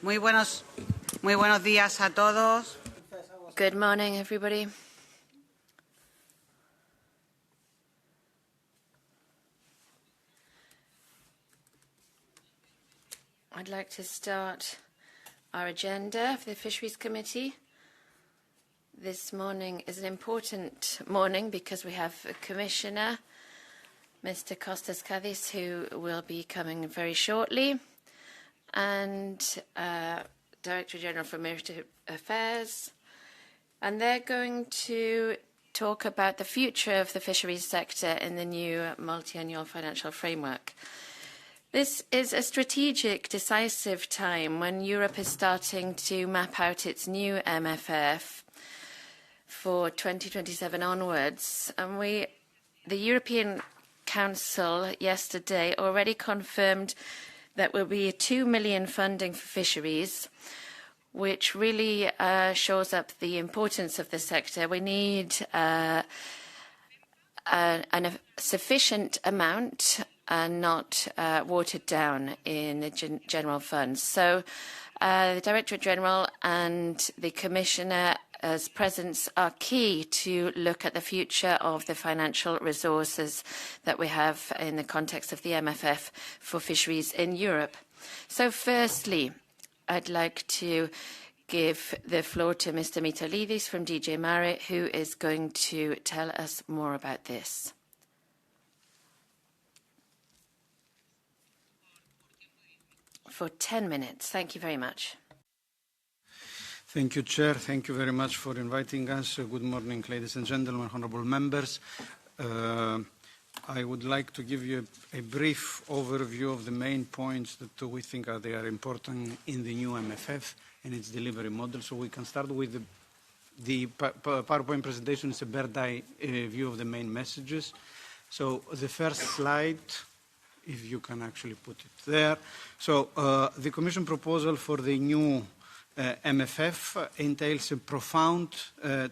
Muy buenos días a todos. Good morning, everybody. I'd like to start our agenda for the Fisheries Committee. This morning is an important morning because we have a Commissioner, Mr. Costas Kadis, who will be coming very shortly, and Director General for Maritime Affairs, and they're going to talk about the future of the fisheries sector in the new multi-annual financial framework. This is a strategic, decisive time when Europe is starting to map out its new MFF for 2027 onwards. And the European Council yesterday already confirmed that will be 2 million funding for fisheries, which really shows up the importance of the sector. We need a sufficient amount and not watered down in the general funds. So the Director General and the Commissioner's presence are key to look at the future of the financial resources that we have in the context of the MFF for fisheries in Europe. So firstly, I'd like to give the floor to Mr. Mitalidis from DG Mare, who is going to tell us more about this. For 10 minutes. Thank you very much. Thank you, Chair. Thank you very much for inviting us. Good morning, ladies and gentlemen, honourable members. I would like to give you a brief overview of the main points that we think they are important in the new MFF and its delivery model. So we can start with the PowerPoint presentation. Is a bird's-eye view of the main messages. So the first slide, if you can actually put it there. So the Commission proposal for the new MFF entails a profound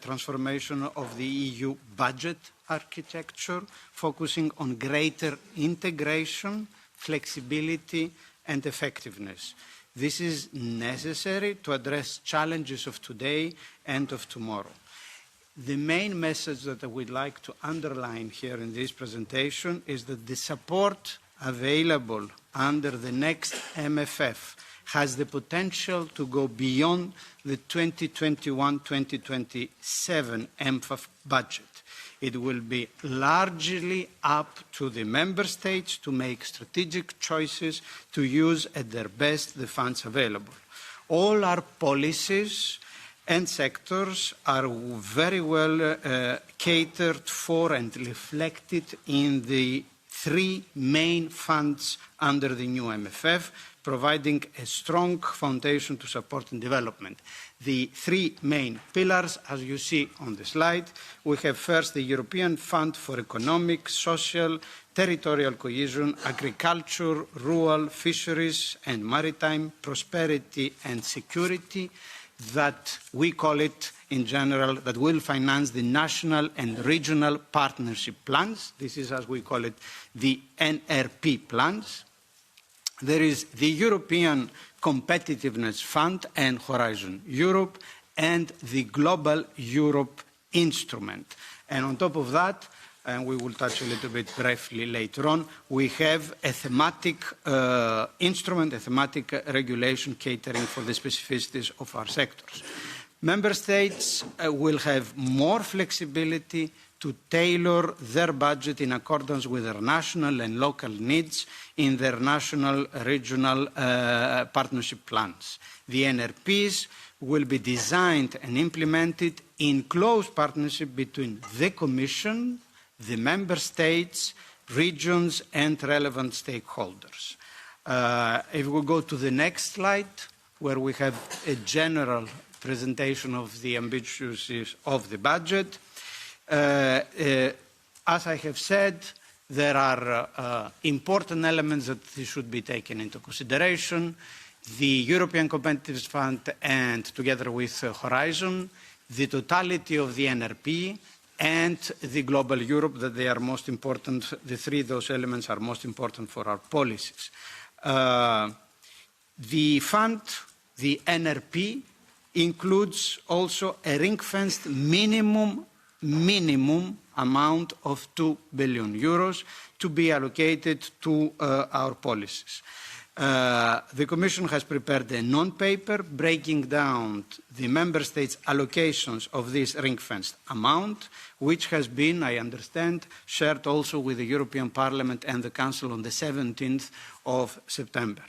transformation of the EU budget architecture, focusing on greater integration, flexibility, and effectiveness. This is necessary to address challenges of today and of tomorrow. The main message that I would like to underline here in this presentation is that the support available under the next MFF has the potential to go beyond the 2021-2027 MFF budget. It will be largely up to the Member States to make strategic choices to use at their best the funds available. All our policies and sectors are very well catered for and reflected in the three main funds under the new MFF, providing a strong foundation to support and development. The three main pillars, as you see on the slide, we have first the European Fund for Economic, Social, Territorial Cohesion, Agriculture, Rural, Fisheries and Maritime, Prosperity and Security, that we call it in general, that will finance the national and regional partnership plans. This is, as we call it, the NRP plans. There is the European Competitiveness Fund and Horizon Europe, and the Global Europe Instrument. And on top of that, and we will touch a little bit briefly later on, we have a thematic instrument, a thematic regulation catering for the specificities of our sectors. Member States will have more flexibility to tailor their budget in accordance with their national and local needs in their national regional partnership plans. The NRPs will be designed and implemented in close partnership between the Commission, the Member States, regions and relevant stakeholders. If we go to the next slide, where we have a general presentation of the ambitions of the budget. As I have said, there are important elements that should be taken into consideration. The European Competitiveness Fund and together with Horizon, the totality of the NRP and the Global Europe, that they are most important, those elements are most important for our policies. The fund the NRP includes also a ring-fenced minimum amount of 2 billion euros to be allocated to our policies. The Commission has prepared a non-paper breaking down the Member States' allocations of this ring-fenced amount, which has been, I understand, shared also with the European Parliament and the Council on the 17th of September.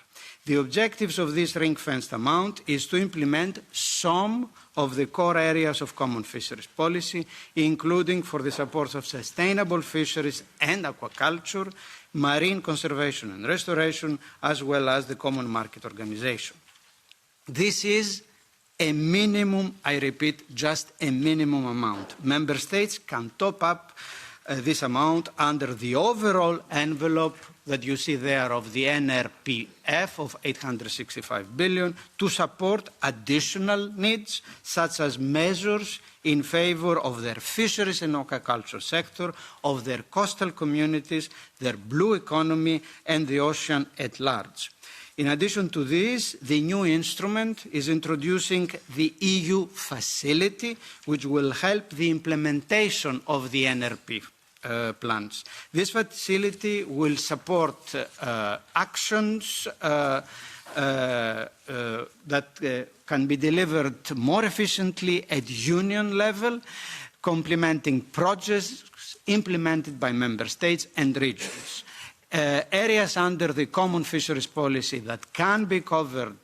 The objectives of this ring-fenced amount is to implement some of the core areas of common fisheries policy, including for the support of sustainable fisheries and aquaculture, marine conservation and restoration, as well as the common market organization. This is a minimum, I repeat, just a minimum amount. Member States can top up this amount under the overall envelope that you see there of the NRPF of 865 billion to support additional needs, such as measures in favor of their fisheries and aquaculture sector, of their coastal communities, their blue economy, and the ocean at large. In addition to this, the new instrument is introducing the EU facility, which will help the implementation of the NRP plans. This facility will support actions that can be delivered more efficiently at union level, complementing projects implemented by member states and regions. Areas under the common fisheries policy that can be covered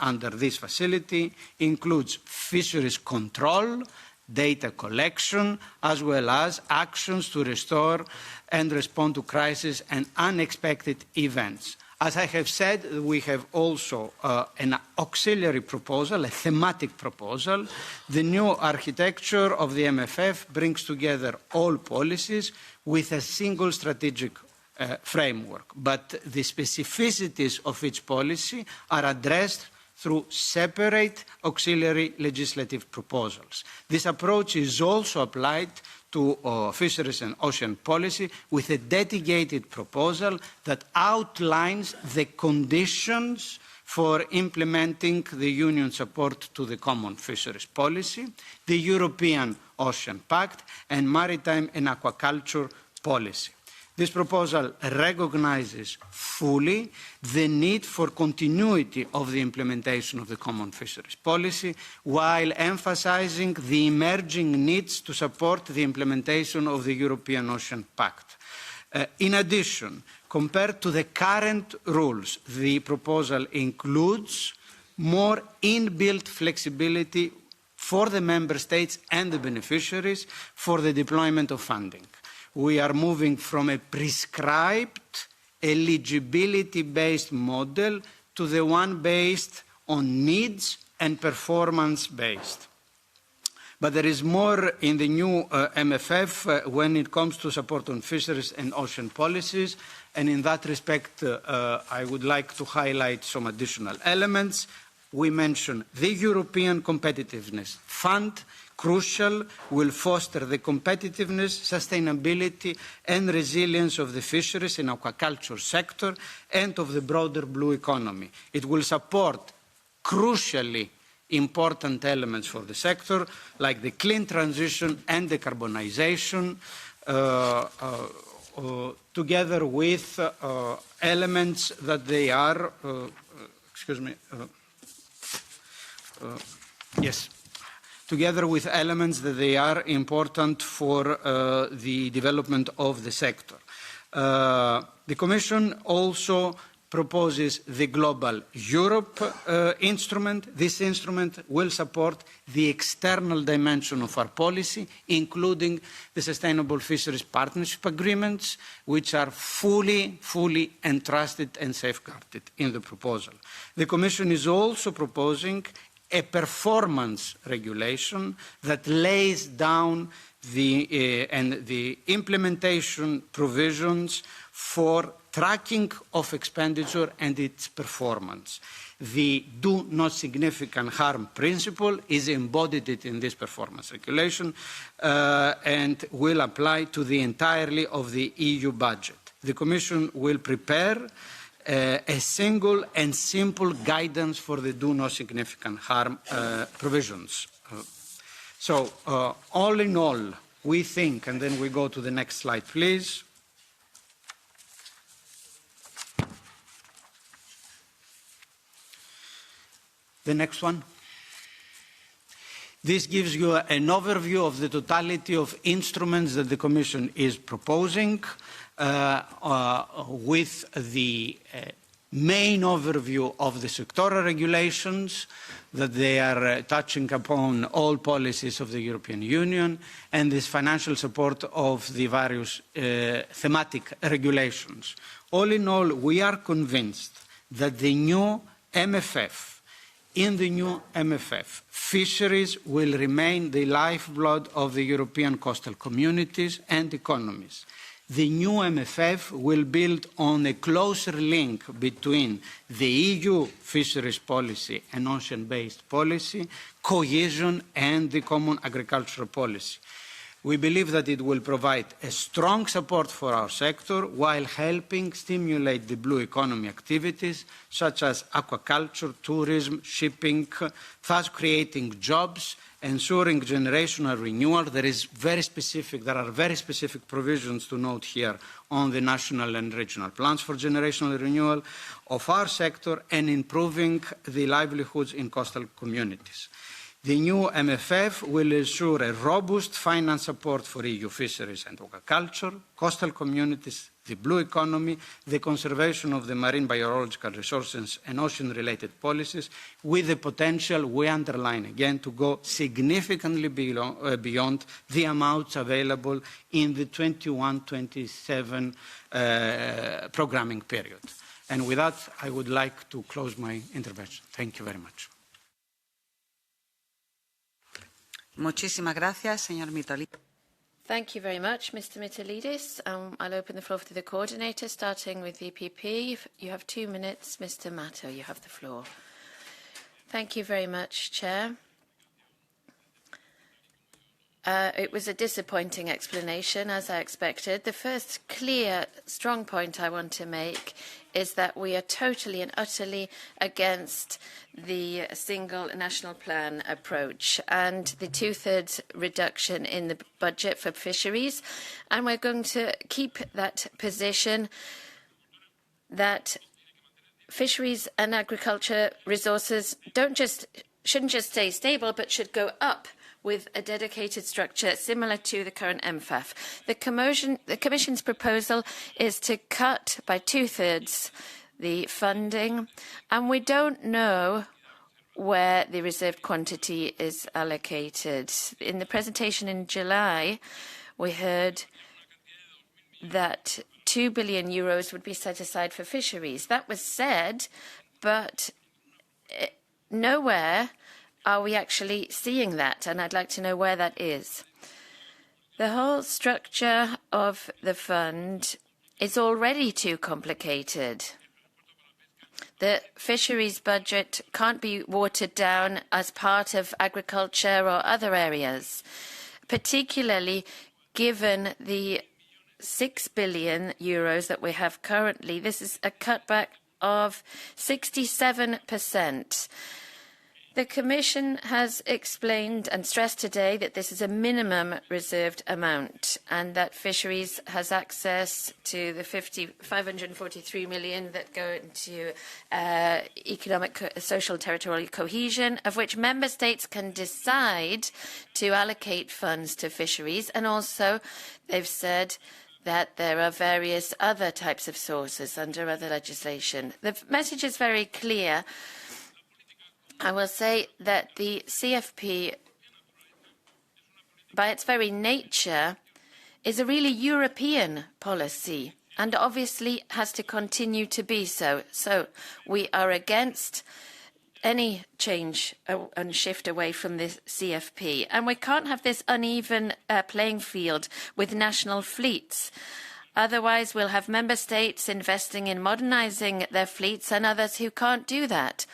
under this facility includes fisheries control, data collection, as well as actions to restore and respond to crises and unexpected events. As I have said, we have also an auxiliary proposal, a thematic proposal. The new architecture of the MFF brings together all policies with a single strategic framework, but the specificities of each policy are addressed through separate auxiliary legislative proposals. This approach is also applied to fisheries and ocean policy with a dedicated proposal that outlines the conditions for implementing the Union support to the common fisheries policy, the European Ocean Pact, and maritime and aquaculture policy. This proposal recognizes fully the need for continuity of the implementation of the common fisheries policy, while emphasizing the emerging needs to support the implementation of the European Ocean Pact. In addition, compared to the current rules, the proposal includes more inbuilt flexibility for the member states and the beneficiaries for the deployment of funding. We are moving from a prescribed eligibility-based model to the one based on needs and performance-based. But there is more in the new MFF when it comes to support on fisheries and ocean policies, and in that respect, I would like to highlight some additional elements. We mention the European Competitiveness Fund, crucial, will foster the competitiveness, sustainability and resilience of the fisheries and aquaculture sector and of the broader blue economy. It will support crucially important elements for the sector like the clean transition and decarbonization together with elements that they are, together with elements that they are important for the development of the sector. The Commission also proposes the Global Europe instrument. This instrument will support the external dimension of our policy, including the Sustainable Fisheries Partnership Agreements, which are fully entrusted and safeguarded in the proposal. The Commission is also proposing a performance regulation that lays down the implementation provisions for tracking of expenditure and its performance. The do no significant harm principle is embodied in this performance regulation and will apply to the entirety of the EU budget. The Commission will prepare a single and simple guidance for the do no significant harm provisions. So all in all, we think, and then we go to the next slide, please. The next one. This gives you an overview of the totality of instruments that the Commission is proposing, with the main overview of the sectoral regulations, that they are touching upon all policies of the European Union, and this financial support of the various thematic regulations. All in all, we are convinced that the new MFF, in the new MFF, fisheries will remain the lifeblood of the European coastal communities and economies. The new MFF will build on a closer link between the EU fisheries policy and ocean-based policy, cohesion, and the common agricultural policy. We believe that it will provide a strong support for our sector while helping stimulate the blue economy activities such as aquaculture, tourism, shipping, thus creating jobs, ensuring generational renewal. There are very specific provisions to note here on the national and regional plans for generational renewal of our sector and improving the livelihoods in coastal communities. The new MFF will ensure a robust finance support for EU fisheries and aquaculture, coastal communities, the blue economy, the conservation of the marine biological resources and ocean-related policies, with the potential, we underline again, to go significantly beyond the amounts available in the 21-27 programming period. And with that, I would like to close my intervention. Thank you very much. Muchísimas gracias, señor Mitoli. Thank you very much, Mr. Mitolidis. I'll open the floor for the coordinator, starting with EPP. You have 2 minutes. Mr. Mato, you have the floor. Thank you very much, Chair. It was a disappointing explanation, as I expected. The first clear, strong point I want to make is that we are totally and utterly against the single national plan approach and the 2/3 reduction in the budget for fisheries. And we're going to keep that position that fisheries and agriculture resources shouldn't just stay stable, but should go up with a dedicated structure similar to the current MFF. The Commission's proposal is to cut by 2/3 the funding, and we don't know where the reserved quantity is allocated. In the presentation in July, we heard that €2 billion would be set aside for fisheries. That was said, but nowhere are we actually seeing that, and I'd like to know where that is. The whole structure of the fund is already too complicated. The fisheries budget can't be watered down as part of agriculture or other areas, particularly given the €6 billion that we have currently. This is a cutback of 67%. The Commission has explained and stressed today that this is a minimum reserved amount and that fisheries has access to the 543 million that go into economic, social, territorial cohesion, of which member states can decide to allocate funds to fisheries. And also, they've said that there are various other types of sources under other legislation. The message is very clear. I will say that the CFP, by its very nature, is a really European policy and obviously has to continue to be so. So we are against any change and shift away from the CFP. And we can't have this uneven playing field with national fleets. Otherwise, we'll have member states investing in modernizing their fleets and others who can't do that.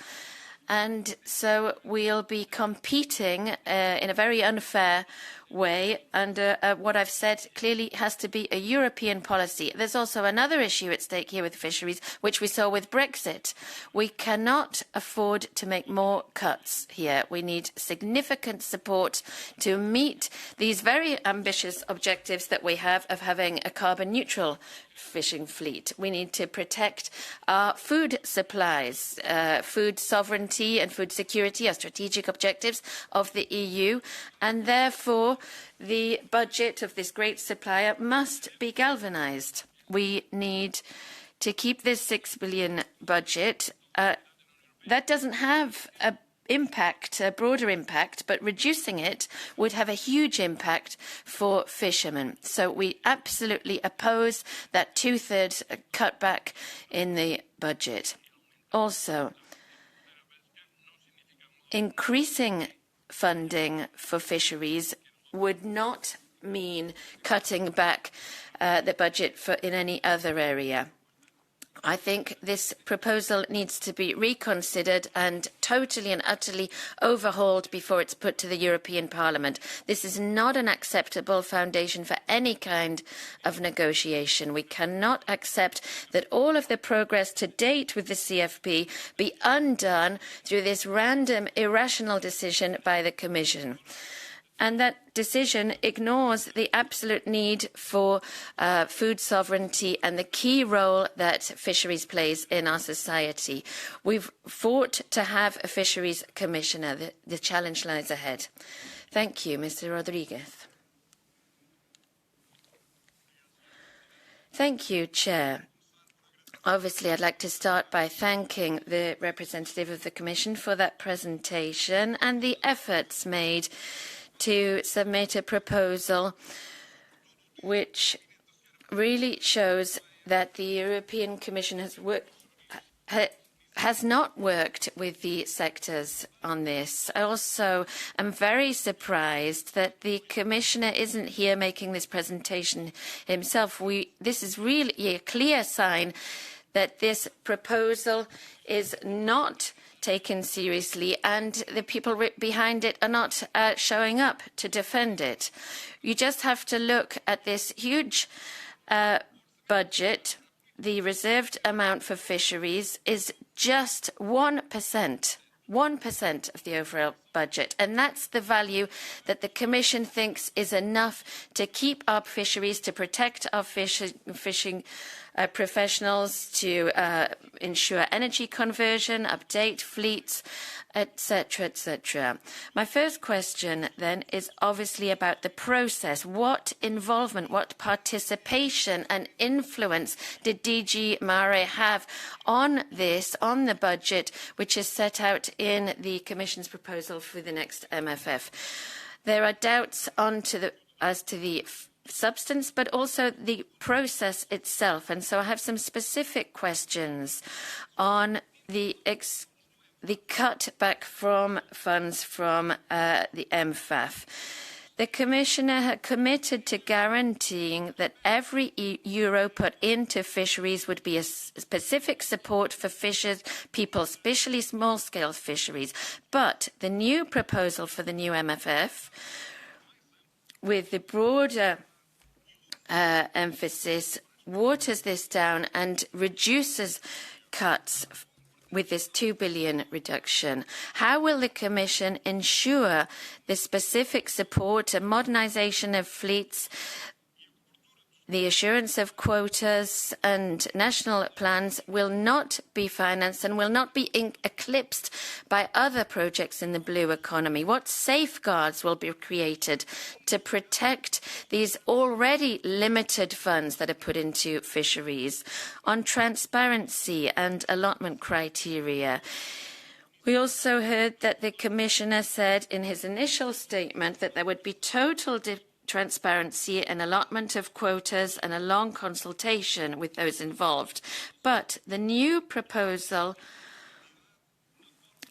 And so we'll be competing in a very unfair way under what I've said clearly has to be a European policy. There's also another issue at stake here with fisheries, which we saw with Brexit. We cannot afford to make more cuts here. We need significant support to meet these very ambitious objectives that we have of having a carbon neutral fishing fleet. We need to protect our food supplies. Food sovereignty and food security are strategic objectives of the EU, and therefore the budget of this great supplier must be galvanised. We need to keep this 6 billion budget. That doesn't have a broader impact, but reducing it would have a huge impact for fishermen. So we absolutely oppose that 2/3 cutback in the budget. Also, increasing funding for fisheries would not mean cutting back the budget in any other area. I think this proposal needs to be reconsidered and totally and utterly overhauled before it's put to the European Parliament. This is not an acceptable foundation for any kind of negotiation. We cannot accept that all of the progress to date with the CFP be undone through this random, irrational decision by the Commission. And that decision ignores the absolute need for food sovereignty and the key role that fisheries plays in our society. We've fought to have a fisheries commissioner. The challenge lies ahead. Thank you, Mr. Rodriguez. Thank you, Chair. Obviously, I'd like to start by thanking the representative of the Commission for that presentation and the efforts made to submit a proposal which really shows that the European Commission has not worked with the sectors on this. I also am very surprised that the Commissioner isn't here making this presentation himself. This is really a clear sign that this proposal is not taken seriously and the people behind it are not showing up to defend it. You just have to look at this huge budget. The reserved amount for fisheries is just 1%. 1% of the overall budget, and that's the value that the Commission thinks is enough to keep up fisheries, to protect our fishing professionals, to ensure energy conversion, update fleets, etc., etc. My first question, then, is obviously about the process. What involvement, what participation and influence did DG Mare have on this, on the budget, which is set out in the Commission's proposal for the next MFF? There are doubts as to the substance, but also the process itself. And so I have some specific questions on the cut back from funds from the MFF. The Commissioner had committed to guaranteeing that every euro put into fisheries would be a specific support for people, especially small-scale fisheries. But the new proposal for the new MFF, with the broader emphasis, waters this down and reduces cuts with this 2 billion reduction. How will the Commission ensure the specific support and modernisation of fleets, the assurance of quotas and national plans will not be financed and will not be eclipsed by other projects in the blue economy? What safeguards will be created to protect these already limited funds that are put into fisheries? On transparency and allotment criteria, we also heard that the Commissioner said in his initial statement that there would be total transparency and allotment of quotas and a long consultation with those involved. But the new proposal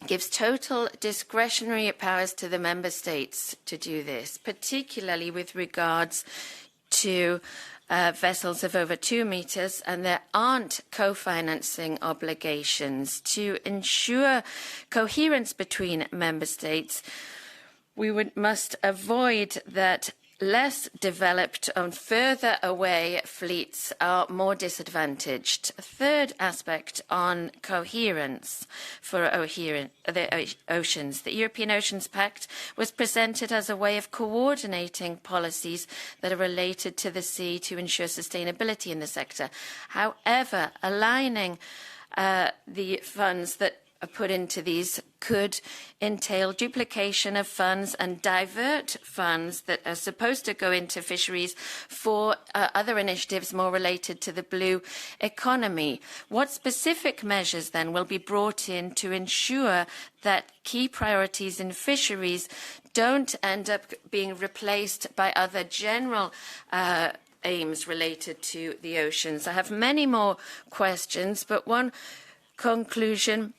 gives total discretionary powers to the member states to do this, particularly with regards to vessels of over 2 meters, and there aren't co-financing obligations. To ensure coherence between member states, we must avoid that less developed and further away fleets are more disadvantaged. A third aspect on coherence for the oceans. The European Oceans Pact was presented as a way of coordinating policies that are related to the sea to ensure sustainability in the sector. However, aligning the funds that are put into these could entail duplication of funds and divert funds that are supposed to go into fisheries for other initiatives more related to the blue economy. What specific measures then will be brought in to ensure that key priorities in fisheries don't end up being replaced by other general aims related to the oceans? I have many more questions, but one conclusion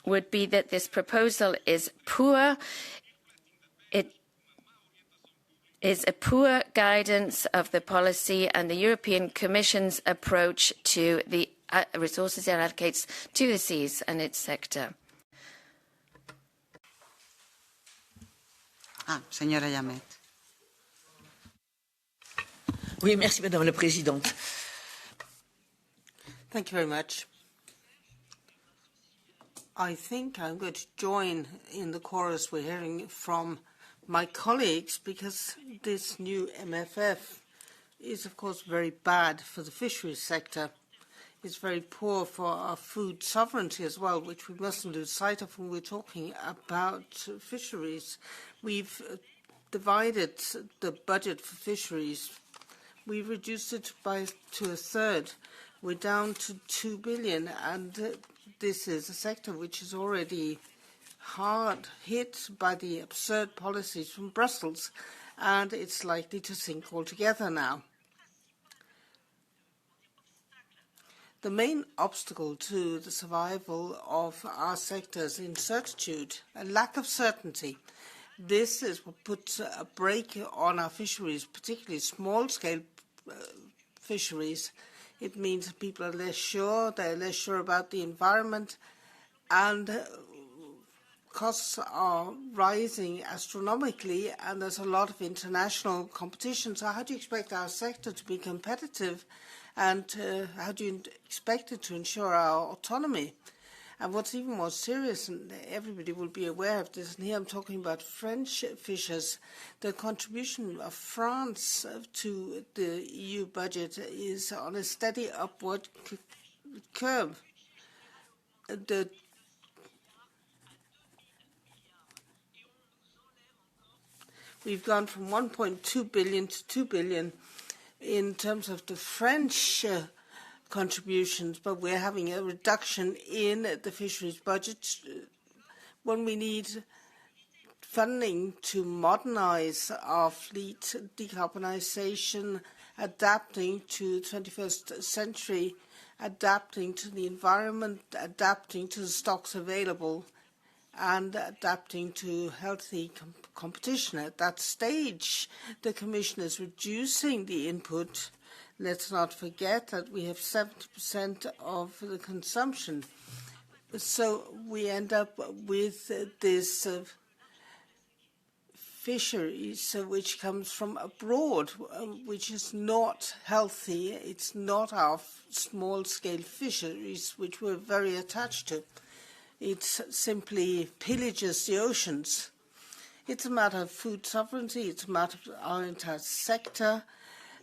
would be that this proposal is poor. It is a poor guidance of the policy and the European Commission's approach to the resources it allocates to the seas and its sector. Señora Yamet. Oui, merci, Madame la Présidente. Thank you very much. I think I'm going to join in the chorus we're hearing from my colleagues, because this new MFF is, of course, very bad for the fisheries sector. It's very poor for our food sovereignty as well, which we mustn't lose sight of when we're talking about fisheries. We've divided the budget for fisheries. We've reduced it to a third. We're down to 2 billion, and this is a sector which is already hard hit by the absurd policies from Brussels, and it's likely to sink altogether now. The main obstacle to the survival of our sector is incertitude, a lack of certainty. This is what puts a brake on our fisheries, particularly small-scale fisheries. It means people are less sure, they're less sure about the environment, and costs are rising astronomically, and there's a lot of international competition. So how do you expect our sector to be competitive, and how do you expect it to ensure our autonomy? And what's even more serious, and everybody will be aware of this, and here I'm talking about French fishers, the contribution of France to the EU budget is on a steady upward curve. We've gone from 1.2 billion to 2 billion in terms of the French contributions, but we're having a reduction in the fisheries budget when we need funding to modernize our fleet, decarbonization, adapting to the 21st century, adapting to the environment, adapting to the stocks available, and adapting to healthy competition. At that stage, the Commission is reducing the input. Let's not forget that we have 70% of the consumption. So we end up with this fisheries which comes from abroad, which is not healthy. It's not our small-scale fisheries, which we're very attached to. It simply pillages the oceans. It's a matter of food sovereignty. It's a matter of our entire sector.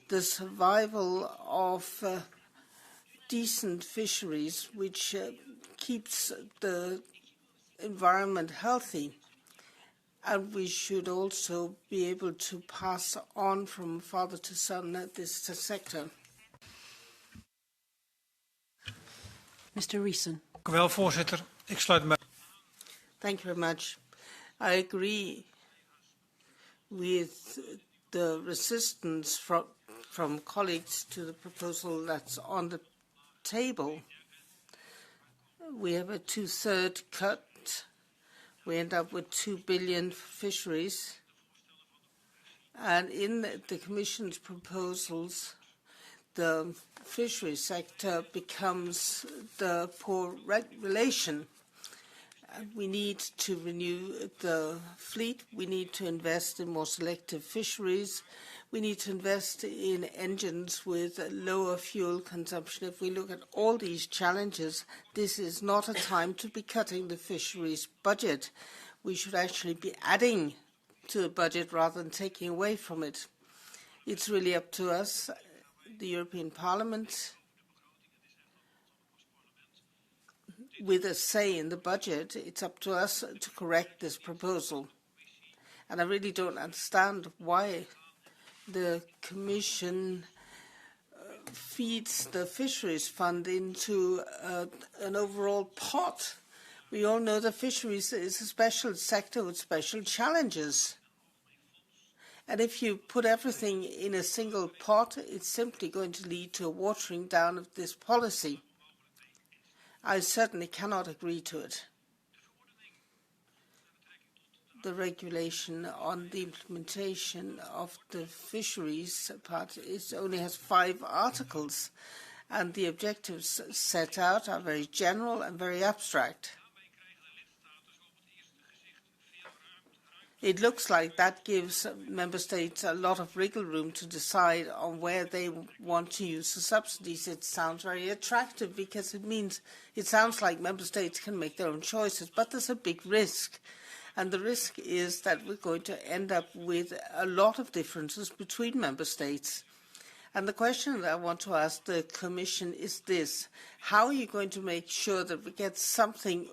The survival of decent fisheries, which keeps the environment healthy. And we should also be able to pass on from father to son this sector. Mr. Reeson. Voorzitter. Ik sluit me. Thank you very much. I agree with the resistance from colleagues to the proposal that's on the table. We have a two-third cut. We end up with 2 billion for fisheries. And in the Commission's proposals, the fisheries sector becomes the poor relation. We need to renew the fleet. We need to invest in more selective fisheries. We need to invest in engines with lower fuel consumption. If we look at all these challenges, this is not a time to be cutting the fisheries budget. We should actually be adding to the budget rather than taking away from it. It's really up to us, the European Parliament, with a say in the budget. It's up to us to correct this proposal. And I really don't understand why the Commission feeds the Fisheries Fund into an overall pot. We all know that fisheries is a special sector with special challenges. And if you put everything in a single pot, it's simply going to lead to a watering down of this policy. I certainly cannot agree to it. The regulation on the implementation of the fisheries part only has 5 articles, and the objectives set out are very general and very abstract. It looks like that gives member states a lot of wriggle room to decide on where they want to use the subsidies. It sounds very attractive because it sounds like member states can make their own choices, but there's a big risk. And the risk is that we're going to end up with a lot of differences between member states. And the question that I want to ask the Commission is this: how are you going to make sure that we get something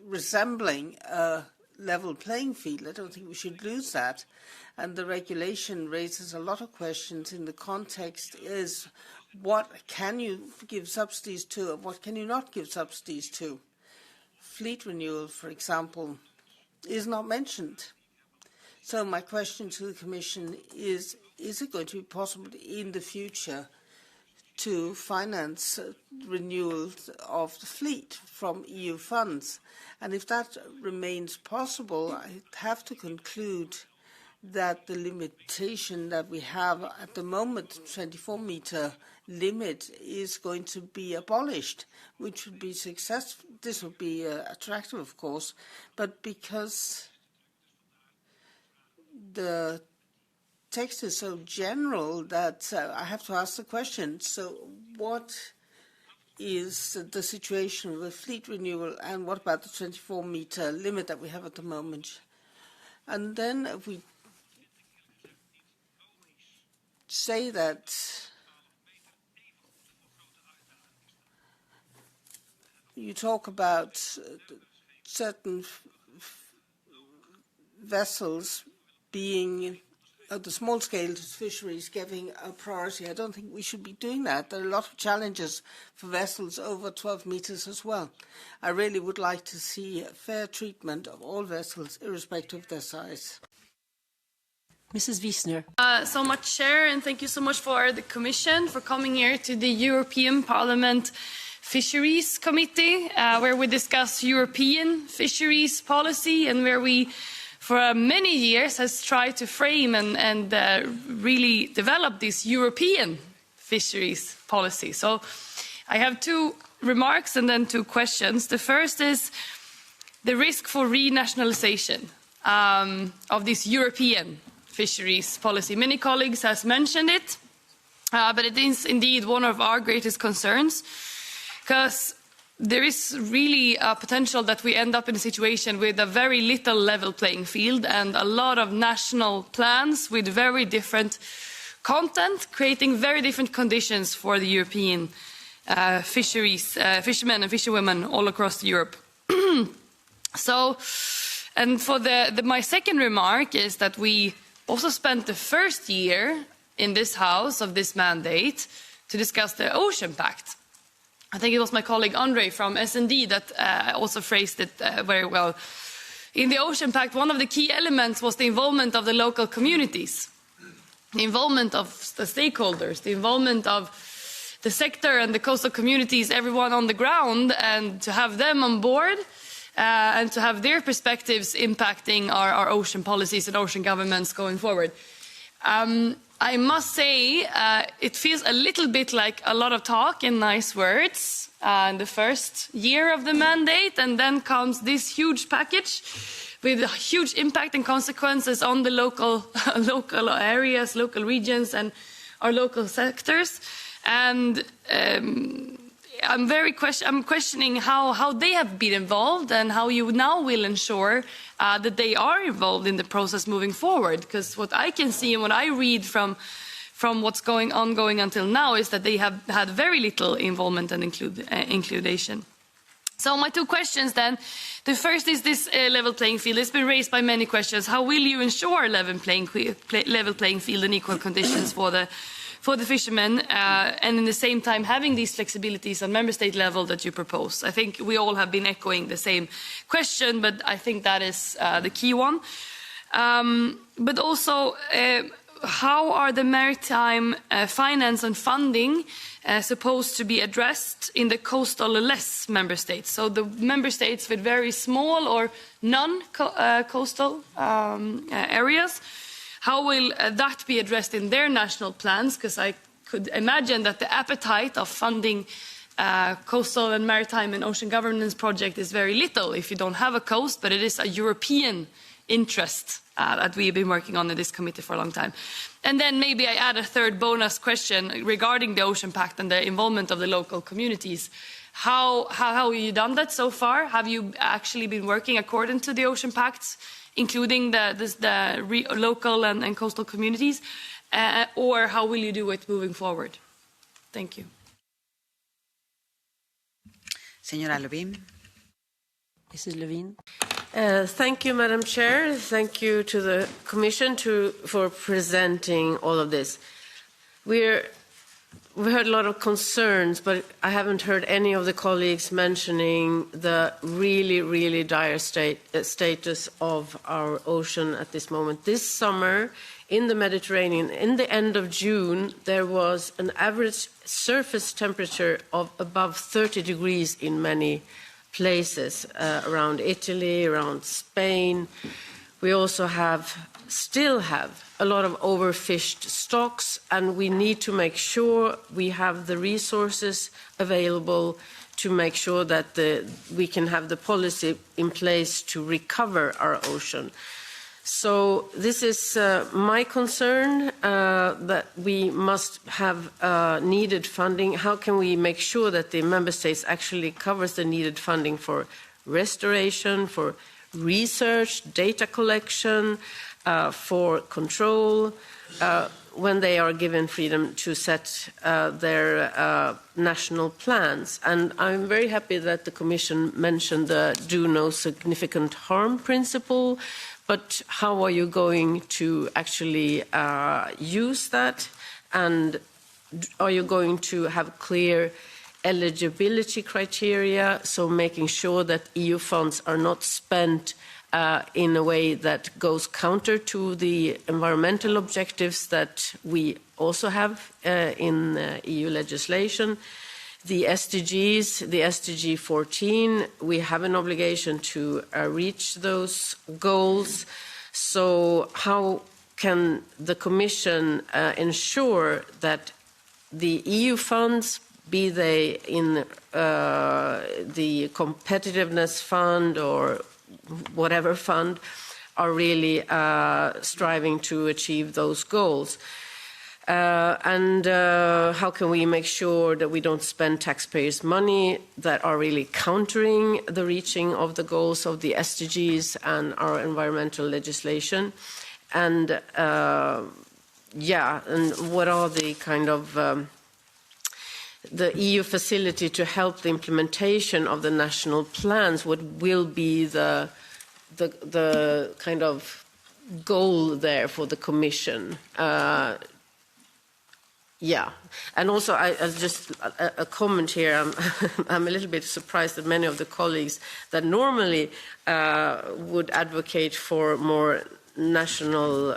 resembling a level playing field? I don't think we should lose that. And the regulation raises a lot of questions in the context is what can you give subsidies to and what can you not give subsidies to? Fleet renewal, for example, is not mentioned. So my question to the Commission is it going to be possible in the future to finance renewal of the fleet from EU funds? And if that remains possible, I have to conclude that the limitation that we have at the moment, 24-meter limit, is going to be abolished, which would be successful. This would be attractive, of course, but because the text is so general that I have to ask the question, so what is the situation with fleet renewal, and what about the 24-meter limit that we have at the moment? And then if we say that you talk about certain vessels being the small-scale fisheries getting a priority, I don't think we should be doing that. There are a lot of challenges for vessels over 12 meters as well. I really would like to see fair treatment of all vessels, irrespective of their size. Mrs. Wiesner. So much, Chair, and thank you so much for the Commission for coming here to the European Parliament Fisheries Committee, where we discuss European fisheries policy and where we, for many years, has tried to frame and really develop this European fisheries policy. So I have 2 remarks and then 2 questions. The first is the risk for renationalization of this European fisheries policy. Many colleagues have mentioned it, but it is indeed one of our greatest concerns, because there is really a potential that we end up in a situation with a very little level playing field and a lot of national plans with very different content, creating very different conditions for the European fishermen and fisherwomen all across Europe. And for my second remark is that we also spent the first year in this House of this mandate to discuss the Ocean Pact. I think it was my colleague Andre from S&D that also phrased it very well. In the Ocean Pact, one of the key elements was the involvement of the local communities, the involvement of the stakeholders, the involvement of the sector and the coastal communities, everyone on the ground, and to have them on board and to have their perspectives impacting our ocean policies and ocean governments going forward. I must say, it feels a little bit like a lot of talk and nice words in the first year of the mandate, and then comes this huge package with a huge impact and consequences on the local areas, local regions, and our local sectors. And I'm questioning how they have been involved and how you now will ensure that they are involved in the process moving forward. Because what I can see and what I read from what's going until now is that they have had very little involvement and inclusion. So my two questions then. The first is this level playing field. It's been raised by many questions. How will you ensure level playing field and equal conditions for the fishermen, and in the same time having these flexibilities on member state level that you propose? I think we all have been echoing the same question, but I think that is the key one. But also, how are the maritime finance and funding supposed to be addressed in the coastal-less member states? So the member states with very small or non-coastal areas, how will that be addressed in their national plans? Because I could imagine that the appetite of funding coastal and maritime and ocean governance project is very little if you don't have a coast, but it is a European interest that we've been working on in this committee for a long time. And then maybe I add a third bonus question regarding the Ocean Pact and the involvement of the local communities. How have you done that so far? Have you actually been working according to the Ocean Pact, including the local and coastal communities? Or how will you do it moving forward? Thank you. Señora Lövin. Mrs. Lövin. Thank you, Madam Chair. Thank you to the Commission for presenting all of this. We've heard a lot of concerns, but I haven't heard any of the colleagues mentioning the really, really dire status of our ocean at this moment. This summer, in the Mediterranean, in the end of June, there was an average surface temperature of above 30 degrees in many places around Italy, around Spain. We also still have a lot of overfished stocks, and we need to make sure we have the resources available to make sure that we can have the policy in place to recover our ocean. So this is my concern, that we must have needed funding. How can we make sure that the member states actually covers the needed funding for restoration, for research, data collection, for control, when they are given freedom to set their national plans? And I'm very happy that the Commission mentioned the do no significant harm principle. But how are you going to actually use that? And are you going to have clear eligibility criteria, so making sure that EU funds are not spent in a way that goes counter to the environmental objectives that we also have in EU legislation? The SDGs, the SDG 14, we have an obligation to reach those goals. So how can the Commission ensure that the EU funds, be they in the competitiveness fund or whatever fund, are really striving to achieve those goals? And how can we make sure that we don't spend taxpayers' money that are really countering the reaching of the goals of the SDGs and our environmental legislation? And and what are the kind of the EU facility to help the implementation of the national plans? What will be the kind of goal there for the Commission? And also, I just a comment here. I'm a little bit surprised that many of the colleagues that normally would advocate for more national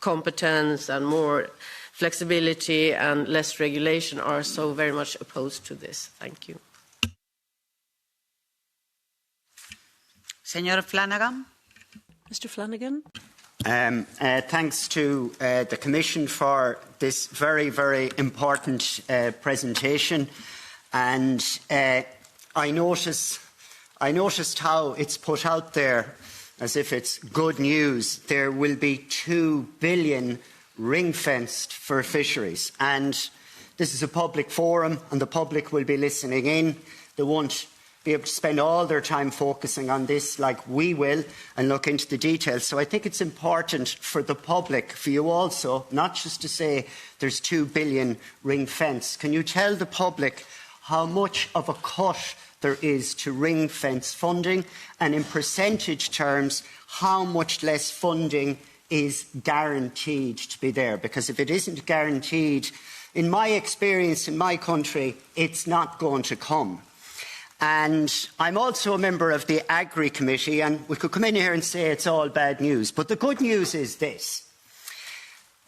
competence and more flexibility and less regulation are so very much opposed to this. Thank you. Señor Flanagan. Mr. Flanagan. Thanks to the Commission for this very, very important presentation. And I noticed how it's put out there as if it's good news. There will be 2 billion ring-fenced for fisheries. And this is a public forum and the public will be listening in. They won't be able to spend all their time focusing on this like we will and look into the details. So I think it's important for the public, for you also, not just to say there's 2 billion ring fence. Can you tell the public how much of a cut there is to ring fence funding, and in percentage terms, how much less funding is guaranteed to be there? Because if it isn't guaranteed, in my experience in my country, it's not going to come. And I'm also a member of the Agri Committee, and we could come in here and say it's all bad news. But the good news is this.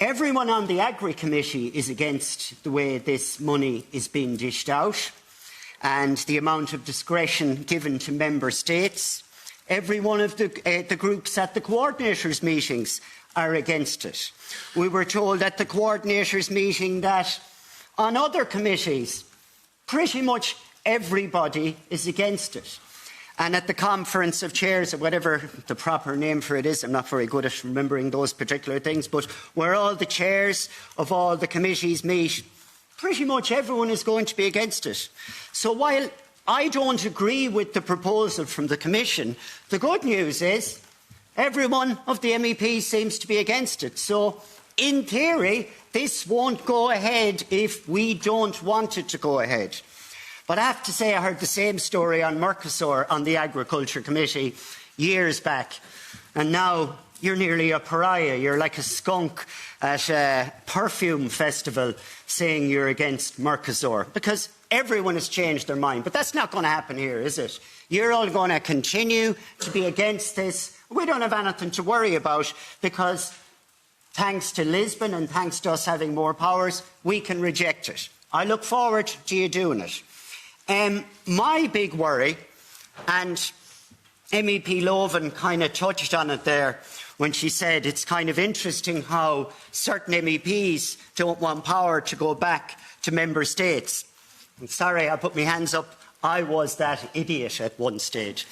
Everyone on the Agri Committee is against the way this money is being dished out and the amount of discretion given to member states. Every one of the groups at the coordinators' meetings are against it. We were told at the coordinators' meeting that on other committees, pretty much everybody is against it. And at the Conference of Chairs, or whatever the proper name for it is, I'm not very good at remembering those particular things, but where all the chairs of all the committees meet, pretty much everyone is going to be against it. So while I don't agree with the proposal from the Commission, the good news is every one of the MEPs seems to be against it. So in theory, this won't go ahead if we don't want it to go ahead. But I have to say I heard the same story on Mercosur on the Agriculture Committee years back. And now you're nearly a pariah. You're like a skunk at a perfume festival saying you're against Mercosur because everyone has changed their mind. But that's not going to happen here, is it? You're all going to continue to be against this. We don't have anything to worry about because thanks to Lisbon and thanks to us having more powers, we can reject it. I look forward to you doing it. My big worry, and MEP Loven kind of touched on it there when she said it's kind of interesting how certain MEPs don't want power to go back to member states. I'm sorry, I put my hands up. I was that idiot at one stage.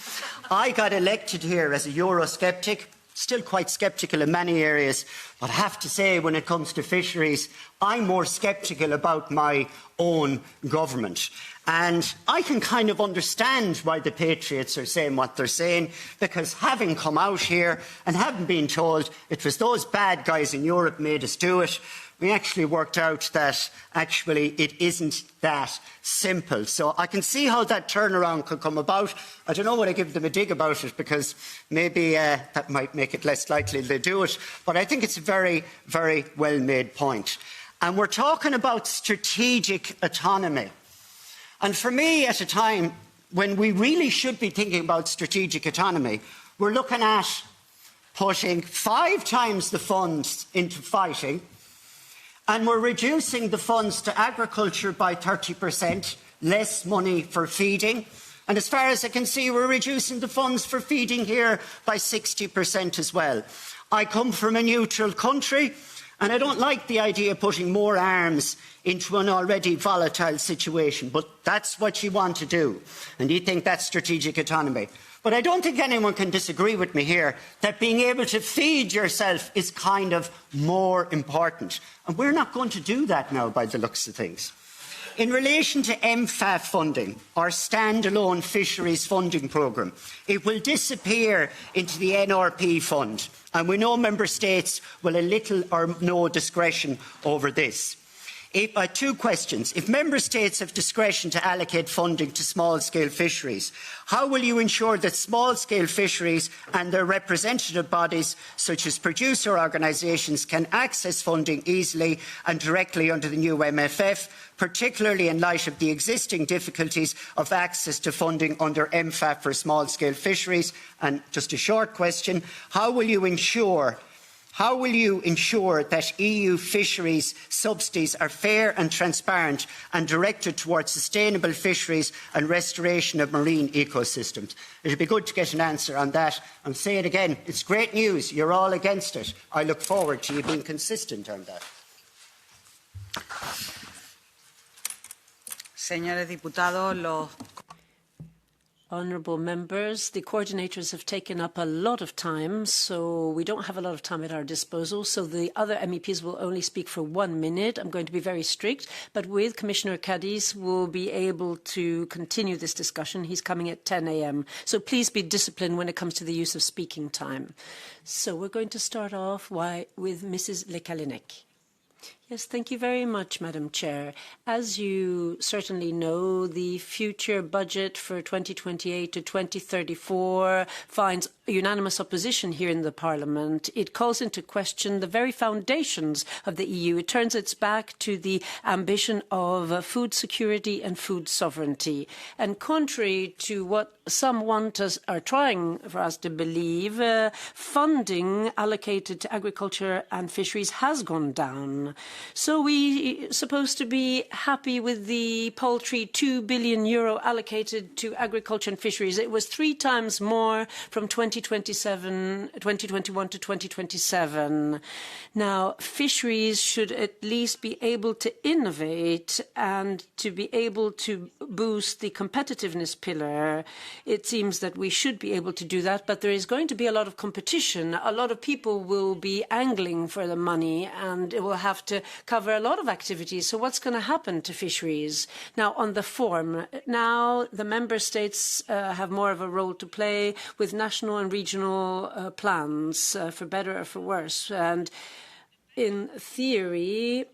I got elected here as a Eurosceptic, still quite sceptical in many areas, but I have to say when it comes to fisheries, I'm more sceptical about my own government. And I can kind of understand why the Patriots are saying what they're saying, because having come out here and having been told it was those bad guys in Europe made us do it, we actually worked out that actually it isn't that simple. So I can see how that turnaround could come about. I don't know what I give them a dig about it, because maybe that might make it less likely they do it. But I think it's a very, very well-made point. And we're talking about strategic autonomy. And for me, at a time when we really should be thinking about strategic autonomy, we're looking at putting 5 times the funds into fighting, and we're reducing the funds to agriculture by 30%, less money for feeding. And as far as I can see, we're reducing the funds for feeding here by 60% as well. I come from a neutral country, and I don't like the idea of putting more arms into an already volatile situation. But that's what you want to do. And you think that's strategic autonomy. But I don't think anyone can disagree with me here that being able to feed yourself is kind of more important. And we're not going to do that now by the looks of things. In relation to MFAF funding, our standalone fisheries funding programme, it will disappear into the NRP fund. And we know member states will have little or no discretion over this. 2 questions. If member states have discretion to allocate funding to small-scale fisheries, how will you ensure that small-scale fisheries and their representative bodies, such as producer organisations, can access funding easily and directly under the new MFF, particularly in light of the existing difficulties of access to funding under MFAF for small-scale fisheries? And just a short question, how will you ensure How will you ensure that EU fisheries subsidies are fair and transparent and directed towards sustainable fisheries and restoration of marine ecosystems? It would be good to get an answer on that. And say it again, it's great news. You're all against it. I look forward to you being consistent on that. Señores diputados, los Honourable members, the coordinators have taken up a lot of time, so we don't have a lot of time at our disposal. So the other MEPs will only speak for 1 minute. I'm going to be very strict, but with Commissioner Kadis, we'll be able to continue this discussion. He's coming at 10 a.m. So please be disciplined when it comes to the use of speaking time. So we're going to start off with Mrs. Lekalinek. Yes, thank you very much, Madam Chair. As you certainly know, the future budget for 2028 to 2034 finds unanimous opposition here in the Parliament. It calls into question the very foundations of the EU. It turns its back to the ambition of food security and food sovereignty. And contrary to what some are trying for us to believe, funding allocated to agriculture and fisheries has gone down. So we're supposed to be happy with the paltry €2 billion allocated to agriculture and fisheries. It was 3 times more from 2021 to 2027. Now, fisheries should at least be able to innovate and to be able to boost the competitiveness pillar. It seems that we should be able to do that, but there is going to be a lot of competition. A lot of people will be angling for the money, and it will have to cover a lot of activities. So what's going to happen to fisheries? Now, on the form, now the member states have more of a role to play with national and regional plans, for better or for worse. And in theory,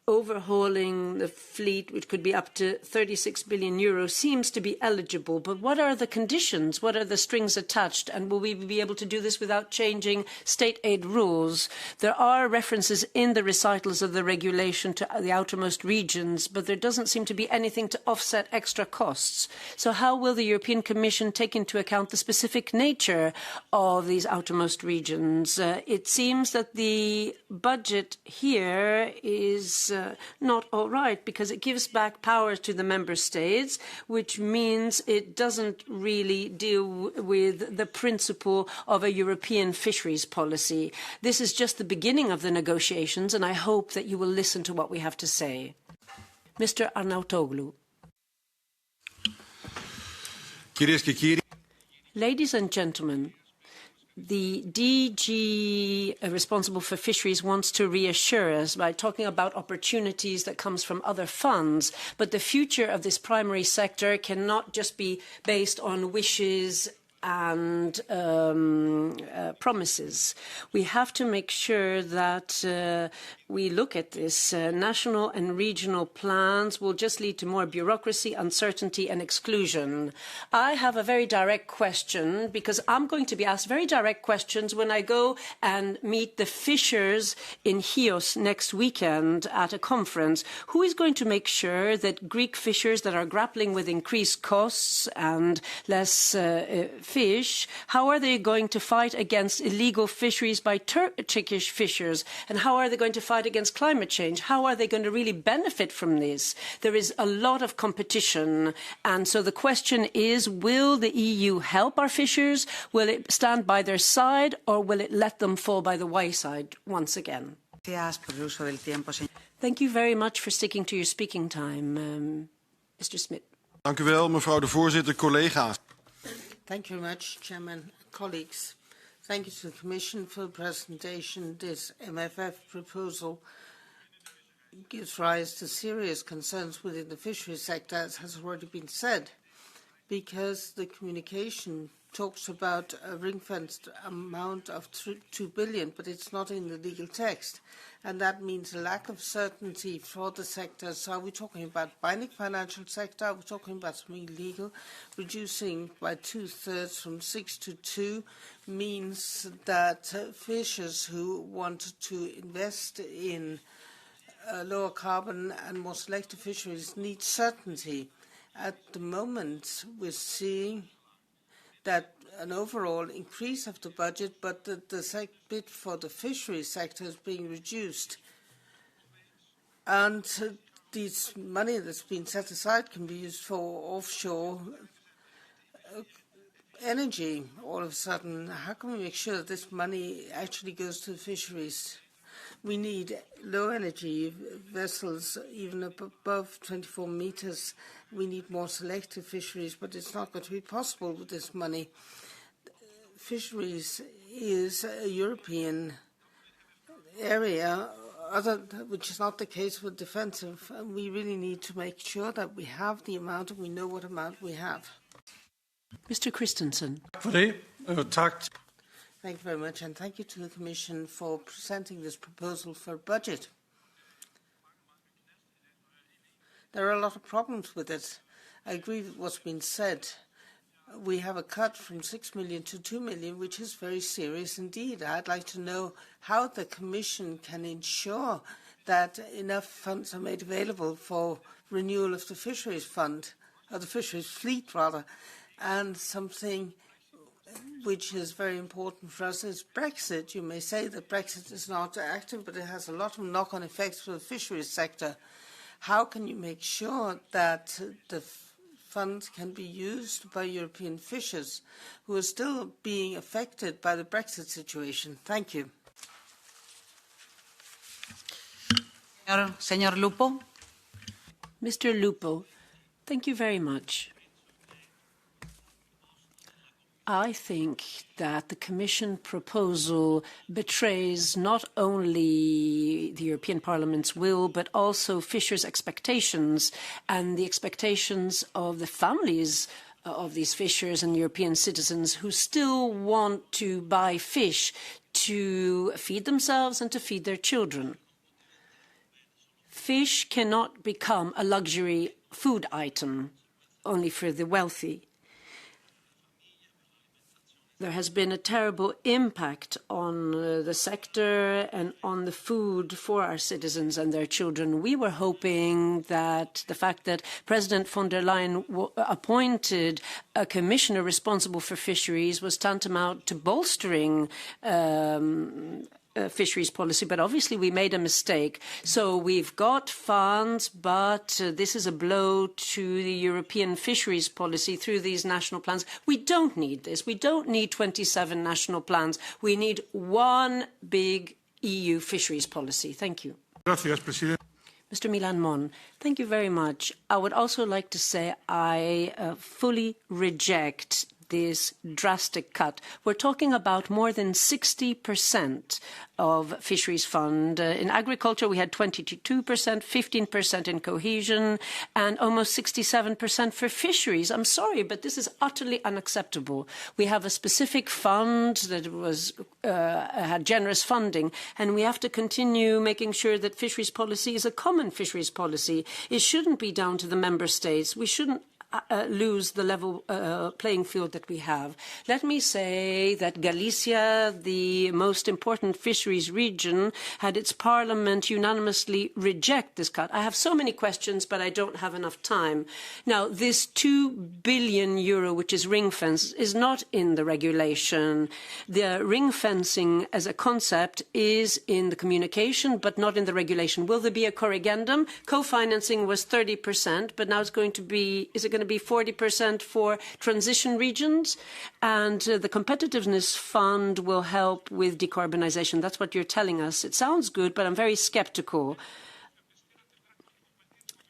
overhauling the fleet, which could be up to €36 billion, seems to be eligible. But what are the conditions? What are the strings attached? And will we be able to do this without changing state aid rules? There are references in the recitals of the regulation to the outermost regions, but there doesn't seem to be anything to offset extra costs. So how will the European Commission take into account the specific nature of these outermost regions? It seems that the budget here is not all right, because it gives back power to the member states, which means it doesn't really deal with the principle of a European fisheries policy. This is just the beginning of the negotiations, and I hope that you will listen to what we have to say. Mr. Arnautoglu. Ladies and gentlemen, the DG responsible for fisheries wants to reassure us by talking about opportunities that comes from other funds. But the future of this primary sector cannot just be based on wishes and promises. We have to make sure that we look at this. National and regional plans will just lead to more bureaucracy, uncertainty and exclusion. I have a very direct question, because I'm going to be asked very direct questions when I go and meet the fishers in Chios next weekend at a conference. Who is going to make sure that Greek fishers that are grappling with increased costs and less fish, how are they going to fight against illegal fisheries by Turkish fishers? And how are they going to fight against climate change? How are they going to really benefit from this? There is a lot of competition. And so the question is, will the EU help our fishers? Will it stand by their side, or will it let them fall by the wayside once again? Thank you very much for sticking to your speaking time, Mr. Smith. Dank u wel, mevrouw de voorzitter, collega's. Thank you very much, Chairman, colleagues. Thank you to the Commission for the presentation. This MFF proposal gives rise to serious concerns within the fisheries sector, as has already been said, because the communication talks about a ring-fenced amount of 2 billion, but it's not in the legal text. And that means a lack of certainty for the sector. So are we talking about binding financial sector? Are we talking about something legal? Reducing by 2/3 from 6 to 2 means that fishers who want to invest in lower carbon and more selective fisheries need certainty. At the moment, we're seeing that an overall increase of the budget, but the bit for the fisheries sector is being reduced. And this money that's been set aside can be used for offshore energy all of a sudden. How can we make sure that this money actually goes to the fisheries? We need low energy vessels, even above 24 meters. We need more selective fisheries, but it's not going to be possible with this money. Fisheries is a European area, which is not the case with defensive. And we really need to make sure that we have the amount and we know what amount we have. Mr. Christensen. Thank you very much, and thank you to the Commission for presenting this proposal for a budget. There are a lot of problems with it. I agree with what's been said. We have a cut from 6 million to 2 million, which is very serious indeed. I'd like to know how the Commission can ensure that enough funds are made available for renewal of the fisheries fund, or the fisheries fleet rather, and something which is very important for us is Brexit. You may say that Brexit is not active, but it has a lot of knock-on effects for the fisheries sector. How can you make sure that the funds can be used by European fishers who are still being affected by the Brexit situation? Thank you. Señor Lupo. Mr. Lupo, thank you very much. I think that the Commission proposal betrays not only the European Parliament's will, but also fishers' expectations and the expectations of the families of these fishers and European citizens who still want to buy fish to feed themselves and to feed their children. Fish cannot become a luxury food item only for the wealthy. There has been a terrible impact on the sector and on the food for our citizens and their children. We were hoping that the fact that President von der Leyen appointed a commissioner responsible for fisheries was tantamount to bolstering fisheries policy, but obviously we made a mistake. So we've got funds, but this is a blow to the European fisheries policy through these national plans. We don't need this. We don't need 27 national plans. We need one big EU fisheries policy. Thank you. Gracias, Presidente. Mr. Milan Mon, thank you very much. I would also like to say I fully reject this drastic cut. We're talking about more than 60% of fisheries fund. In agriculture, we had 22%, 15% in cohesion, and almost 67% for fisheries. I'm sorry, but this is utterly unacceptable. We have a specific fund that was had generous funding, and we have to continue making sure that fisheries policy is a common fisheries policy. It shouldn't be down to the member states. We shouldn't lose the level playing field that we have. Let me say that Galicia, the most important fisheries region, had its parliament unanimously reject this cut. I have so many questions, but I don't have enough time. Now, this €2 billion, which is ring fence, is not in the regulation. The ring fencing as a concept is in the communication, but not in the regulation. Will there be a corrigendum? Co-financing was 30%, but now it's going to be, is it going to be 40% for transition regions? And the competitiveness fund will help with decarbonization. That's what you're telling us. It sounds good, but I'm very skeptical.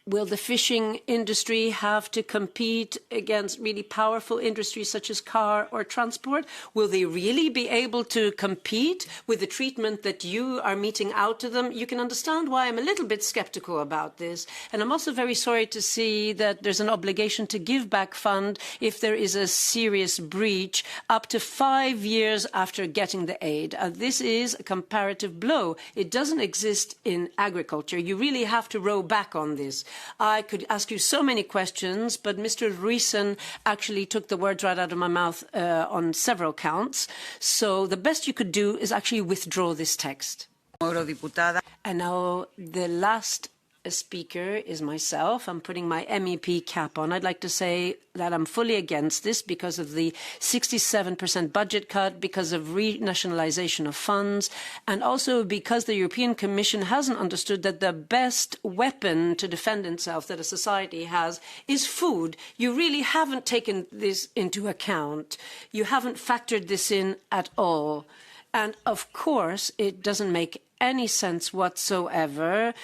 Will the fishing industry have to compete against really powerful industries such as car or transport? Will they really be able to compete with the treatment that you are meting out to them? You can understand why I'm a little bit skeptical about this. And I'm also very sorry to see that there's an obligation to give back fund if there is a serious breach up to 5 years after getting the aid. This is a comparative blow. It doesn't exist in agriculture. You really have to row back on this. I could ask you so many questions, but Mr. Ruijsen actually took the words right out of my mouth on several counts. So the best you could do is actually withdraw this text. And now the last speaker is myself. I'm putting my MEP cap on. I'd like to say that I'm fully against this because of the 67% budget cut, because of renationalization of funds, and also because the European Commission hasn't understood that the best weapon to defend itself that a society has is food. You really haven't taken this into account. You haven't factored this in at all. And of course, it doesn't make any sense whatsoever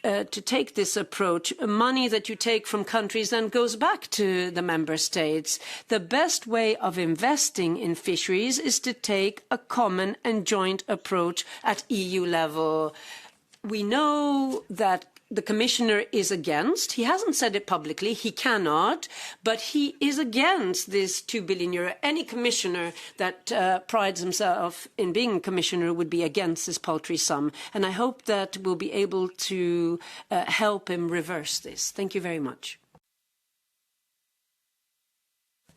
to take this approach. Money that you take from countries then goes back to the member states. The best way of investing in fisheries is to take a common and joint approach at EU level. We know that the Commissioner is against. He hasn't said it publicly. He cannot. But he is against this €2 billion. Any Commissioner that prides himself in being a Commissioner would be against this paltry sum. And I hope that we'll be able to help him reverse this. Thank you very much.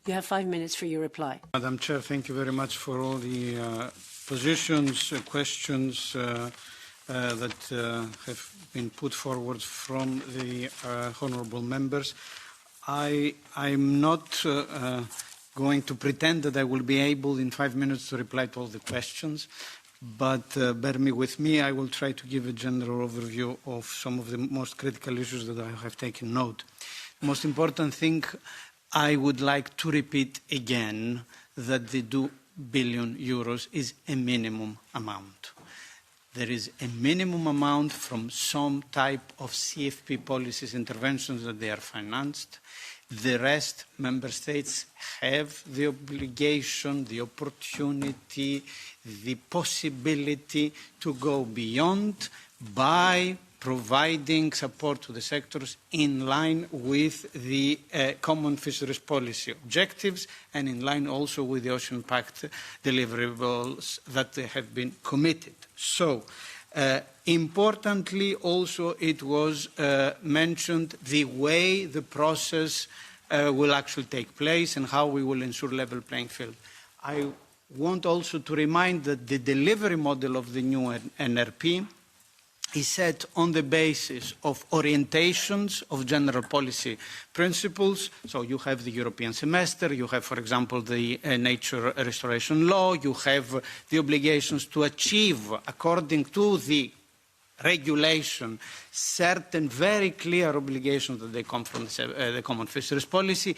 You have 5 minutes for your reply. Madam Chair, thank you very much for all the positions, questions that have been put forward from the honourable members. I'm not going to pretend that I will be able in 5 minutes to reply to all the questions, but bear with me. I will try to give a general overview of some of the most critical issues that I have taken note. The most important thing I would like to repeat again that the €2 billion is a minimum amount. There is a minimum amount from some type of CFP policies interventions that they are financed. The rest, member states have the obligation, the opportunity, the possibility to go beyond by providing support to the sectors in line with the common fisheries policy objectives and in line also with the Ocean Pact deliverables that they have been committed. So, importantly also it was mentioned the way the process will actually take place and how we will ensure level playing field. I want also to remind that the delivery model of the new NRP is set on the basis of orientations of general policy principles. So you have the European semester, you have, for example, the nature restoration law, you have the obligations to achieve, according to the regulation, certain very clear obligations that they come from the common fisheries policy.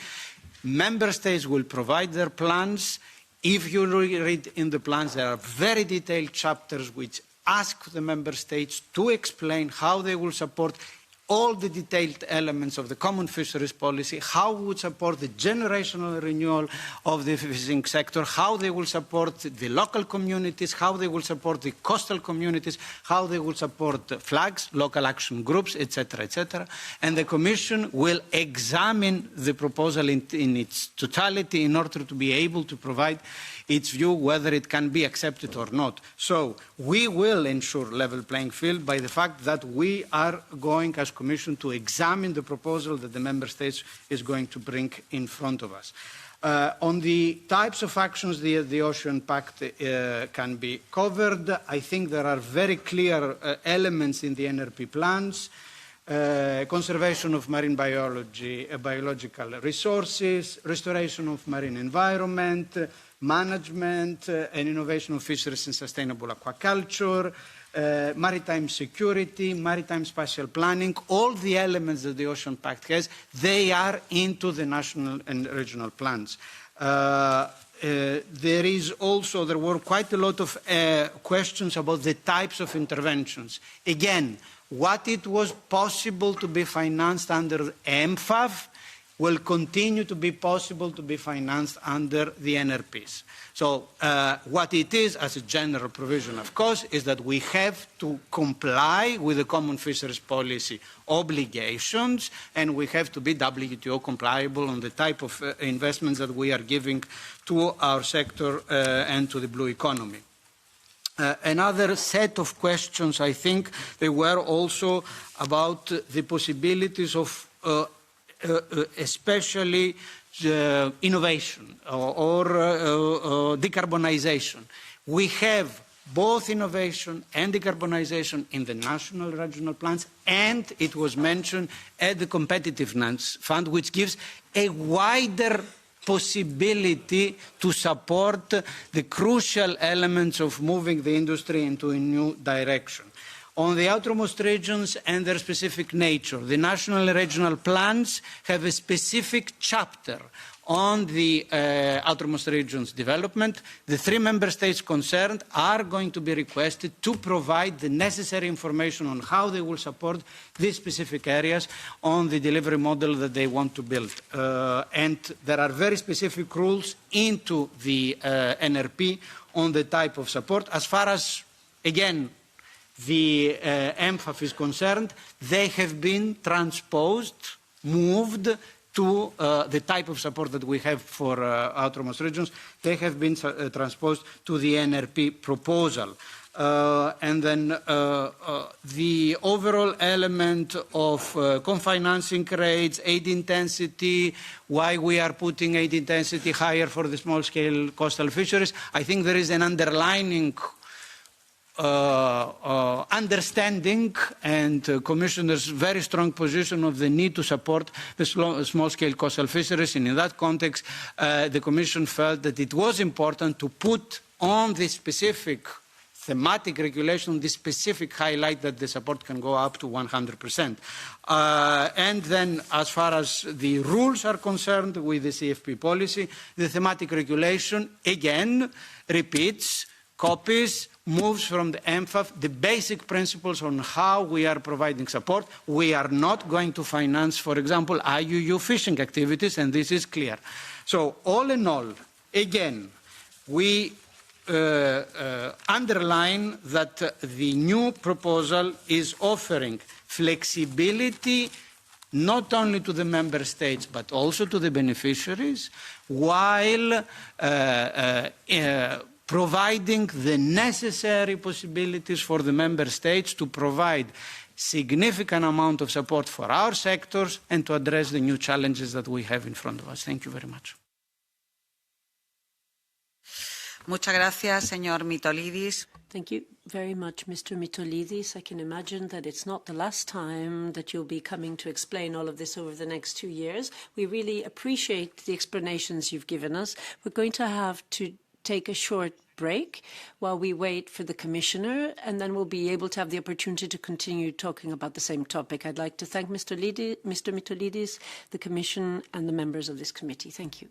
Member states will provide their plans. If you read in the plans, there are very detailed chapters which ask the member states to explain how they will support all the detailed elements of the common fisheries policy, how we would support the generational renewal of the fishing sector, how they will support the local communities, how they will support the coastal communities, how they will support flags, local action groups, etc., etc. And the Commission will examine the proposal in its totality in order to be able to provide its view whether it can be accepted or not. So we will ensure level playing field by the fact that we are going as Commission to examine the proposal that the Member States is going to bring in front of us. On the types of actions the Ocean Pact can be covered, I think there are very clear elements in the NRP plans. Conservation of marine biological resources, restoration of marine environment, management and innovation of fisheries and sustainable aquaculture, maritime security, maritime spatial planning, all the elements that the Ocean Pact has, they are into the national and regional plans. There were quite a lot of questions about the types of interventions. Again, what it was possible to be financed under MFAV will continue to be possible to be financed under the NRPs. So what it is, as a general provision, of course, is that we have to comply with the common fisheries policy obligations, and we have to be WTO compliable on the type of investments that we are giving to our sector and to the blue economy. Another set of questions, I think, they were also about the possibilities of especially innovation or decarbonization. We have both innovation and decarbonization in the national regional plans, and it was mentioned at the Competitiveness Fund, which gives a wider possibility to support the crucial elements of moving the industry into a new direction. On the outermost regions and their specific nature, the national and regional plans have a specific chapter on the outermost regions development. The 3 member states concerned are going to be requested to provide the necessary information on how they will support these specific areas on the delivery model that they want to build. And there are very specific rules into the NRP on the type of support. As far as, again, the MFAF is concerned, they have been transposed, moved to the type of support that we have for outermost regions. They have been transposed to the NRP proposal. And then the overall element of co-financing rates, aid intensity, why we are putting aid intensity higher for the small-scale coastal fisheries, I think there is an underlining understanding and Commissioner's very strong position of the need to support the small-scale coastal fisheries. And in that context, the Commission felt that it was important to put on this specific thematic regulation, this specific highlight that the support can go up to 100%. And then as far as the rules are concerned with the CFP policy, the thematic regulation again repeats, copies, moves from the MFAF, the basic principles on how we are providing support. We are not going to finance, for example, IUU fishing activities, and this is clear. So all in all, again, we underline that the new proposal is offering flexibility not only to the member states but also to the beneficiaries, while providing the necessary possibilities for the member states to provide significant amount of support for our sectors and to address the new challenges that we have in front of us. Thank you very much. Muchas gracias, señor Mitolidis. Thank you very much, Mr. Mitolidis. I can imagine that it's not the last time that you'll be coming to explain all of this over the next 2 years. We really appreciate the explanations you've given us. We're going to have to take a short break while we wait for the Commissioner, and then we'll be able to have the opportunity to continue talking about the same topic. I'd like to thank Mr. Mitolidis, the Commission, and the members of this committee. Thank you.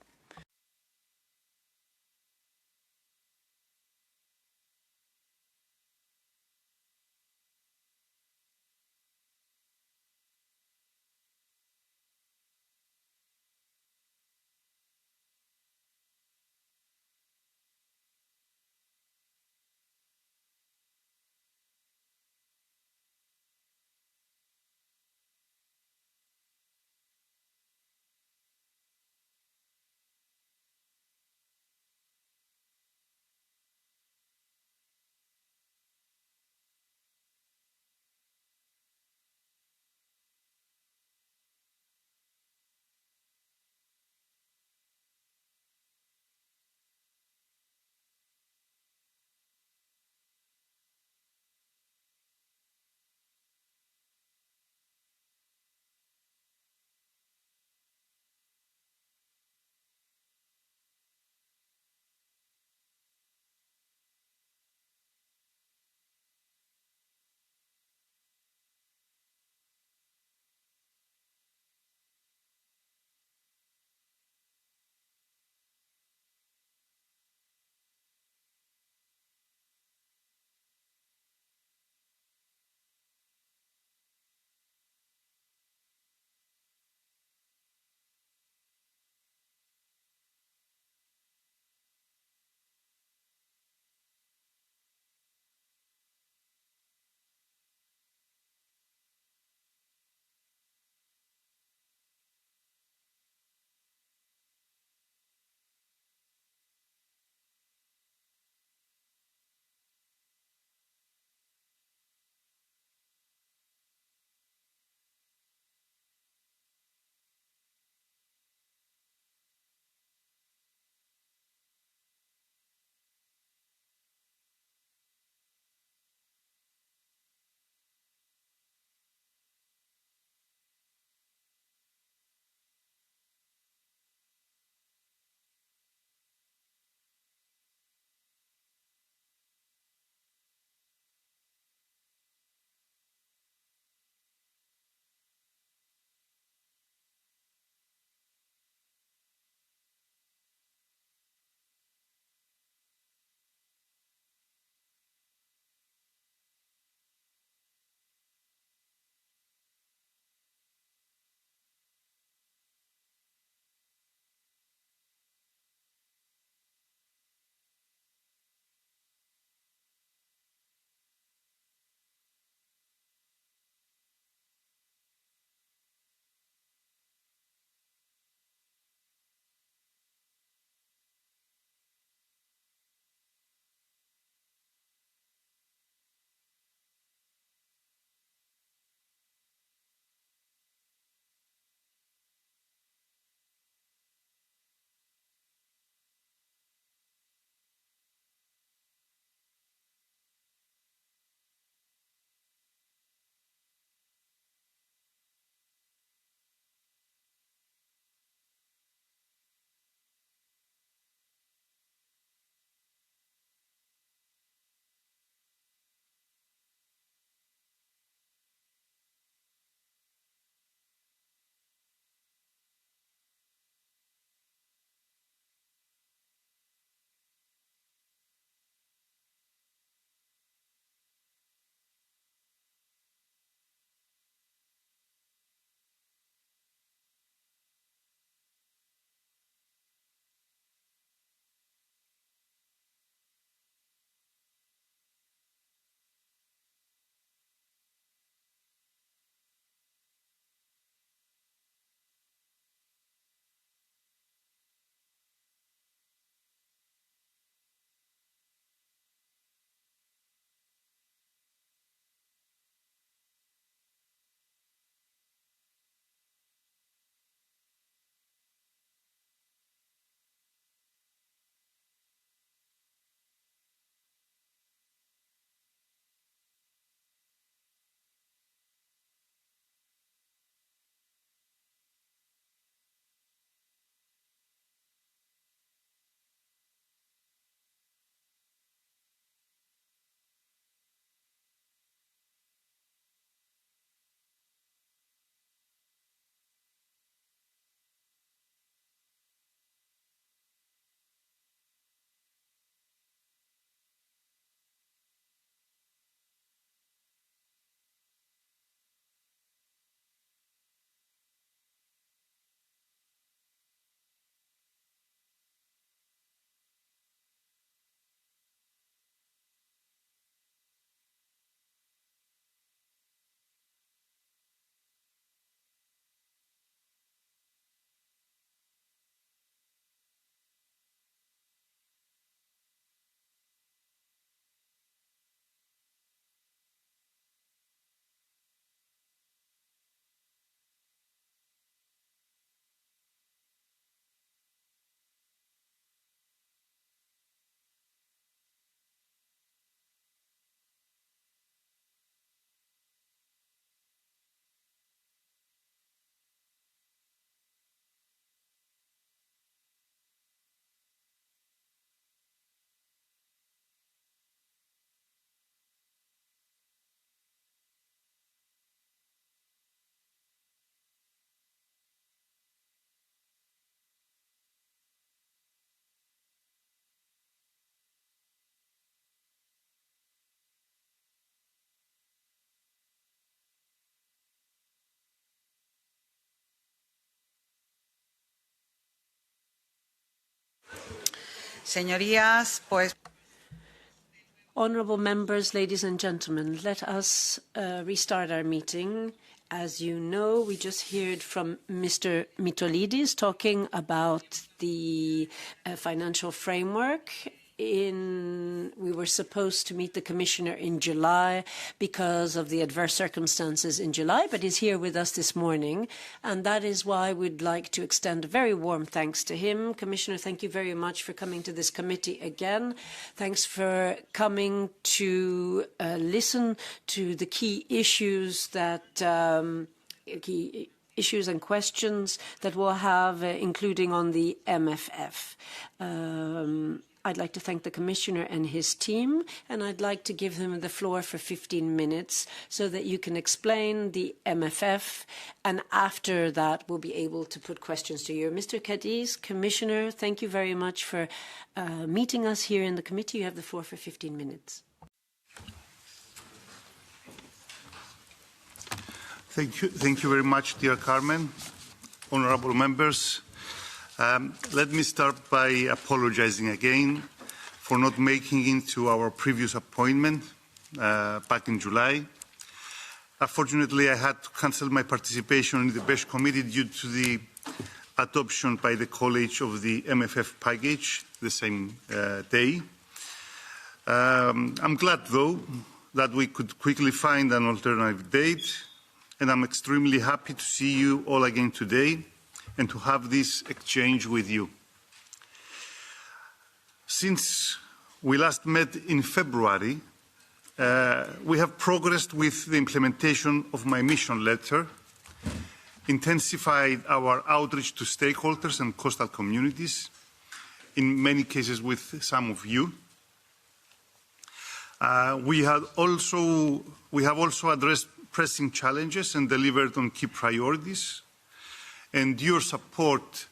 Señorías, pues. Honourable members, ladies and gentlemen, let us restart our meeting. As you know, we just heard from Mr. Mitolidis talking about the financial framework. We were supposed to meet the Commissioner in July because of the adverse circumstances in July, but he's here with us this morning, and that is why we'd like to extend a very warm thanks to him. Commissioner, thank you very much for coming to this committee again. Thanks for coming to listen to the key issues issues and questions that we'll have, including on the MFF. I'd like to thank the Commissioner and his team, and I'd like to give him the floor for 15 minutes so that you can explain the MFF, and after that we'll be able to put questions to you. Mr. Kadis, Commissioner, thank you very much for meeting us here in the committee. You have the floor for 15 minutes. Thank you very much, dear Carmen, honourable members. Let me start by apologising again for not making it to our previous appointment back in July. Unfortunately, I had to cancel my participation in the PECH committee due to the adoption by the College of the MFF package the same day. I'm glad, though, that we could quickly find an alternative date, and I'm extremely happy to see you all again today and to have this exchange with you. Since we last met in February, we have progressed with the implementation of my mission letter, intensified our outreach to stakeholders and coastal communities, in many cases with some of you. We have also addressed pressing challenges and delivered on key priorities. And your support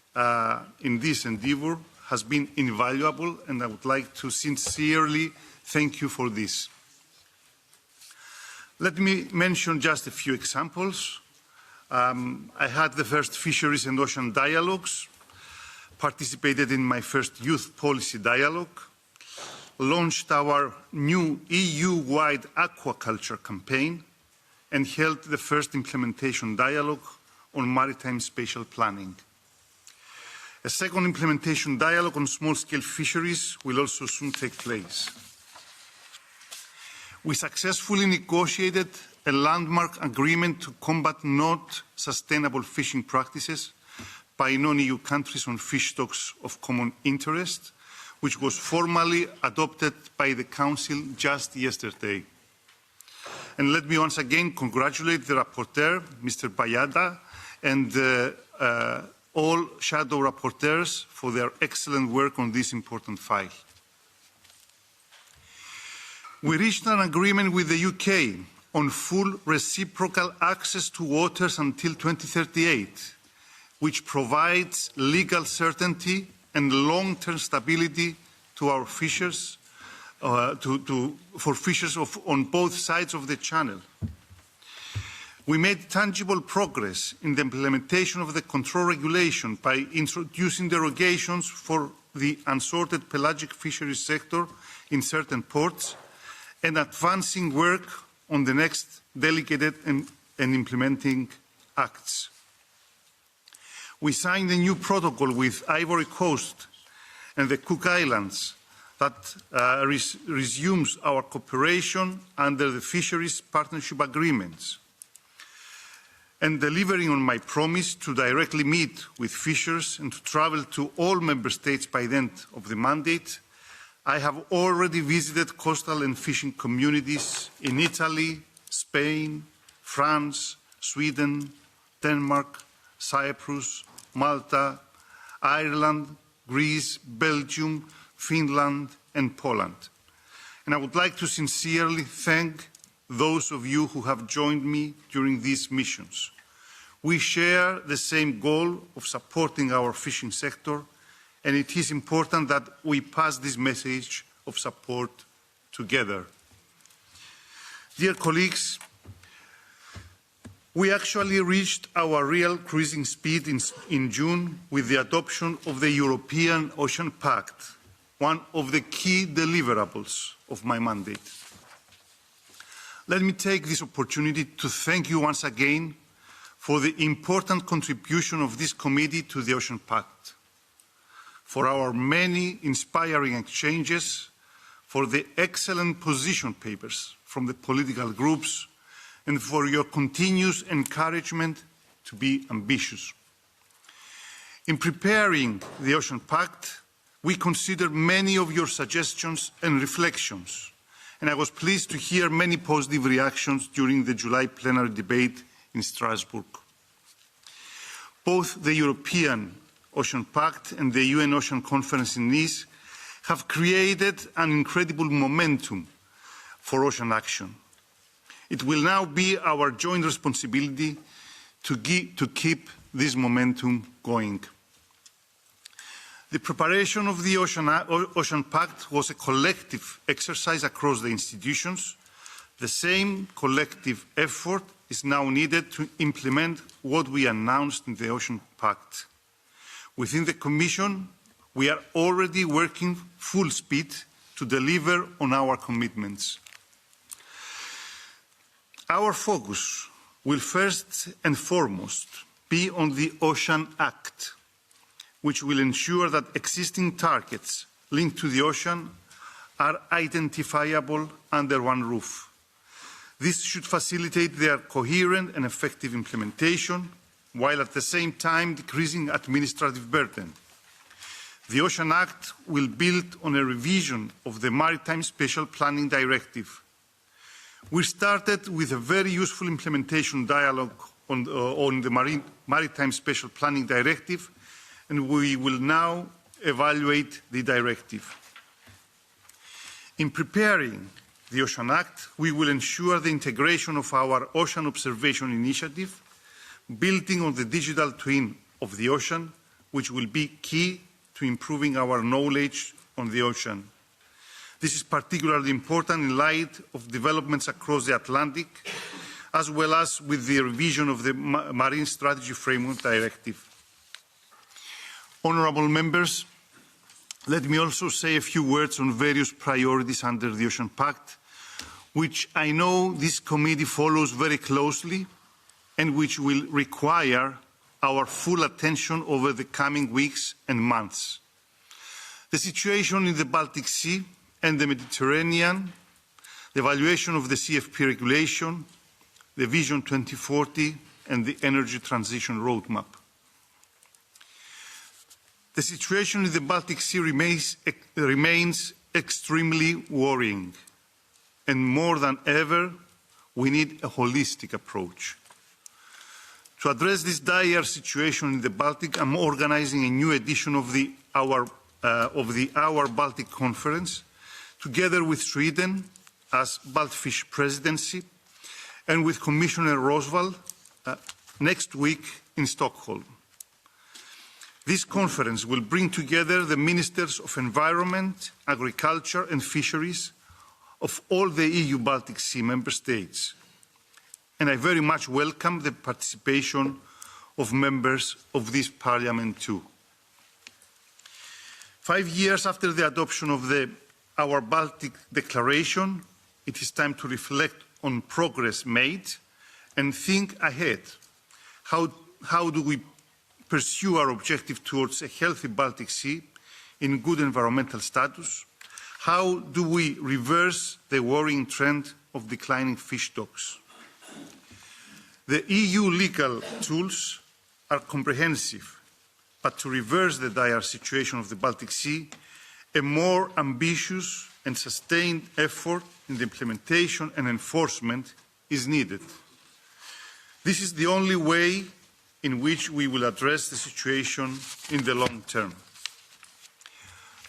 in this endeavour has been invaluable, and I would like to sincerely thank you for this. Let me mention just a few examples. I had the first Fisheries and Ocean dialogues, participated in my first youth policy dialogue, launched our new EU-wide aquaculture campaign, and held the first implementation dialogue on maritime spatial planning. A second implementation dialogue on small-scale fisheries will also soon take place. We successfully negotiated a landmark agreement to combat not sustainable fishing practices by non-EU countries on fish stocks of common interest, which was formally adopted by the Council just yesterday. And let me once again congratulate the rapporteur, Mr. Bayada, and all shadow rapporteurs for their excellent work on this important file. We reached an agreement with the UK on full reciprocal access to waters until 2038, which provides legal certainty and long-term stability to our fishers, for fishers on both sides of the channel. We made tangible progress in the implementation of the control regulation by introducing derogations for the unsorted pelagic fisheries sector in certain ports and advancing work on the next delegated and implementing acts. We signed a new protocol with Ivory Coast and the Cook Islands that resumes our cooperation under the fisheries partnership agreements. And delivering on my promise to directly meet with fishers and to travel to all member states by the end of the mandate, I have already visited coastal and fishing communities in Italy, Spain, France, Sweden, Denmark, Cyprus, Malta, Ireland, Greece, Belgium, Finland and Poland. And I would like to sincerely thank those of you who have joined me during these missions. We share the same goal of supporting our fishing sector, and it is important that we pass this message of support together. Dear colleagues, we actually reached our real cruising speed in June with the adoption of the European Ocean Pact, one of the key deliverables of my mandate. Let me take this opportunity to thank you once again for the important contribution of this committee to the Ocean Pact, for our many inspiring exchanges, for the excellent position papers from the political groups, and for your continuous encouragement to be ambitious. In preparing the Ocean Pact, we considered many of your suggestions and reflections, and I was pleased to hear many positive reactions during the July plenary debate in Strasbourg. Both the European Ocean Pact and the UN Ocean Conference in Nice have created an incredible momentum for ocean action. It will now be our joint responsibility to keep this momentum going. The preparation of the Ocean Pact was a collective exercise across the institutions. The same collective effort is now needed to implement what we announced in the Ocean Pact. Within the Commission, we are already working full speed to deliver on our commitments. Our focus will first and foremost be on the Ocean Act, which will ensure that existing targets linked to the ocean are identifiable under one roof. This should facilitate their coherent and effective implementation, while at the same time decreasing administrative burden. The Ocean Act will build on a revision of the Maritime Special Planning Directive. We started with a very useful implementation dialogue on the Maritime Special Planning Directive, and we will now evaluate the directive. In preparing the Ocean Act, we will ensure the integration of our Ocean Observation Initiative, building on the digital twin of the ocean, which will be key to improving our knowledge on the ocean. This is particularly important in light of developments across the Atlantic, as well as with the revision of the Marine Strategy Framework Directive. Honourable members, let me also say a few words on various priorities under the Ocean Pact, which I know this committee follows very closely and which will require our full attention over the coming weeks and months. The situation in the Baltic Sea and the Mediterranean, the evaluation of the CFP regulation, the Vision 2040 and the Energy Transition Roadmap. The situation in the Baltic Sea remains extremely worrying, and more than ever, we need a holistic approach. To address this dire situation in the Baltic, I'm organising a new edition of the Our Baltic Conference, together with Sweden as Baltfish Presidency, and with Commissioner Roswell next week in Stockholm. This conference will bring together the Ministers of Environment, Agriculture and Fisheries of all the EU Baltic Sea member states. And I very much welcome the participation of members of this Parliament too. 5 years after the adoption of our Baltic Declaration, it is time to reflect on progress made and think ahead. How do we pursue our objective towards a healthy Baltic Sea in good environmental status? How do we reverse the worrying trend of declining fish stocks? The EU legal tools are comprehensive, but to reverse the dire situation of the Baltic Sea, a more ambitious and sustained effort in the implementation and enforcement is needed. This is the only way in which we will address the situation in the long term.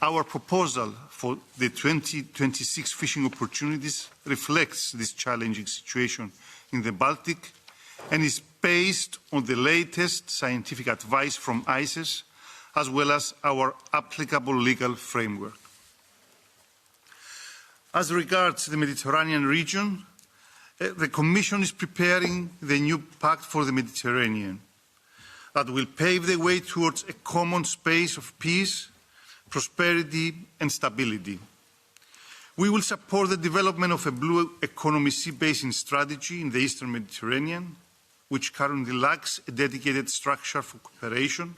Our proposal for the 2026 fishing opportunities reflects this challenging situation in the Baltic and is based on the latest scientific advice from ICES, as well as our applicable legal framework. As regards the Mediterranean region, the Commission is preparing the new Pact for the Mediterranean that will pave the way towards a common space of peace, prosperity and stability. We will support the development of a blue economy sea basin strategy in the Eastern Mediterranean, which currently lacks a dedicated structure for cooperation,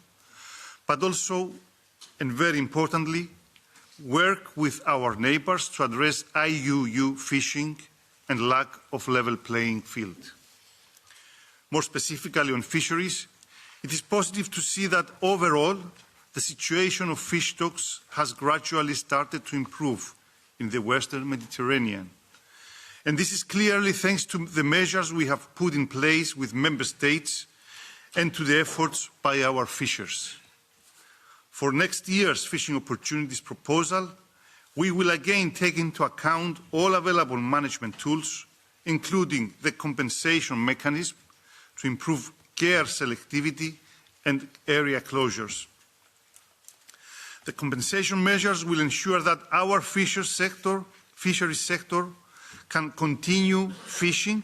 but also, and very importantly, work with our neighbours to address IUU fishing and lack of level playing field. More specifically on fisheries, it is positive to see that overall the situation of fish stocks has gradually started to improve in the Western Mediterranean. And this is clearly thanks to the measures we have put in place with Member States and to the efforts by our fishers. For next year's fishing opportunities proposal, we will again take into account all available management tools, including the compensation mechanism to improve care selectivity and area closures. The compensation measures will ensure that our fisheries sector can continue fishing,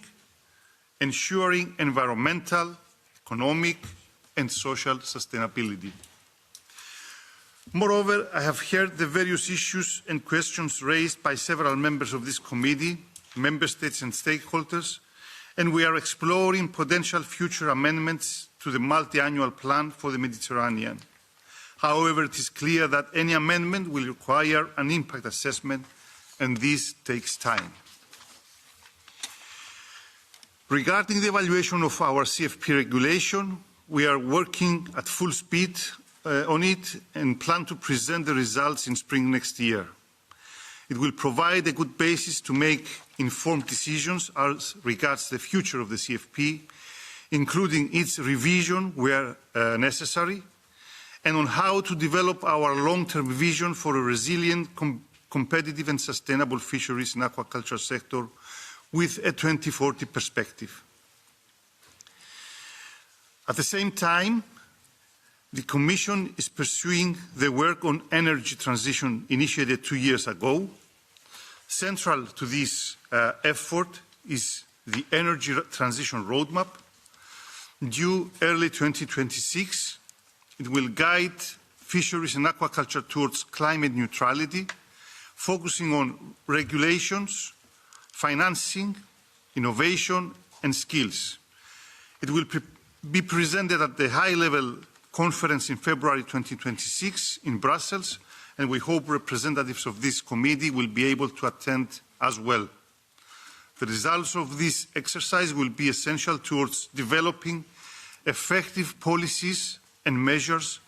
ensuring environmental, economic and social sustainability. Moreover, I have heard the various issues and questions raised by several members of this committee, Member States and stakeholders, and we are exploring potential future amendments to the Multiannual Plan for the Mediterranean. However, it is clear that any amendment will require an impact assessment, and this takes time. Regarding the evaluation of our CFP regulation, we are working at full speed on it and plan to present the results in spring next year. It will provide a good basis to make informed decisions as regards the future of the CFP, including its revision where necessary, and on how to develop our long-term vision for a resilient, competitive and sustainable fisheries and aquaculture sector with a 2040 perspective. At the same time, the Commission is pursuing the work on energy transition initiated 2 years ago. Central to this effort is the Energy Transition Roadmap. Due early 2026, it will guide fisheries and aquaculture towards climate neutrality, focusing on regulations, financing, innovation and skills. It will be presented at the high-level conference in February 2026 in Brussels, and we hope representatives of this committee will be able to attend as well. The results of this exercise will be essential towards developing effective policies and measures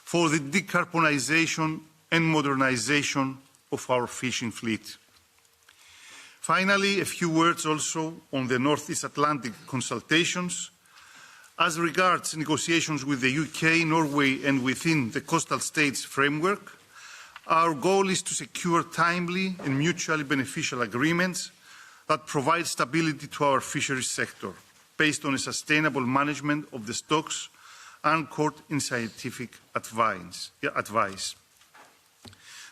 for the decarbonisation and modernisation of our fishing fleet. Finally, a few words also on the North East Atlantic consultations. As regards negotiations with the UK, Norway and within the coastal states framework, our goal is to secure timely and mutually beneficial agreements that provide stability to our fisheries sector, based on a sustainable management of the stocks anchored in scientific advice.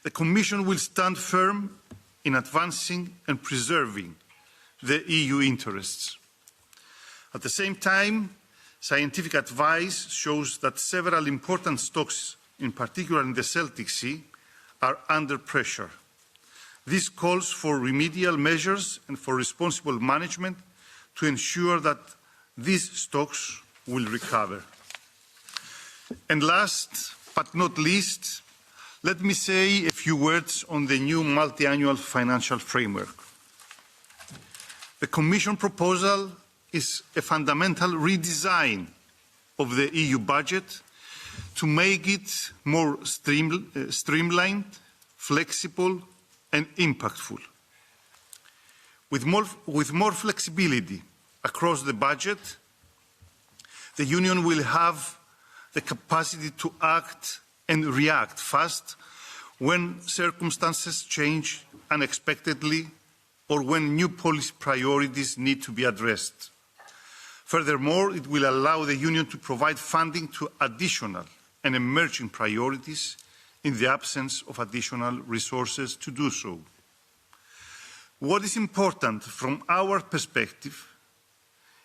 The Commission will stand firm in advancing and preserving the EU interests. At the same time, scientific advice shows that several important stocks, in particular in the Celtic Sea, are under pressure. This calls for remedial measures and for responsible management to ensure that these stocks will recover. And last but not least, let me say a few words on the new multi-annual financial framework. The Commission proposal is a fundamental redesign of the EU budget to make it more streamlined, flexible and impactful. With more flexibility across the budget, the Union will have the capacity to act and react fast when circumstances change unexpectedly or when new policy priorities need to be addressed. Furthermore, it will allow the Union to provide funding to additional and emerging priorities in the absence of additional resources to do so. What is important from our perspective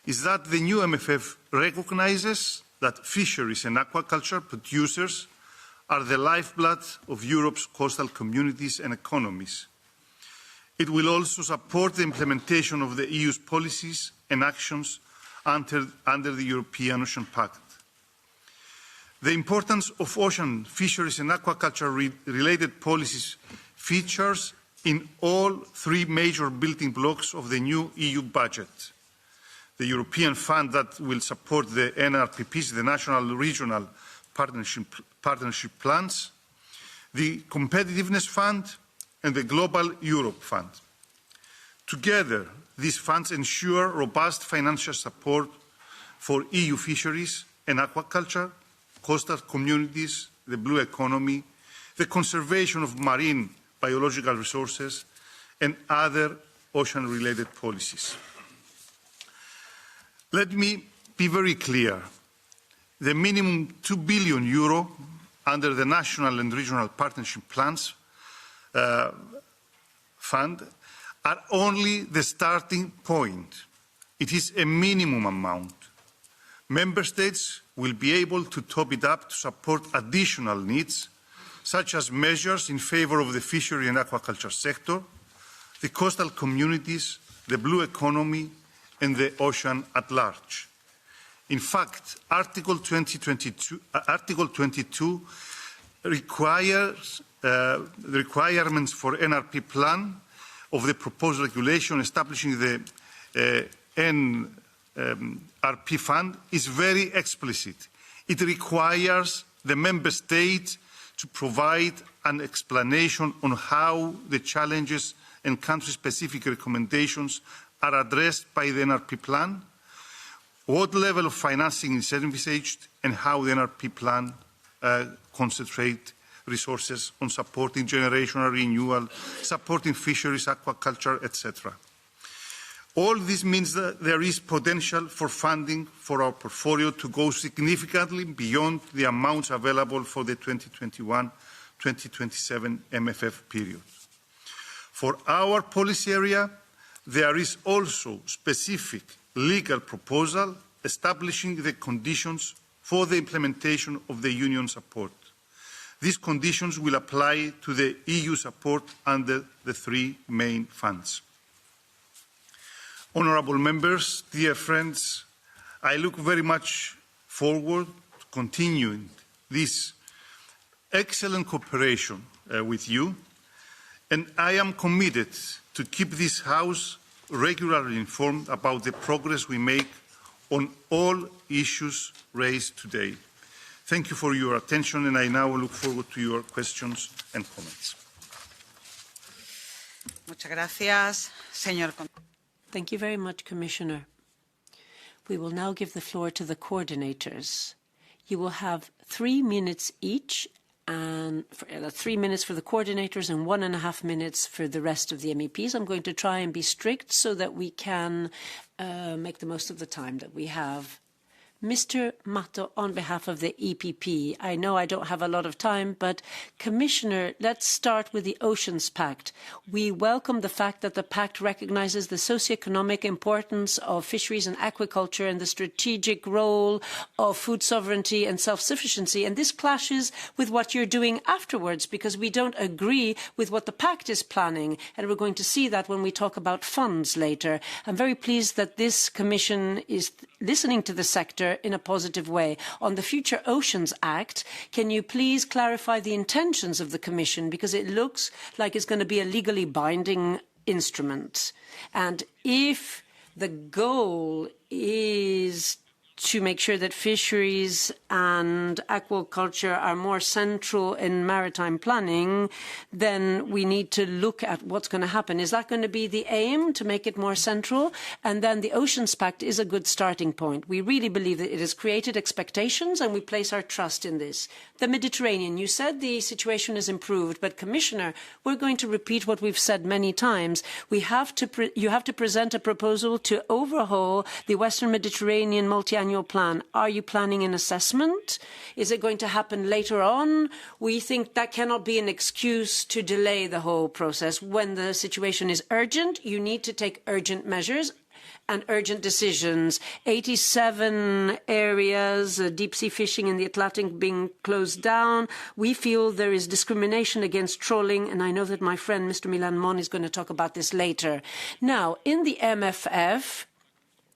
is that the new MFF recognises that fisheries and aquaculture producers are the lifeblood of Europe's coastal communities and economies. It will also support the implementation of the EU's policies and actions under the European Ocean Pact. The importance of ocean fisheries and aquaculture-related policies features in all three major building blocks of the new EU budget. The European Fund that will support the NRPPs, the National Regional Partnership Plans, the Competitiveness Fund, and the Global Europe Fund. Together, these funds ensure robust financial support for EU fisheries and aquaculture, coastal communities, the blue economy, the conservation of marine biological resources, and other ocean-related policies. Let me be very clear. The minimum €2 billion under the National and Regional Partnership Plans Fund are only the starting point. It is a minimum amount. Member States will be able to top it up to support additional needs, such as measures in favour of the fishery and aquaculture sector, the coastal communities, the blue economy, and the ocean at large. In fact, Article 22 requires the requirements for NRP plan of the proposed regulation establishing the NRP fund is very explicit. It requires the Member States to provide an explanation on how the challenges and country-specific recommendations are addressed by the NRP plan, what level of financing is envisaged, and how the NRP plan concentrates resources on supporting generational renewal, supporting fisheries, aquaculture, etc. All this means that there is potential for funding for our portfolio to go significantly beyond the amounts available for the 2021-2027 MFF period. For our policy area, there is also specific legal proposal establishing the conditions for the implementation of the Union support. These conditions will apply to the EU support under the three main funds. Honourable members, dear friends, I look very much forward to continuing this excellent cooperation with you, and I am committed to keep this House regularly informed about the progress we make on all issues raised today. Thank you for your attention, and I now look forward to your questions and comments. Muchas gracias, señor. Thank you very much, Commissioner. We will now give the floor to the coordinators. You will have 3 minutes each, and 3 minutes for the coordinators and 1.5 minutes for the rest of the MEPs. I'm going to try and be strict so that we can make the most of the time that we have. Mr. Mato, on behalf of the EPP, I know I don't have a lot of time, but Commissioner, let's start with the Oceans Pact. We welcome the fact that the pact recognises the socio-economic importance of fisheries and aquaculture and the strategic role of food sovereignty and self-sufficiency. And this clashes with what you're doing afterwards, because we don't agree with what the pact is planning. And we're going to see that when we talk about funds later. I'm very pleased that this Commission is listening to the sector in a positive way. On the future Oceans Act, can you please clarify the intentions of the Commission, because it looks like it's going to be a legally binding instrument. And if the goal is to make sure that fisheries and aquaculture are more central in maritime planning, then we need to look at what's going to happen. Is that going to be the aim, to make it more central? And then the Oceans Pact is a good starting point. We really believe that it has created expectations, and we place our trust in this. The Mediterranean, you said the situation has improved, but Commissioner, we're going to repeat what we've said many times. You have to present a proposal to overhaul the Western Mediterranean Multiannual plan. Are you planning an assessment? Is it going to happen later on? We think that cannot be an excuse to delay the whole process. When the situation is urgent, you need to take urgent measures. and urgent decisions. 87 areas, deep sea fishing in the Atlantic being closed down. We feel there is discrimination against trawling, and I know that my friend Mr. Milan Mon is going to talk about this later. Now, in the MFF,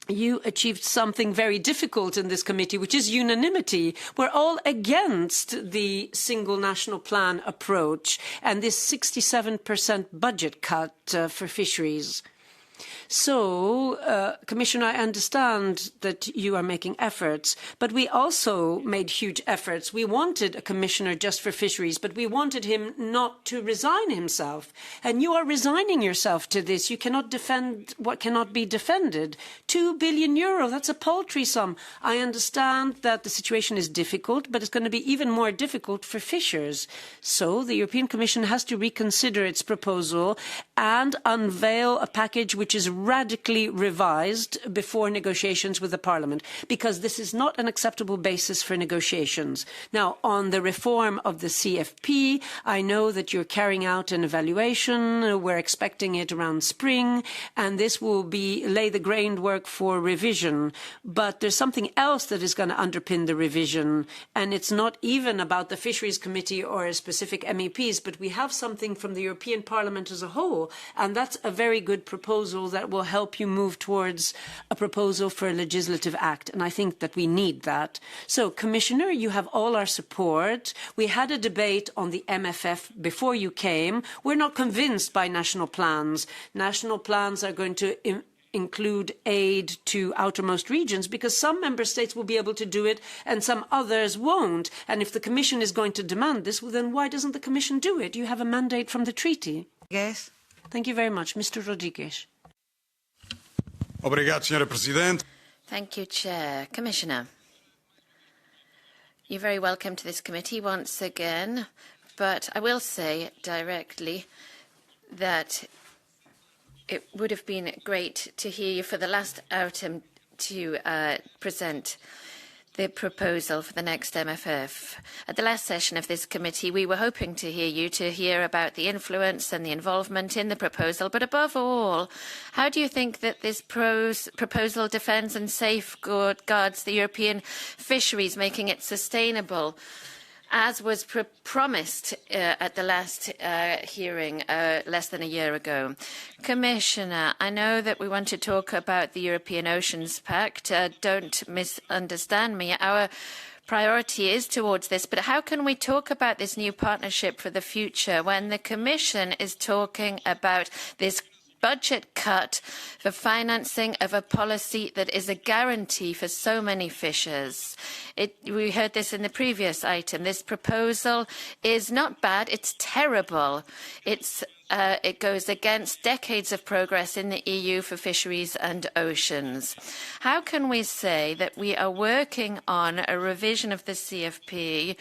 you achieved something very difficult in this committee, which is unanimity. We're all against the single national plan approach and this 67% budget cut for fisheries. So, Commissioner, I understand that you are making efforts, but we also made huge efforts. We wanted a commissioner just for fisheries, but we wanted him not to resign himself. And you are resigning yourself to this. You cannot defend what cannot be defended. €2 billion, that's a paltry sum. I understand that the situation is difficult, but it's going to be even more difficult for fishers. So the European Commission has to reconsider its proposal and unveil a package which is radically revised before negotiations with the Parliament, because this is not an acceptable basis for negotiations. Now, on the reform of the CFP, I know that you're carrying out an evaluation. We're expecting it around spring, and this will lay the groundwork for revision. But there's something else that is going to underpin the revision, and it's not even about the Fisheries Committee or specific MEPs, but we have something from the European Parliament as a whole, and that's a very good proposal that will help you move towards a proposal for a legislative act. And I think that we need that. So, Commissioner, you have all our support. We had a debate on the MFF before you came. We're not convinced by national plans. National plans are going to include aid to outermost regions because some member states will be able to do it and some others won't. And if the Commission is going to demand this, well, then why doesn't the Commission do it? You have a mandate from the treaty. Yes. Thank you very much. Mr. Rodriguez. Obrigado, Sra. Presidente. Thank you, Chair. Commissioner, you're very welcome to this committee once again, but I will say directly that it would have been great to hear you for the last item to present the proposal for the next MFF. At the last session of this committee, we were hoping to hear about the influence and the involvement in the proposal, but above all, how do you think that this proposal defends and safeguards the European fisheries, making it sustainable, as was promised at the last hearing less than a year ago? Commissioner, I know that we want to talk about the European Oceans Pact. Don't misunderstand me. Our priority is towards this, but how can we talk about this new partnership for the future when the Commission is talking about this budget cut for financing of a policy that is a guarantee for so many fishers? We heard this in the previous item. This proposal is not bad, it's terrible. It goes against decades of progress in the EU for fisheries and oceans. How can we say that we are working on a revision of the CFP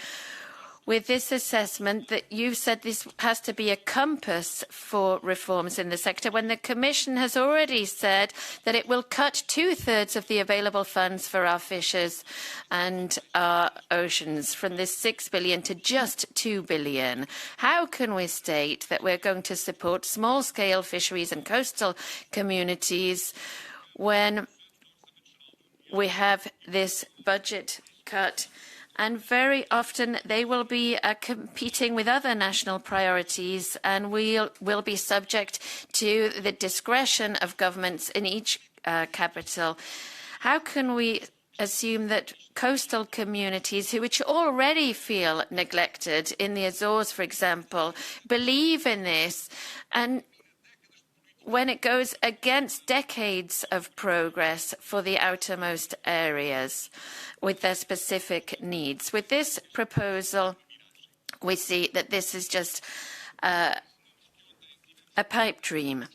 with this assessment that you've said this has to be a compass for reforms in the sector, when the Commission has already said that it will cut 2/3 of the available funds for our fishers and our oceans from this 6 billion to just 2 billion? How can we state that we're going to support small-scale fisheries and coastal communities when we have this budget cut? And very often they will be competing with other national priorities, and will be subject to the discretion of governments in each capital. How can we assume that coastal communities, which already feel neglected in the Azores, for example, believe in this, and when it goes against decades of progress for the outermost areas with their specific needs? With this proposal, we see that this is just a pipe dream.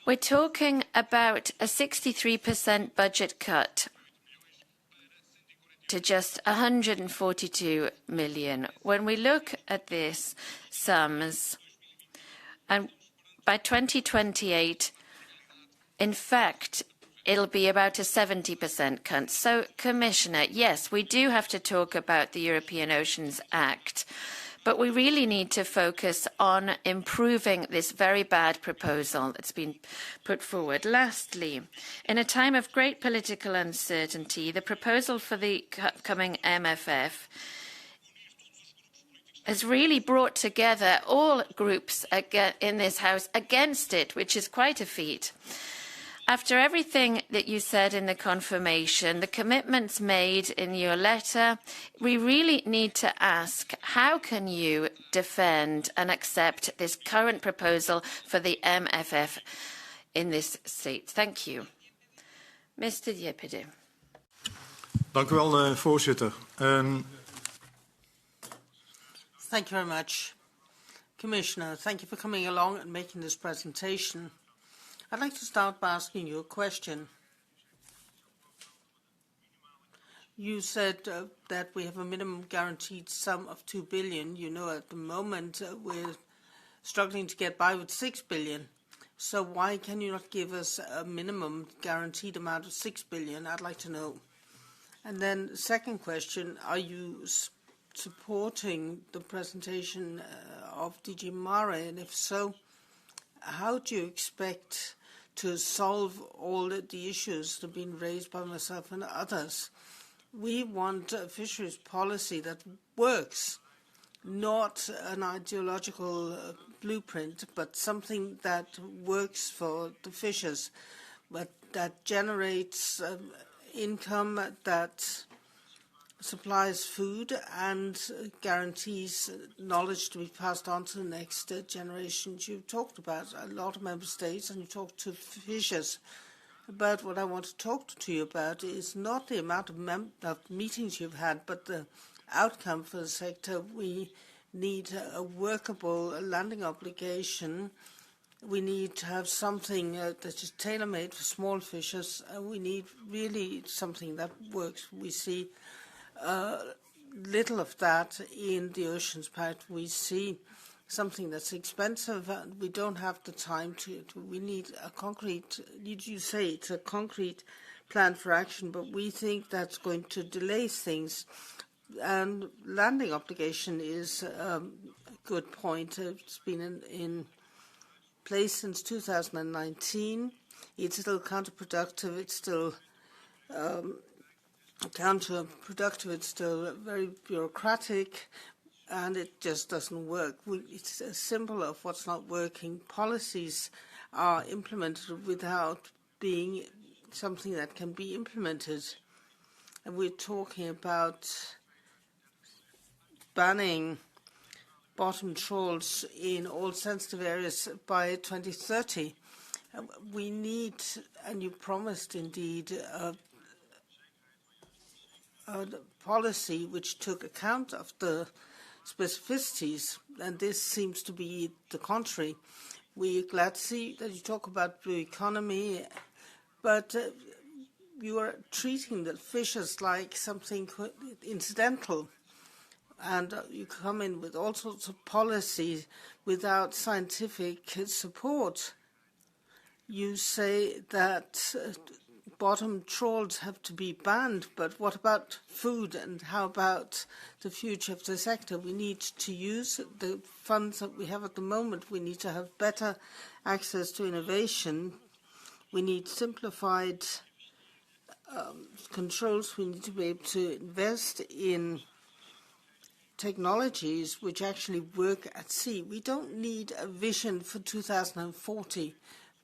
We're talking about a 63% budget cut to just 142 million. When we look at this sums, and by 2028, in fact, it'll be about a 70% cut. So, Commissioner, yes, we do have to talk about the European Oceans Act, But we really need to focus on improving this very bad proposal that's been put forward. Lastly, in a time of great political uncertainty, the proposal for the upcoming MFF has really brought together all groups in this House against it, which is quite a feat. After everything that you said in the confirmation, the commitments made in your letter, we really need to ask, how can you defend and accept this current proposal for the MFF in this state? Thank you. Mr. Diepede. Dank u wel, voorzitter. Thank you very much. Commissioner, thank you for coming along and making this presentation. I'd like to start by asking you a question. You said that we have a minimum guaranteed sum of 2 billion. You know, at the moment we're struggling to get by with 6 billion. So why can you not give us a minimum guaranteed amount of 6 billion? I'd like to know. And then second question, are you supporting the presentation of DG Mare? And if so, how do you expect to solve all the issues that have been raised by myself and others? We want a fisheries policy that works, not an ideological blueprint, but something that works for the fishers, but that generates income, that supplies food and guarantees knowledge to be passed on to the next generations. You've talked about a lot of member states and you talked to fishers. But what I want to talk to you about is not the amount of meetings you've had, but the outcome for the sector. We need a workable landing obligation. We need to have something that is tailor-made for small fishers. We need really something that works. We see little of that in the Oceans Pact. We see something that's expensive and we don't have the time to we need a concrete, you say it's a concrete plan for action, but we think that's going to delay things. And landing obligation is a good point. It's been in place since 2019. It's still counterproductive. It's still counterproductive, it's still very bureaucratic, and it just doesn't work. It's a symbol of what's not working. Policies are implemented without being something that can be implemented. And we're talking about banning bottom trawls in all sensitive areas by 2030. We need, and you promised indeed, a policy which took account of the specificities, and this seems to be the contrary. We're glad to see that you talk about blue economy, but you are treating the fishers like something incidental, and you come in with all sorts of policies without scientific support. You say that bottom trawls have to be banned, but what about food and how about the future of the sector? We need to use the funds that we have at the moment. We need to have better access to innovation. We need simplified controls. We need to be able to invest in technologies which actually work at sea. We don't need a vision for 2040.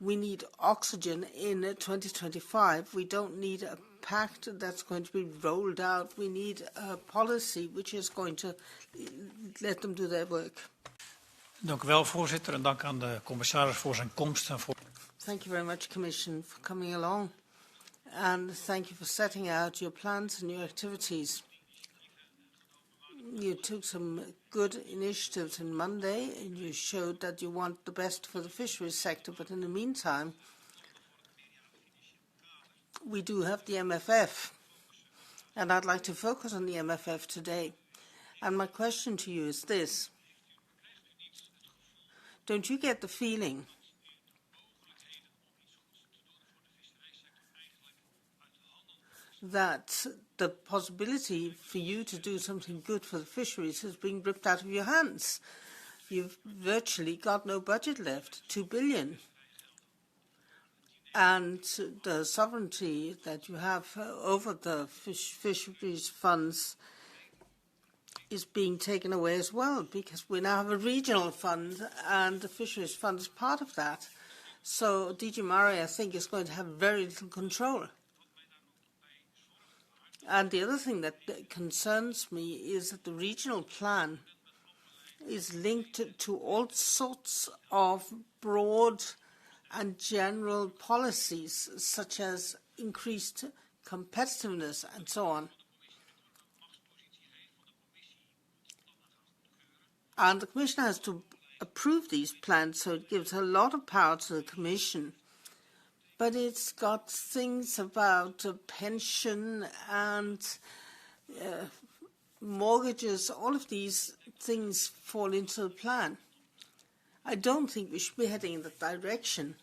We need oxygen in 2025. We don't need a pact that's going to be rolled out. We need a policy which is going to let them do their work. Dank u wel, voorzitter, en dank aan de commissaris voor zijn komst. En voor... Thank you very much, Commission, for coming along. And thank you for setting out your plans and your activities. You took some good initiatives on Monday, and you showed that you want the best for the fisheries sector. But in the meantime, we do have the MFF, and I'd like to focus on the MFF today. And my question to you is this. Don't you get the feeling that the possibility for you to do something good for the fisheries is being ripped out of your hands. You've virtually got no budget left, 2 billion. And the sovereignty that you have over the fisheries funds is being taken away as well, because we now have a regional fund and the fisheries fund is part of that. So DG Mare, I think, is going to have very little control. And the other thing that concerns me is that the regional plan is linked to all sorts of broad and general policies, such as increased competitiveness and so on. And the Commission has to approve these plans, so it gives a lot of power to the Commission. But it's got things about pension and mortgages. All of these things fall into the plan. I don't think we should be heading in that direction.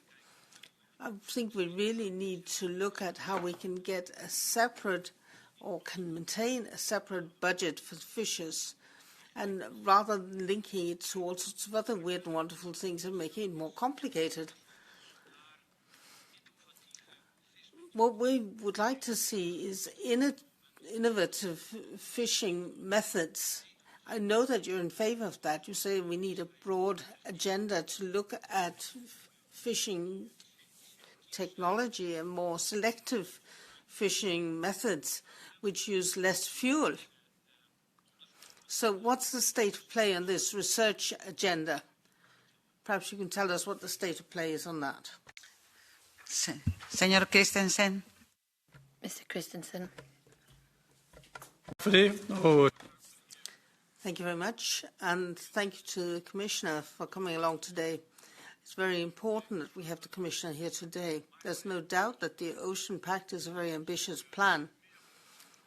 I think we really need to look at how we can get a separate or can maintain a separate budget for fishers, and rather than linking it to all sorts of other weird and wonderful things and making it more complicated. What we would like to see is innovative fishing methods. I know that you're in favor of that. You say we need a broad agenda to look at fishing technology and more selective fishing methods which use less fuel. So what's the state of play on this research agenda? Perhaps you can tell us what the state of play is on that. Señor Christensen. Mr. Christensen. Thank you very much, and thank you to the Commissioner for coming along today. It's very important that we have the Commissioner here today. There's no doubt that the Ocean Pact is a very ambitious plan,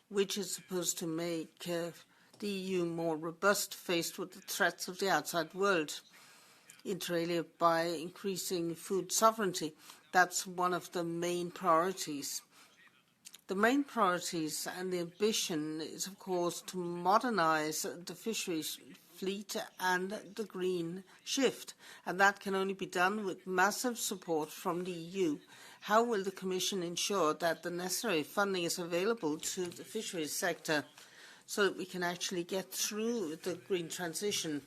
which is supposed to make the EU more robust faced with the threats of the outside world, inter alia by increasing food sovereignty. That's one of the main priorities. The main priorities and the ambition is, of course, to modernize the fisheries fleet and the green shift, and that can only be done with massive support from the EU. How will the Commission ensure that the necessary funding is available to the fisheries sector so that we can actually get through the green transition?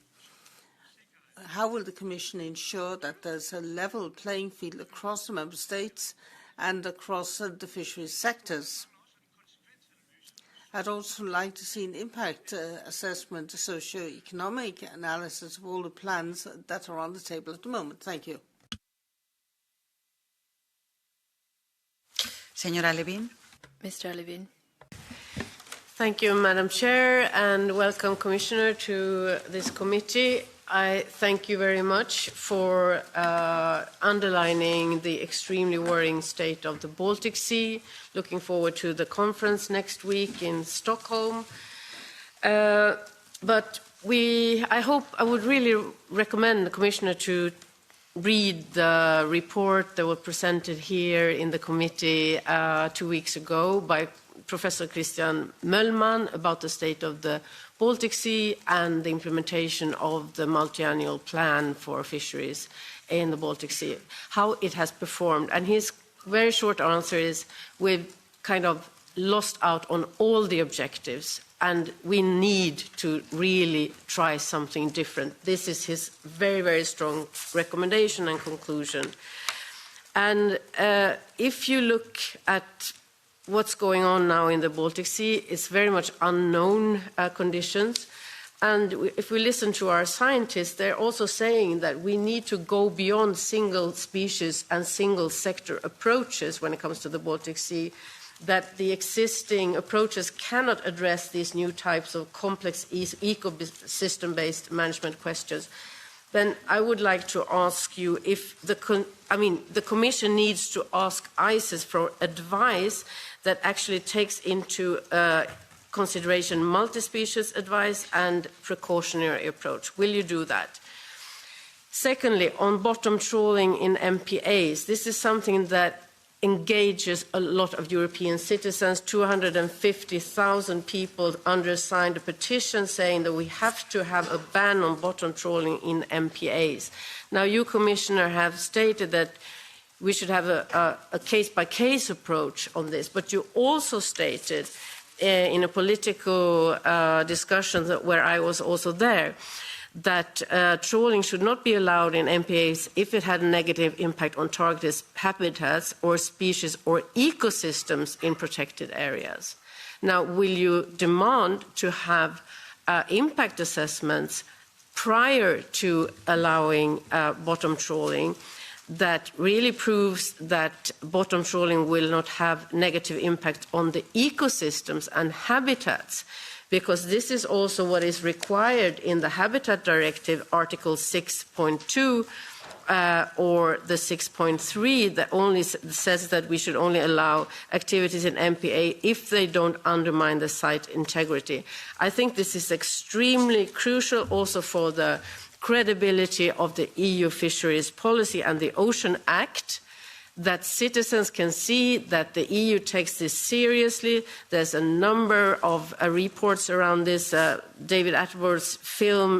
How will the Commission ensure that there's a level playing field across the Member States and across the fisheries sectors? I'd also like to see an impact assessment, a socio-economic analysis of all the plans that are on the table at the moment. Thank you. Señora Levin. Mr. Levin. Thank you, Madam Chair, and welcome, Commissioner, to this committee. I thank you very much for underlining the extremely worrying state of the Baltic Sea. Looking forward to the conference next week in Stockholm. But I would really recommend the Commissioner to read the report that was presented here in the committee 2 weeks ago by Professor Christian Möllman about the state of the Baltic Sea and the implementation of the multi-annual plan for fisheries in the Baltic Sea, how it has performed. And his very short answer is we've kind of lost out on all the objectives and we need to really try something different. This is his very, very strong recommendation and conclusion. And if you look at what's going on now in the Baltic Sea, it's very much unknown conditions. And if we listen to our scientists, they're also saying that we need to go beyond single species and single sector approaches when it comes to the Baltic Sea, that the existing approaches cannot address these new types of complex ecosystem-based management questions. Then I would like to ask you if the Commission needs to ask ICES for advice that actually takes into consideration multi-species advice and precautionary approach. Will you do that? Secondly, on bottom trawling in MPAs, this is something that engages a lot of European citizens. 250,000 people undersigned a petition saying that we have to have a ban on bottom trawling in MPAs. Now, you, Commissioner, have stated that we should have a case-by-case approach on this, but you also stated in a political discussion where I was also there, that trawling should not be allowed in MPAs if it had a negative impact on targeted habitats or species or ecosystems in protected areas. Now, will you demand to have impact assessments prior to allowing bottom trawling that really proves that bottom trawling will not have negative impact on the ecosystems and habitats? Because this is also what is required in the Habitat Directive, Article 6.2 or the 6.3 that only says that we should only allow activities in MPA if they don't undermine the site integrity. I think this is extremely crucial also for the credibility of the EU fisheries policy and the Ocean Act, that citizens can see that the EU takes this seriously. There's a number of reports around this. David Attenborough's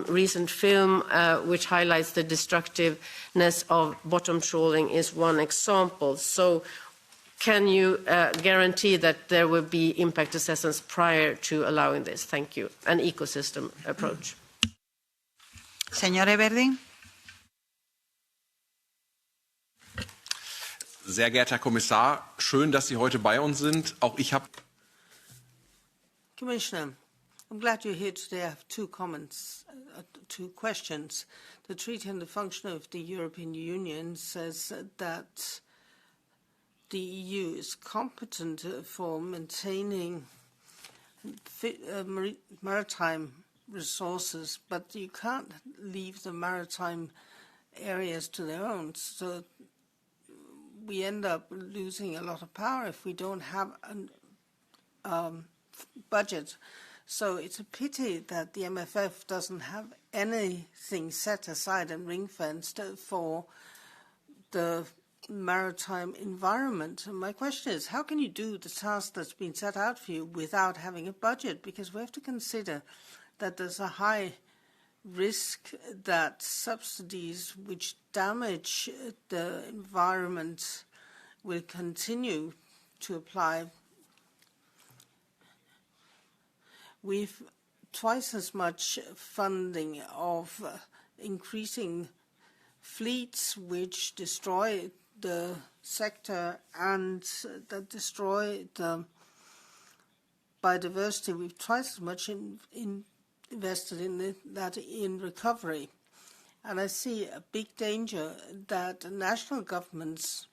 recent film, which highlights the destructiveness of bottom trawling, is one example. So can you guarantee that there will be impact assessments prior to allowing this? Thank you. An ecosystem approach. Señor Everding. Sehr geehrter Herr Kommissar, schön, dass Sie heute bei uns sind. Auch ich habe. Commissioner, I'm glad you're here today. I have two questions. The Treaty on the Function of the European Union says that the EU is competent for maintaining maritime resources, but you can't leave the maritime areas to their own. So we end up losing a lot of power if we don't have a budget. So it's a pity that the MFF doesn't have anything set aside and ring-fenced for the maritime environment. And my question is, how can you do the task that's been set out for you without having a budget? Because we have to consider that there's a high risk that subsidies which damage the environment will continue to apply. We've twice as much funding of increasing fleets which destroy the sector and that destroy the biodiversity. We've twice as much invested in that in recovery. And I see a big danger that national governments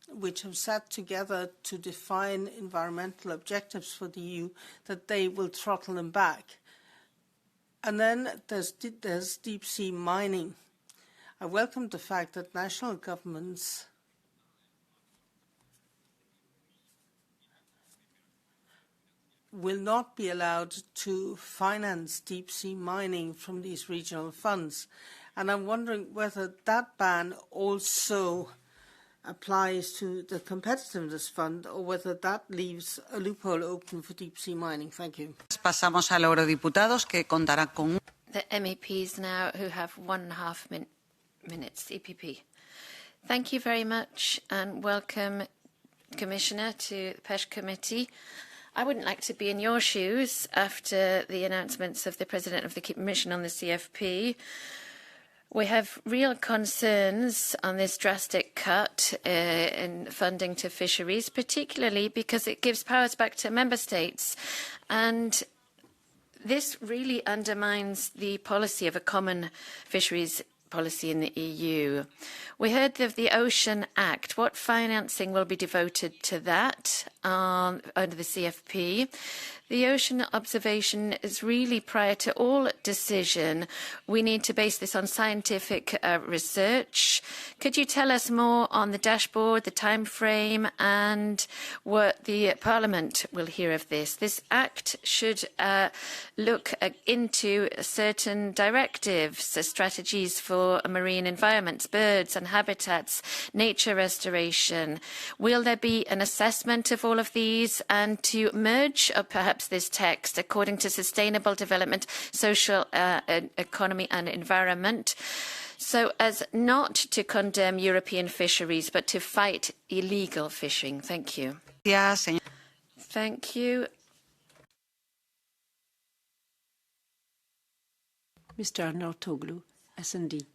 which have sat together to define environmental objectives for the EU, that they will throttle them back. And then there's deep sea mining. I welcome the fact that national governments will not be allowed to finance deep sea mining from these regional funds. And I'm wondering whether that ban also applies to the Competitiveness Fund or whether that leaves a loophole open for deep sea mining. Thank you. Pasamos al eurodiputados, que contará con the MEPs now who have 1.5 minutes, EPP. Thank you very much and welcome, Commissioner, to the PECH Committee. I wouldn't like to be in your shoes after the announcements of the President of the Commission on the CFP. We have real concerns on this drastic cut in funding to fisheries, particularly because it gives powers back to member states. And this really undermines the policy of a common fisheries policy in the EU. We heard of the Ocean Act. What financing will be devoted to that under the CFP? The ocean observation is really prior to all decision. We need to base this on scientific research. Could you tell us more on the dashboard, the time frame, and what the Parliament will hear of this? This Act should look into certain directives, strategies for marine environments, birds and habitats, nature restoration. Will there be an assessment of all of these and to merge perhaps this text according to sustainable development, social economy and environment, so as not to condemn European fisheries but to fight illegal fishing? Thank you. Thank you. Mr. Arnautoglu, S&D.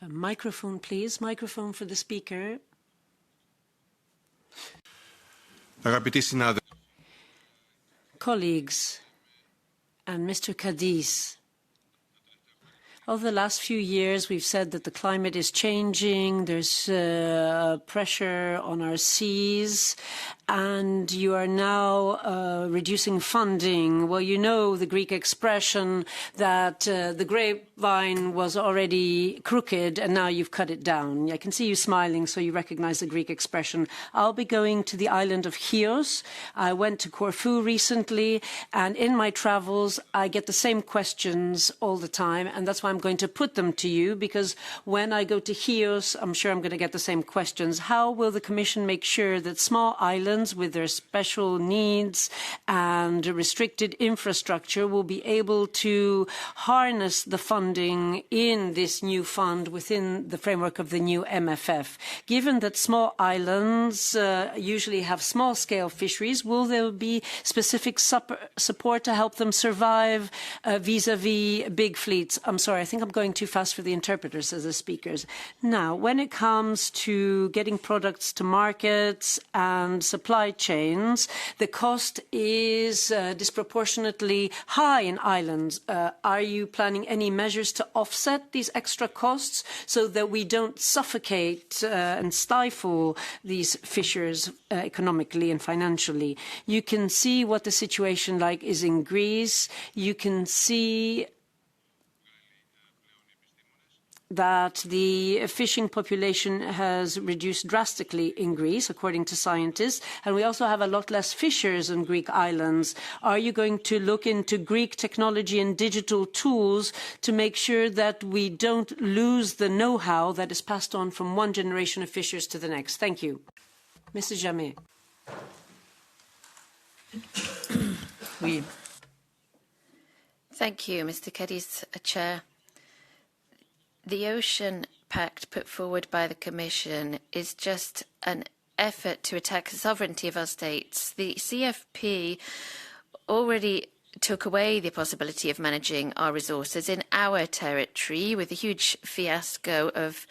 A microphone, please. Microphone for the speaker. Colleagues and Mr. Kadis, over the last few years, we've said that the climate is changing, there's pressure on our seas, and you are now reducing funding. Well, you know the Greek expression that the grapevine was already crooked and now you've cut it down. I can see you smiling, so you recognize the Greek expression. I'll be going to the island of Chios. I went to Corfu recently, and in my travels, I get the same questions all the time, and that's why I'm going to put them to you, because when I go to Chios, I'm sure I'm going to get the same questions. How will the Commission make sure that small islands with their special needs and restricted infrastructure will be able to harness the funding in this new fund within the framework of the new MFF? Given that small islands usually have small-scale fisheries, will there be specific support to help them survive vis-à-vis big fleets? I'm sorry, I think I'm going too fast for the interpreters as the speakers. Now, when it comes to getting products to markets and supply chains, the cost is disproportionately high in islands. Are you planning any measures to offset these extra costs so that we don't suffocate and stifle these fishers economically and financially? You can see what the situation like is in Greece. You can see that the fishing population has reduced drastically in Greece, according to scientists, and we also have a lot less fishers on Greek islands. Are you going to look into Greek technology and digital tools to make sure that we don't lose the know-how that is passed on from one generation of fishers to the next? Thank you. Mr. Jamet. Oui. Thank you, Mr. Kadis, Chair. The Ocean Pact put forward by the Commission is just an effort to attack the sovereignty of our states. The CFP already took away the possibility of managing our resources in our territory with a huge fiasco of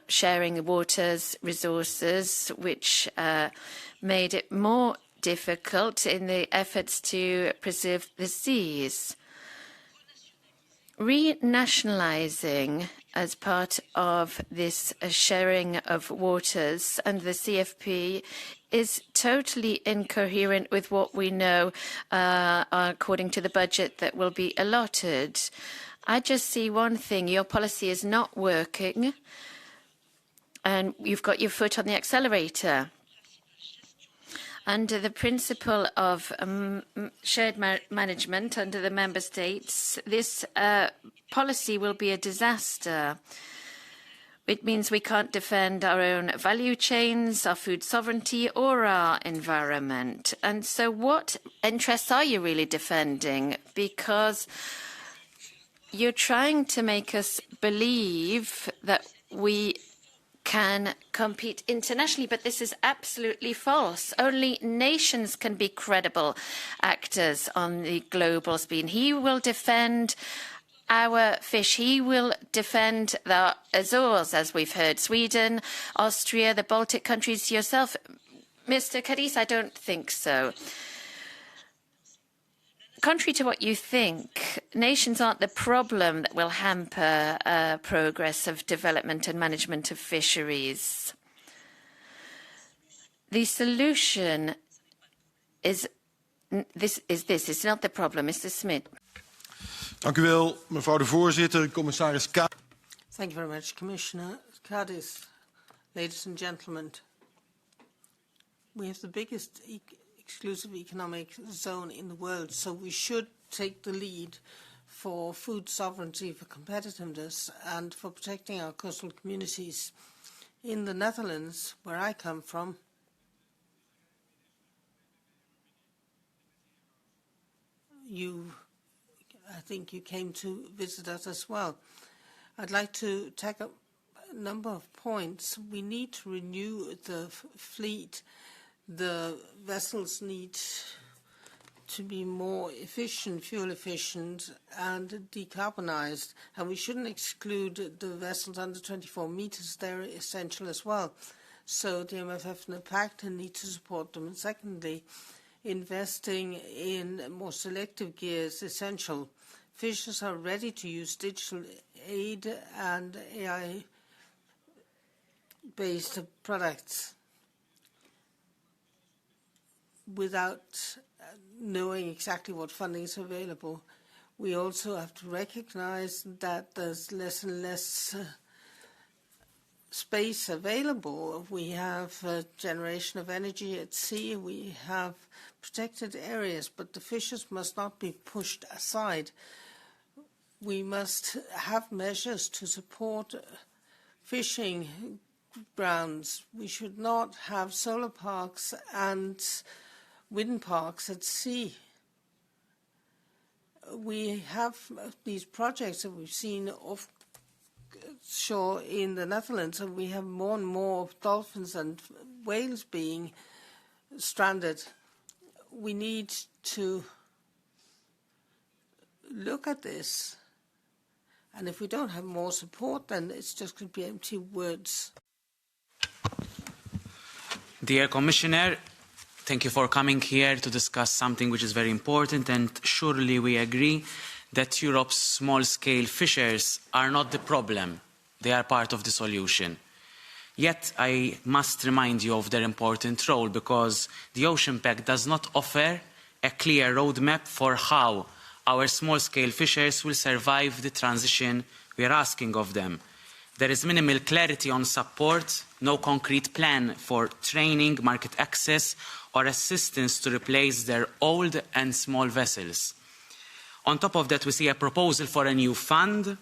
sharing the water's resources, which made it more difficult in the efforts to preserve the seas. Renationalising as part of this sharing of waters and the CFP is totally incoherent with what we know according to the budget that will be allotted. I just see one thing: your policy is not working and you've got your foot on the accelerator. Under the principle of shared management under the member states, this policy will be a disaster. It means we can't defend our own value chains, our food sovereignty, or our environment. And so what interests are you really defending? Because you're trying to make us believe that we can compete internationally, but this is absolutely false. Only nations can be credible actors on the global scene. He will defend our fish. He will defend the Azores, as we've heard, Sweden, Austria, the Baltic countries. Yourself, Mr. Kadis, I don't think so. Contrary to what you think, nations aren't the problem that will hamper progress of development and management of fisheries. The solution is this. It's not the problem. Mr. Smith. Dank u wel, mevrouw de voorzitter, commissaris Kadis. Thank you very much, Commissioner Kadis. Ladies and gentlemen, we have the biggest exclusive economic zone in the world, so we should take the lead for food sovereignty, for competitiveness, and for protecting our coastal communities. In the Netherlands, where I come from, I think you came to visit us as well. I'd like to take up a number of points. We need to renew the fleet. The vessels need to be more efficient, fuel efficient, and decarbonized. And we shouldn't exclude the vessels under 24 meters. They're essential as well. So the MFF and the Pact need to support them. And secondly, investing in more selective gear is essential. Fishers are ready to use digital aid and AI-based products without knowing exactly what funding is available. We also have to recognize that there's less and less space available. We have a generation of energy at sea. We have protected areas, but the fishers must not be pushed aside. We must have measures to support fishing grounds. We should not have solar parks and wind parks at sea. We have these projects that we've seen offshore in the Netherlands, and we have more and more dolphins and whales being stranded. We need to look at this. And if we don't have more support, then it's just going to be empty words. Dear Commissioner, thank you for coming here to discuss something which is very important, and surely we agree that Europe's small-scale fishers are not the problem. They are part of the solution. Yet I must remind you of their important role, because the Ocean Pact does not offer a clear roadmap for how our small-scale fishers will survive the transition we are asking of them. There is minimal clarity on support, no concrete plan for training, market access, or assistance to replace their old and small vessels. On top of that, we see a proposal for a new fund.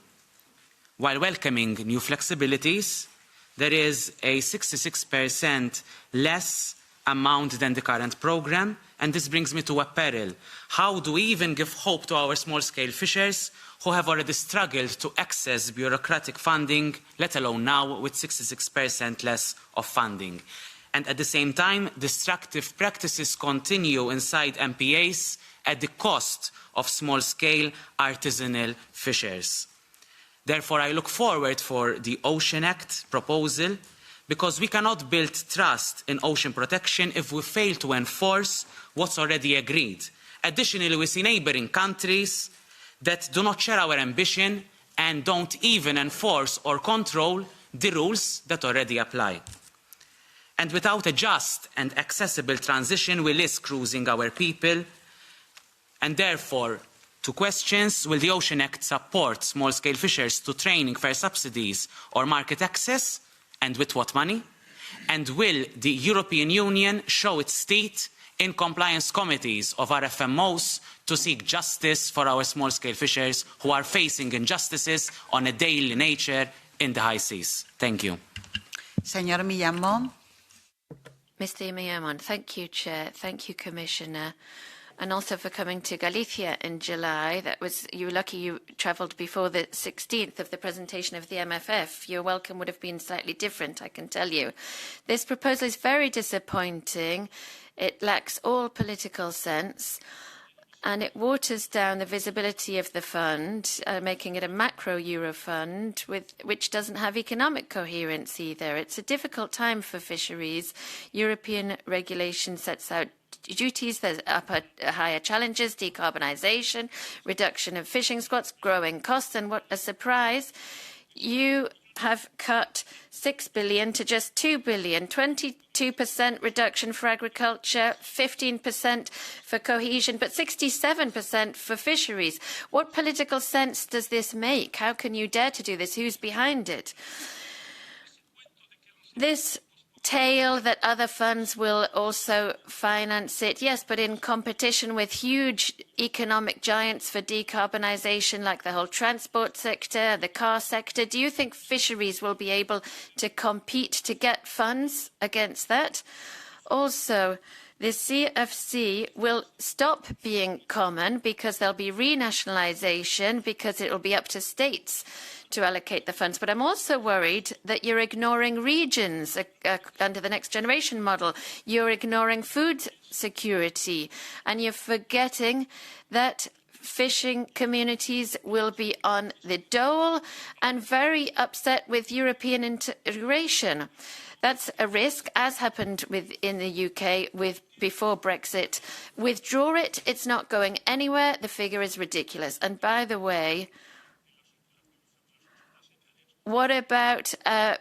While welcoming new flexibilities, there is a 66% less amount than the current programme, and this brings me to a peril. How do we even give hope to our small-scale fishers who have already struggled to access bureaucratic funding, let alone now with 66% less of funding? And at the same time, destructive practices continue inside MPAs at the cost of small-scale artisanal fishers. Therefore, I look forward for the Ocean Act proposal, because we cannot build trust in ocean protection if we fail to enforce what's already agreed. Additionally, we see neighbouring countries that do not share our ambition and don't even enforce or control the rules that already apply. And without a just and accessible transition, we risk losing our people. And therefore, two questions: will the Ocean Act support small-scale fishers to training, fair subsidies or market access, and with what money? And will the European Union show its teeth in compliance committees of RFMOs to seek justice for our small-scale fishers who are facing injustices on a daily nature in the high seas? Thank you. Señor Millán Mon. Mr. Millán, thank you, Chair. Thank you, Commissioner. And also for coming to Galicia in July. You were lucky you travelled before the 16th of the presentation of the MFF. Your welcome would have been slightly different, I can tell you. This proposal is very disappointing. It lacks all political sense, and it waters down the visibility of the fund, making it a macro Euro fund, which doesn't have economic coherence either. It's a difficult time for fisheries. European regulation sets out duties, there's higher challenges, decarbonisation, reduction of fishing squats, growing costs, and what a surprise, you have cut 6 billion to just 2 billion, 22% reduction for agriculture, 15% for cohesion, but 67% for fisheries. What political sense does this make? How can you dare to do this? Who's behind it? This tale that other funds will also finance it, yes, but in competition with huge economic giants for decarbonisation, like the whole transport sector, the car sector. Do you think fisheries will be able to compete to get funds against that? Also, the CFC will stop being common because there'll be renationalisation, because it will be up to states to allocate the funds. But I'm also worried that you're ignoring regions under the Next Generation model. You're ignoring food security, and you're forgetting that fishing communities will be on the dole and very upset with European integration. That's a risk, as happened in the UK before Brexit. Withdraw it, it's not going anywhere. The figure is ridiculous. And by the way, what about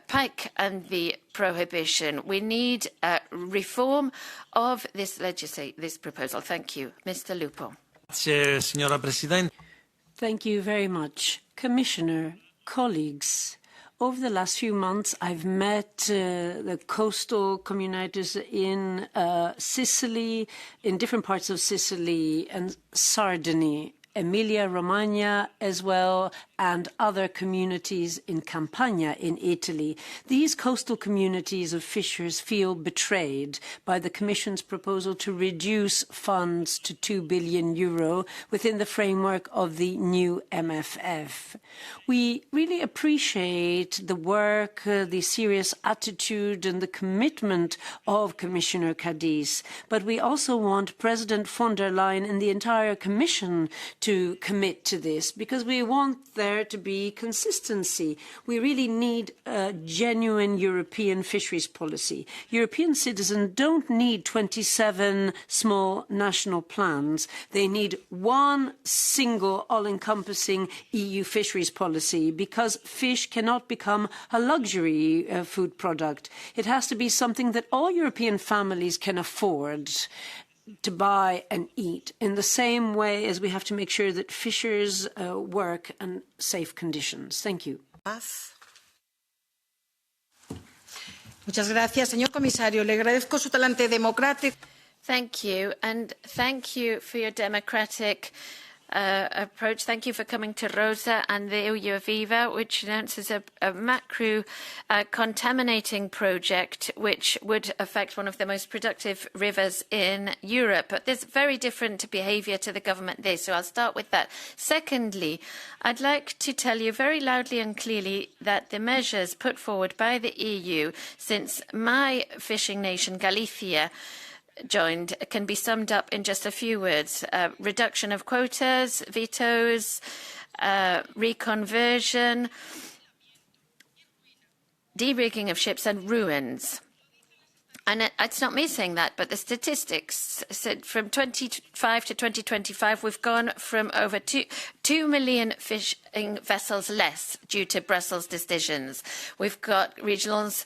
PECH and the prohibition? We need a reform of this proposal. Thank you. Mr. Lupo. Signora Presidente. Thank you very much. Commissioner, colleagues, over the last few months, I've met the coastal communities in Sicily, in different parts of Sicily and Sardinia, Emilia-Romagna as well, and other communities in Campania in Italy. These coastal communities of fishers feel betrayed by the Commission's proposal to reduce funds to €2 billion within the framework of the new MFF. We really appreciate the work, the serious attitude and the commitment of Commissioner Kadis, but we also want President von der Leyen and the entire Commission to commit to this, because we want there to be consistency. We really need a genuine European fisheries policy. European citizens don't need 27 small national plans. They need one single all-encompassing EU fisheries policy, because fish cannot become a luxury food product. It has to be something that all European families can afford to buy and eat, in the same way as we have to make sure that fishers work in safe conditions. Thank you. Muchas gracias, señor comisario. Le agradezco su talante democrático. Thank you, and thank you for your democratic approach. Thank you for coming to Rosa and the EU Viva, which announces a macro contaminating project which would affect one of the most productive rivers in Europe. But there's very different behaviour to the government there, so I'll start with that. Secondly, I'd like to tell you very loudly and clearly that the measures put forward by the EU since my fishing nation, Galicia, joined can be summed up in just a few words: reduction of quotas, vetoes, reconversion, de-rigging of ships, and ruins. And it's not me saying that, but the statistics said from 2025 to 2025, we've gone from over 2 million fishing vessels less due to Brussels decisions. We've got regionals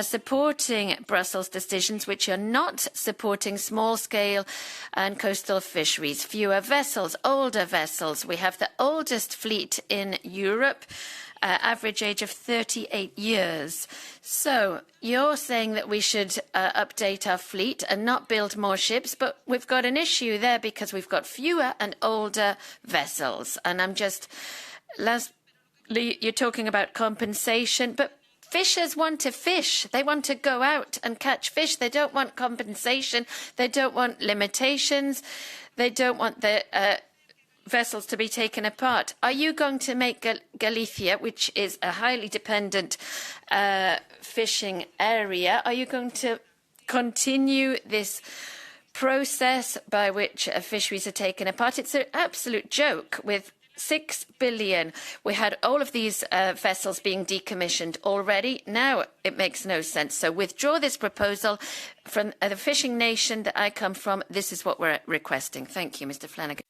supporting Brussels decisions, which are not supporting small-scale and coastal fisheries. Fewer vessels, older vessels. We have the oldest fleet in Europe. Average age of 38 years. So you're saying that we should update our fleet and not build more ships, but we've got an issue there because we've got fewer and older vessels. And lastly, you're talking about compensation, but fishers want to fish. They want to go out and catch fish. They don't want compensation. They don't want limitations. They don't want the vessels to be taken apart. Are you going to make Galicia, which is a highly dependent fishing area, are you going to continue this process by which fisheries are taken apart? It's an absolute joke. With 6 billion, we had all of these vessels being decommissioned already. Now it makes no sense. So withdraw this proposal. From the fishing nation that I come from, this is what we're requesting. Thank you, Mr. Flanagan.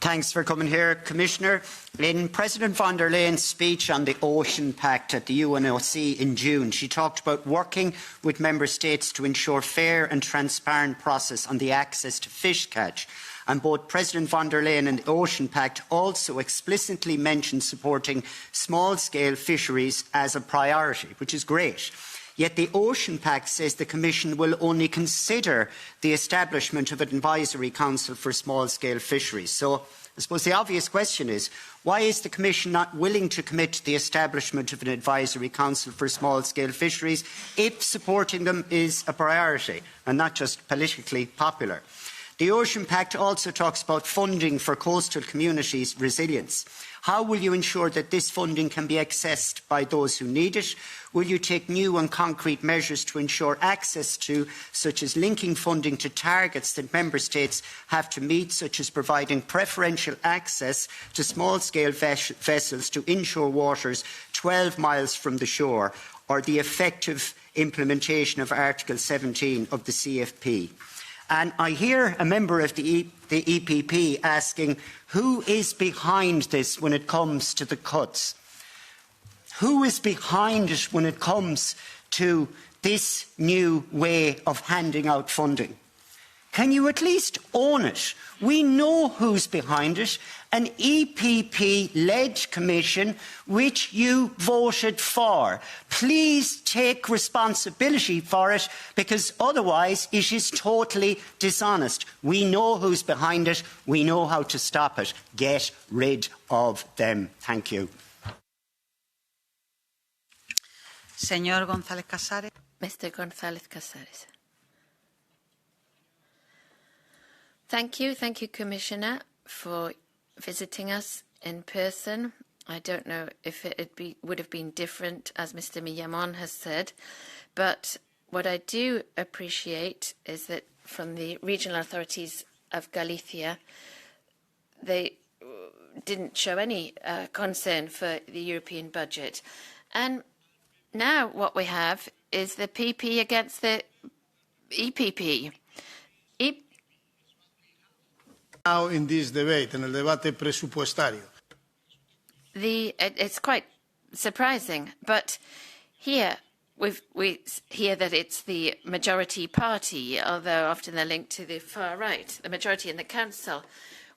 Thanks for coming here, Commissioner. In President von der Leyen's speech on the Ocean Pact at the UNOC in June, she talked about working with Member States to ensure fair and transparent process on the access to fish catch. And both President von der Leyen and the Ocean Pact also explicitly mentioned supporting small-scale fisheries as a priority, which is great. Yet the Ocean Pact says the Commission will only consider the establishment of an advisory council for small-scale fisheries. So I suppose the obvious question is, why is the Commission not willing to commit to the establishment of an advisory council for small-scale fisheries if supporting them is a priority and not just politically popular? The Ocean Pact also talks about funding for coastal communities' resilience. How will you ensure that this funding can be accessed by those who need it? Will you take new and concrete measures to ensure access to, such as linking funding to targets that Member States have to meet, such as providing preferential access to small-scale vessels to inshore waters 12 miles from the shore, or the effective implementation of Article 17 of the CFP? And I hear a member of the EPP asking, who is behind this when it comes to the cuts? Who is behind it when it comes to this new way of handing out funding? Can you at least own it? We know who's behind it. An EPP-led commission which you voted for. Please take responsibility for it, because otherwise it is totally dishonest. We know who's behind it. We know how to stop it. Get rid of them. Thank you. Señor González Casares. Mr. González Casares. Thank you, Commissioner, for visiting us in person. I don't know if it would have been different, as Mr. Millamon has said, but what I do appreciate is that from the regional authorities of Galicia, they didn't show any concern for the European budget. And now what we have is the PP against the EPP. Now in this debate, en el debate presupuestario. It's quite surprising, but here we hear that it's the majority party, although often they're linked to the far right, the majority in the council,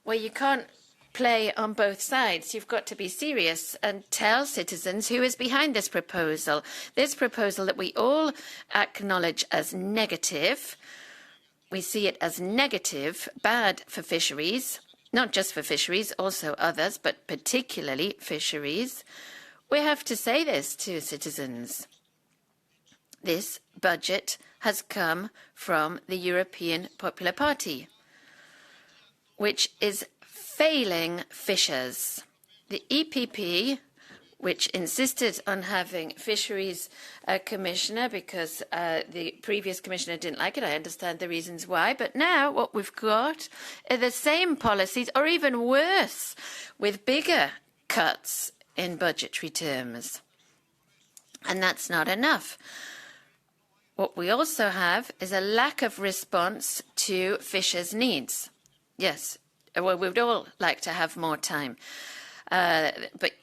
where you can't play on both sides. You've got to be serious and tell citizens who is behind this proposal that we all acknowledge as negative. We see it as negative, bad for fisheries, not just for fisheries, also others, but particularly fisheries. We have to say this to citizens. This budget has come from the European Popular Party, which is failing fishers. The EPP, which insisted on having fisheries commissioner because the previous commissioner didn't like it. I understand the reasons why. But now what we've got are the same policies, or even worse, with bigger cuts in budgetary terms. And that's not enough. What we also have is a lack of response to fishers' needs. Yes, well, we would all like to have more time. But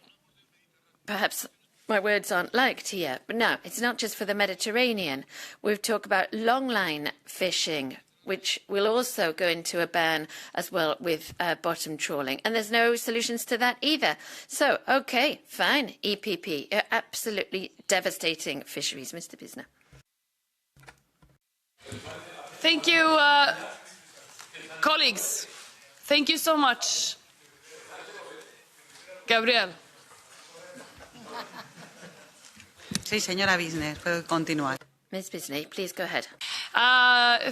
perhaps my words aren't liked here, but no, it's not just for the Mediterranean. We've talked about longline fishing, which will also go into a ban as well with bottom trawling. And there's no solutions to that either. So, OK, fine, EPP, you're absolutely devastating fisheries. Mr. Bisner. Thank you, colleagues. Thank you so much. Gabriel. Sí, señora Bisner, puede continuar. Ms. Bisney, please go ahead.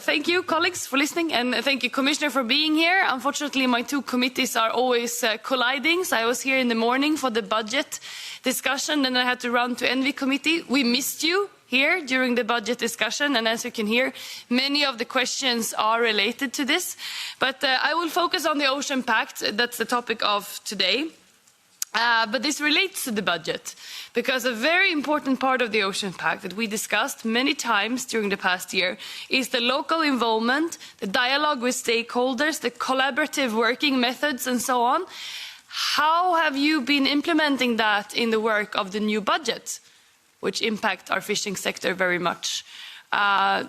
Thank you, colleagues, for listening, and thank you, Commissioner, for being here. Unfortunately, my two committees are always colliding, so I was here in the morning for the budget discussion, then I had to run to Envy Committee. We missed you here during the budget discussion, and as you can hear, many of the questions are related to this. But I will focus on the Ocean Pact. That's the topic of today. But this relates to the budget, because a very important part of the Ocean Pact that we discussed many times during the past year is the local involvement, the dialogue with stakeholders, the collaborative working methods and so on. How have you been implementing that in the work of the new budget, which impact our fishing sector very much?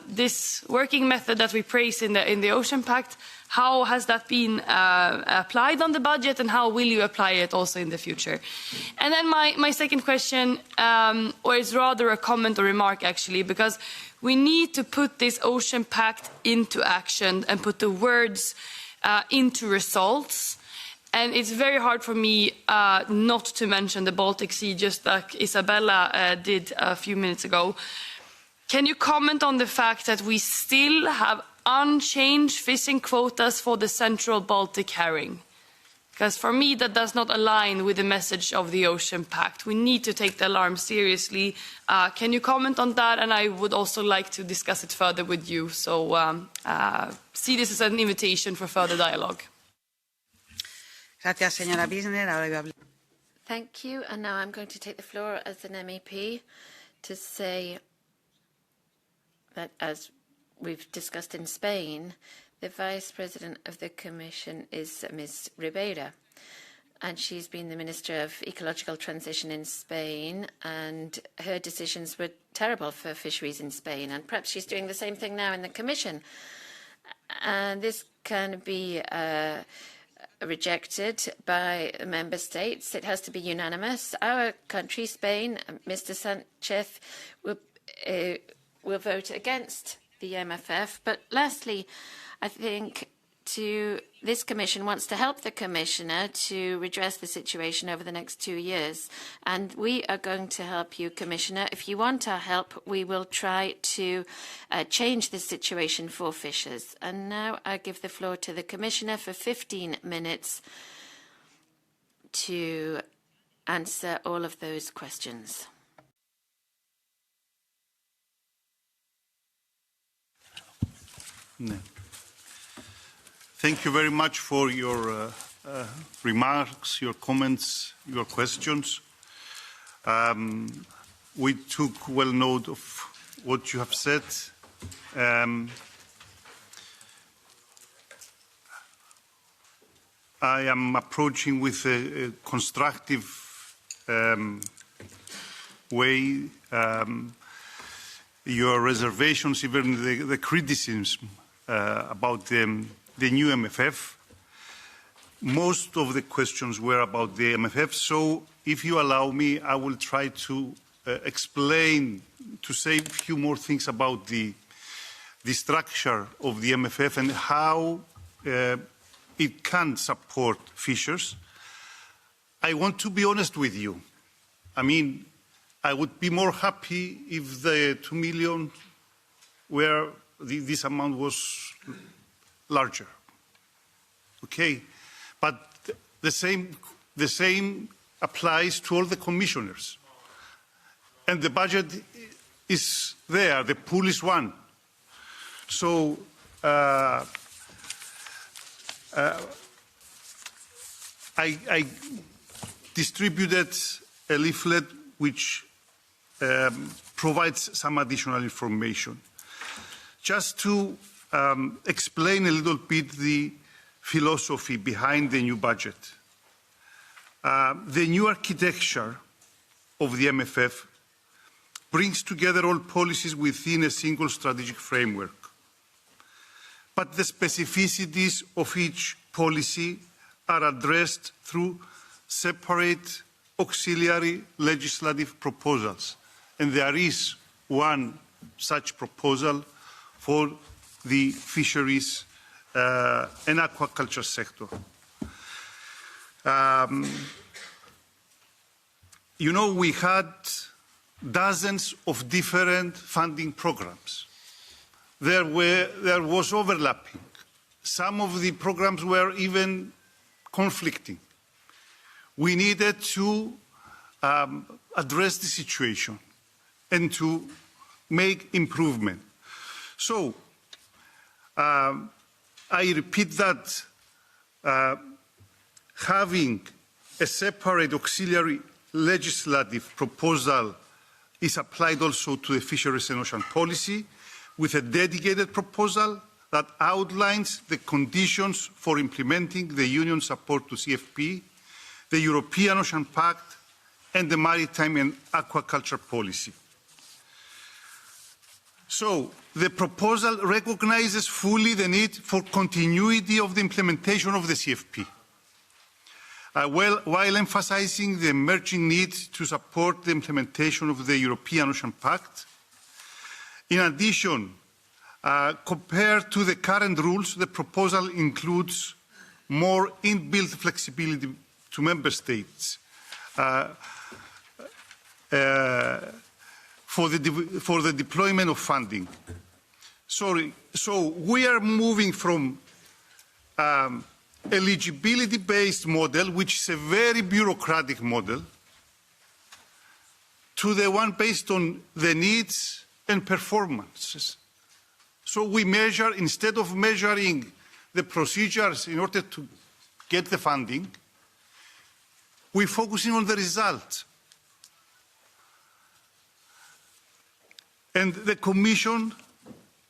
This working method that we praise in the Ocean Pact, how has that been applied on the budget, and how will you apply it also in the future? And then my second question, or it's rather a comment or remark actually, because we need to put this Ocean Pact into action and put the words into results. And it's very hard for me not to mention the Baltic Sea, just like Isabella did a few minutes ago. Can you comment on the fact that we still have unchanged fishing quotas for the central Baltic herring? Because for me, that does not align with the message of the Ocean Pact. We need to take the alarm seriously. Can you comment on that? And I would also like to discuss it further with you. So see this as an invitation for further dialogue. Gracias, señora Wiesner. Ahora voy a hablar. Thank you. And now I'm going to take the floor as an MEP to say that, as we've discussed in Spain, the Vice President of the Commission is Ms. Ribeira, and she's been the Minister of Ecological Transition in Spain, and her decisions were terrible for fisheries in Spain, and perhaps she's doing the same thing now in the Commission. And this can be rejected by member states. It has to be unanimous. Our country, Spain, Mr. Sanchez, will vote against the MFF. But lastly, I think this Commission wants to help the Commissioner to redress the situation over the next 2 years. And we are going to help you, Commissioner. If you want our help, we will try to change the situation for fishers. And now I give the floor to the Commissioner for 15 minutes to answer all of those questions. No. Thank you very much for your remarks, your comments, your questions. We took well note of what you have said. I am approaching with a constructive way your reservations, even the criticism about the new MFF. Most of the questions were about the MFF, so if you allow me, I will try to explain, to say a few more things about the structure of the MFF and how it can support fishers. I want to be honest with you. I mean, I would be more happy if the 2 million were, this amount was larger. Okay, but the same applies to all the commissioners. And the budget is there, the pool is one. So I distributed a leaflet which provides some additional information. Just to explain a little bit the philosophy behind the new budget. The new architecture of the MFF brings together all policies within a single strategic framework. But the specificities of each policy are addressed through separate auxiliary legislative proposals. And there is one such proposal for the fisheries and aquaculture sector. You know, we had dozens of different funding programs. There was overlapping. Some of the programs were even conflicting. We needed to address the situation and to make improvement. So, I repeat that having a separate auxiliary legislative proposal is applied also to the Fisheries and Ocean Policy, with a dedicated proposal that outlines the conditions for implementing the Union's support to CFP, the European Ocean Pact, and the Maritime and Aquaculture Policy. So, the proposal recognises fully the need for continuity of the implementation of the CFP, while emphasising the emerging need to support the implementation of the European Ocean Pact. In addition, compared to the current rules, the proposal includes more inbuilt flexibility to Member States for the deployment of funding. So we are moving from eligibility-based model, which is a very bureaucratic model, to the one based on the needs and performances. So we measure, instead of measuring the procedures in order to get the funding, we're focusing on the result. And the Commission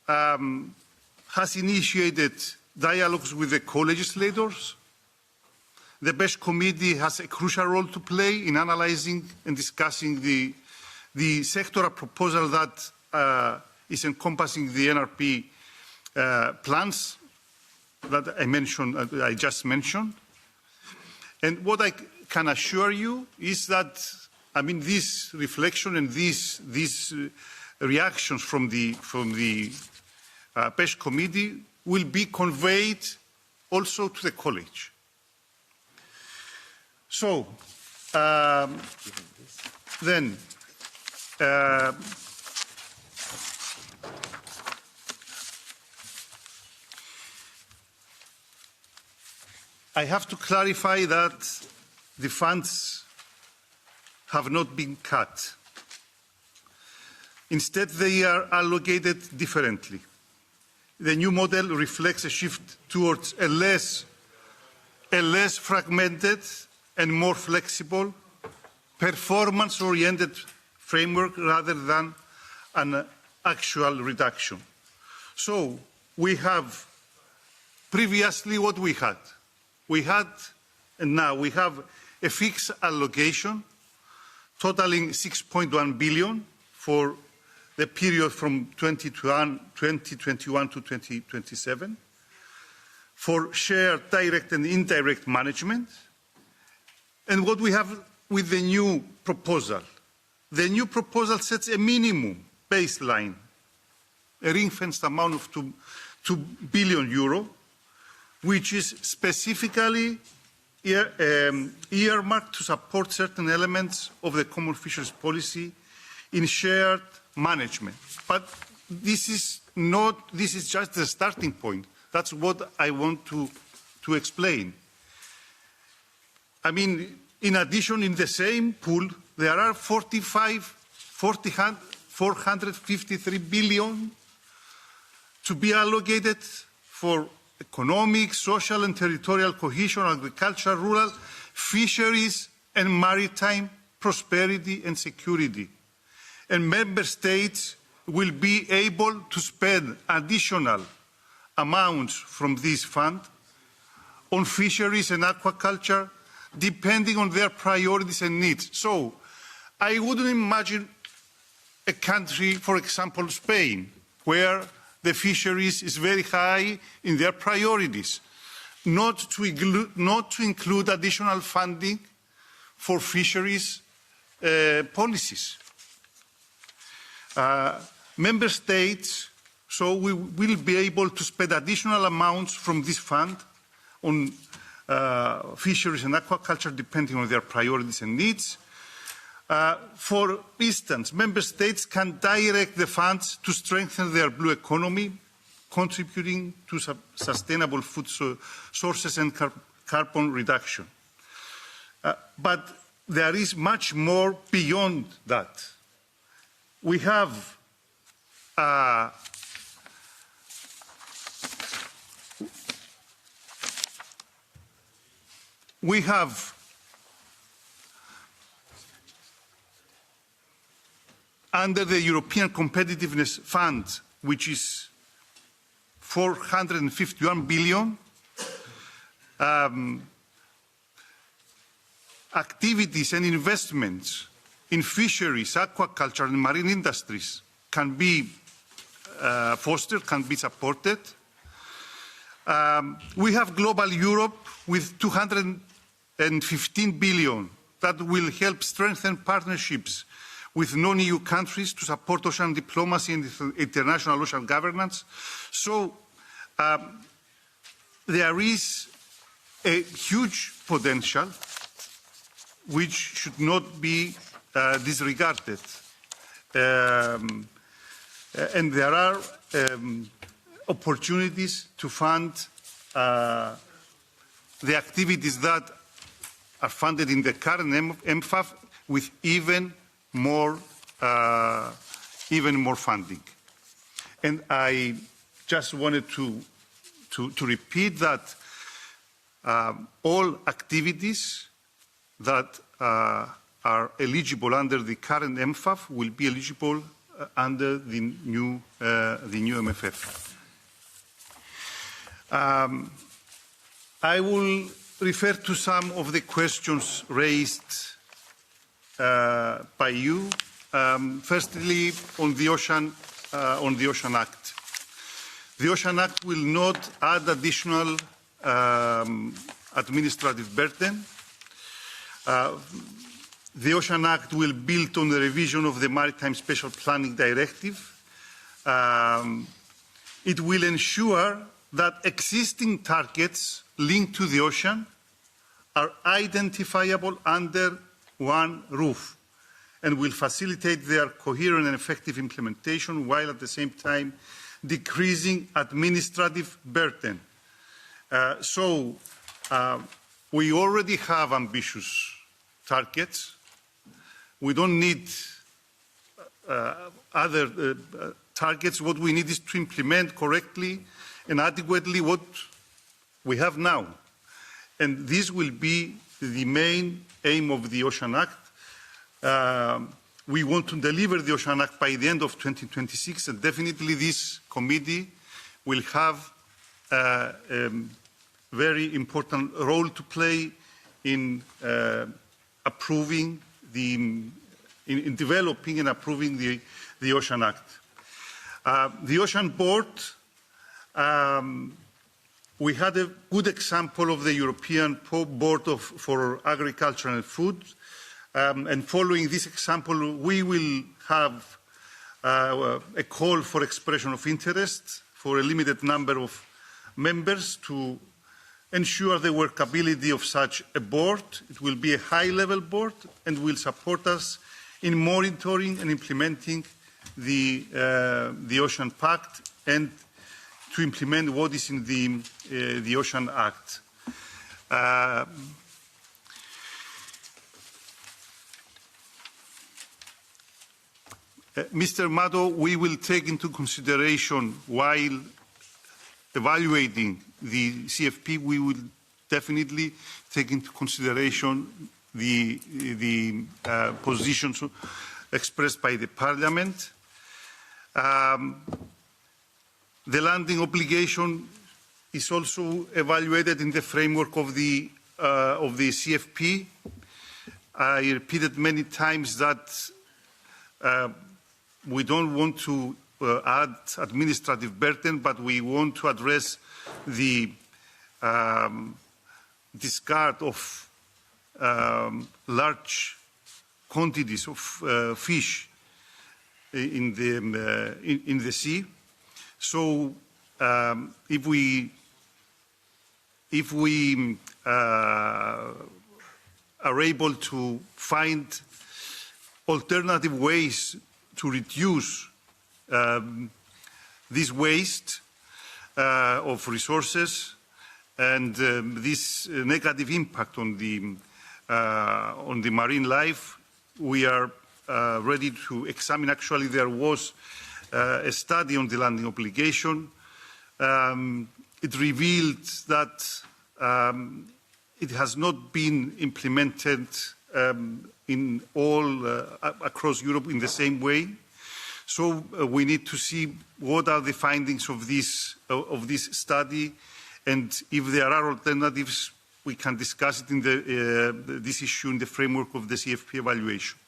has initiated dialogues with the co-legislators. The PECH Committee has a crucial role to play in analysing and discussing the sectoral proposal that is encompassing the NRP plans that I just mentioned. And what I can assure you is that, I mean, this reflection and these reactions from the PECH Committee will be conveyed also to the College. So, then, I have to clarify that the funds have not been cut. Instead, they are allocated differently. The new model reflects a shift towards a less fragmented and more flexible, performance-oriented framework rather than an actual reduction. So we have previously what we had. We had, and now we have a fixed allocation totaling 6.1 billion for the period from 2021 to 2027 for shared direct and indirect management. And what we have with the new proposal. The new proposal sets a minimum baseline, a ring-fenced amount of 2 billion euro, which is specifically earmarked to support certain elements of the common fisheries policy in shared management. But this is just the starting point. That's what I want to explain. I mean, in addition, in the same pool, there are 453 billion to be allocated for economic, social and territorial cohesion, agriculture, rural, fisheries and maritime prosperity and security. And Member States will be able to spend additional amounts from this fund on fisheries and aquaculture, depending on their priorities and needs. So I wouldn't imagine a country, for example, Spain, where the fisheries is very high in their priorities, not to include additional funding for fisheries policies. Member States, so we will be able to spend additional amounts from this fund on fisheries and aquaculture, depending on their priorities and needs. For instance, Member States can direct the funds to strengthen their blue economy, contributing to sustainable food sources and carbon reduction. But there is much more beyond that. We have under the European Competitiveness Fund, which is 451 billion, activities and investments in fisheries, aquaculture and marine industries can be fostered, can be supported. We have Global Europe with 215 billion that will help strengthen partnerships with non-EU countries to support ocean diplomacy and international ocean governance. So there is a huge potential which should not be disregarded. And there are opportunities to fund the activities that are funded in the current MFAF with even more funding. And I just wanted to repeat that all activities that are eligible under the current MFAF will be eligible under the new MFF. I will refer to some of the questions raised by you. Firstly, on the Ocean Act. The Ocean Act will not add additional administrative burden. The Ocean Act will build on the revision of the Maritime Special Planning Directive. It will ensure that existing targets linked to the ocean are identifiable under one roof and will facilitate their coherent and effective implementation while at the same time decreasing administrative burden. We already have ambitious targets. We don't need other targets. What we need is to implement correctly and adequately what we have now. And this will be the main aim of the Ocean Act. We want to deliver the Ocean Act by the end of 2026, and definitely this committee will have a very important role to play in approving in developing and approving the Ocean Act. The Ocean Board, we had a good example of the European Board for Agriculture and Food, and following this example, we will have a call for expression of interest for a limited number of members to ensure the workability of such a board. It will be a high-level board and will support us in monitoring and implementing the Ocean Pact and to implement what is in the Ocean Act. Mr. Mato, we will take into consideration while evaluating the CFP, we will definitely take into consideration the positions expressed by the Parliament. The landing obligation is also evaluated in the framework of the CFP. I repeated many times that we don't want to add administrative burden, but we want to address the discard of large quantities of fish in the sea. So if we are able to find alternative ways to reduce this waste of resources and this negative impact on the marine life, we are ready to examine. Actually, there was a study on the landing obligation. It revealed that it has not been implemented in all across Europe in the same way. So we need to see what are the findings of this study, and if there are alternatives, we can discuss it in this issue in the framework of the CFP evaluation.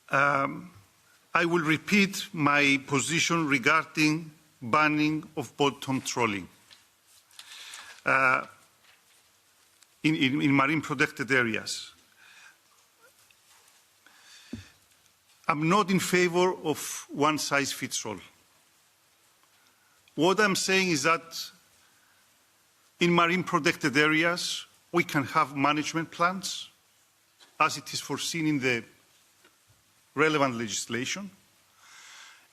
I will repeat my position regarding banning of bottom trawling in marine protected areas. I'm not in favor of one size fits all. What I'm saying is that in marine protected areas, we can have management plans as it is foreseen in the relevant legislation.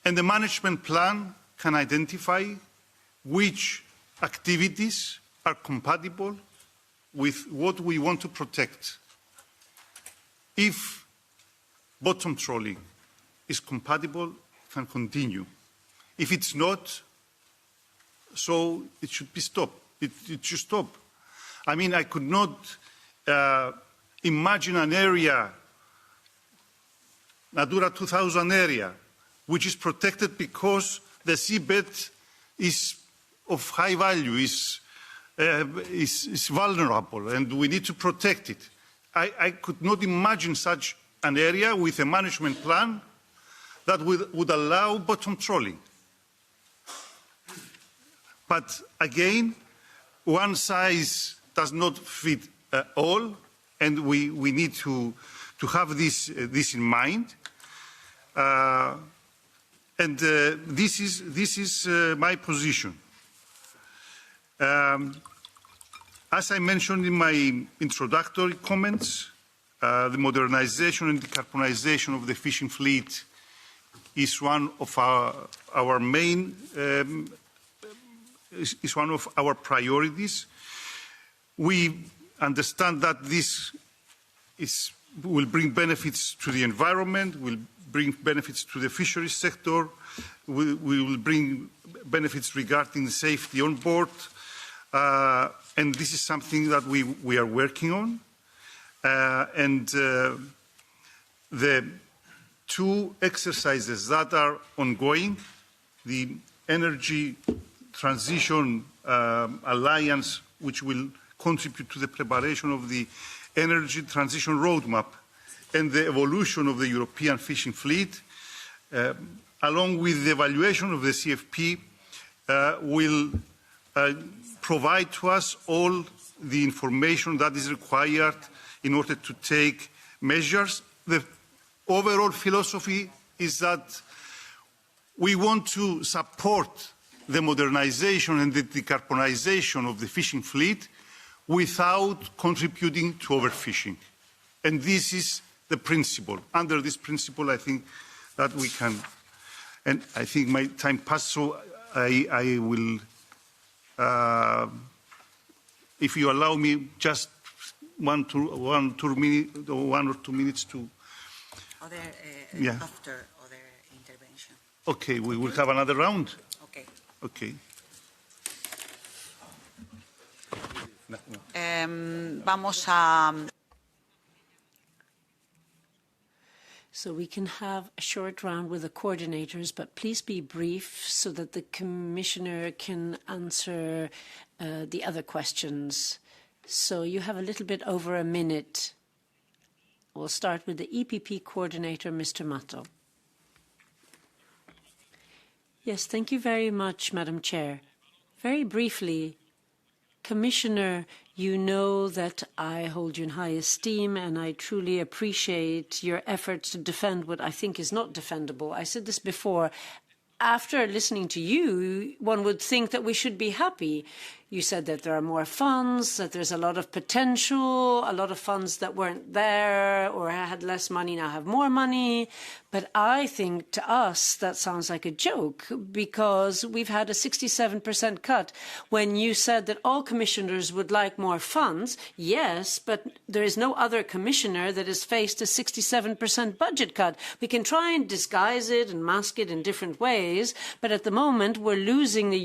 And the management plan can identify which activities are compatible with what we want to protect. If bottom trawling is compatible, it can continue. If it's not, so it should be stopped. It should stop. I mean, I could not imagine an area, Natura 2000 area, which is protected because the seabed is of high value, is vulnerable, and we need to protect it. I could not imagine such an area with a management plan that would allow bottom trawling. But again, one size does not fit all, and we need to have this in mind. This is my position. As I mentioned in my introductory comments, the modernization and decarbonization of the fishing fleet is one of our main, is one of our priorities. We understand that this will bring benefits to the environment, will bring benefits to the fisheries sector, we will bring benefits regarding safety on board, and this is something that we are working on. The two exercises that are ongoing, the Energy Transition Alliance, which will contribute to the preparation of the Energy Transition Roadmap, and the evolution of the European fishing fleet, along with the evaluation of the CFP, will provide to us all the information that is required in order to take measures. The overall philosophy is that we want to support the modernization and the decarbonization of the fishing fleet without contributing to overfishing. And this is the principle. Under this principle, I think that we can, and I think my time passed, so I will, if you allow me, just one or 2 minutes to. After other intervention. Okay, we will have another round. Okay. Okay. Vamos a. So we can have a short round with the coordinators, but please be brief so that the Commissioner can answer the other questions. So you have a little bit over a minute. We'll start with the EPP coordinator, Mr. Mato. Yes, thank you very much, Madam Chair. Very briefly, Commissioner, you know that I hold you in high esteem and I truly appreciate your efforts to defend what I think is not defendable. I said this before. After listening to you, one would think that we should be happy. You said that there are more funds, that there's a lot of potential, a lot of funds that weren't there or had less money now have more money. But I think to us that sounds like a joke because we've had a 67% cut. When you said that all commissioners would like more funds, yes, but there is no other commissioner that has faced a 67% budget cut. We can try and disguise it and mask it in different ways, but at the moment we're losing the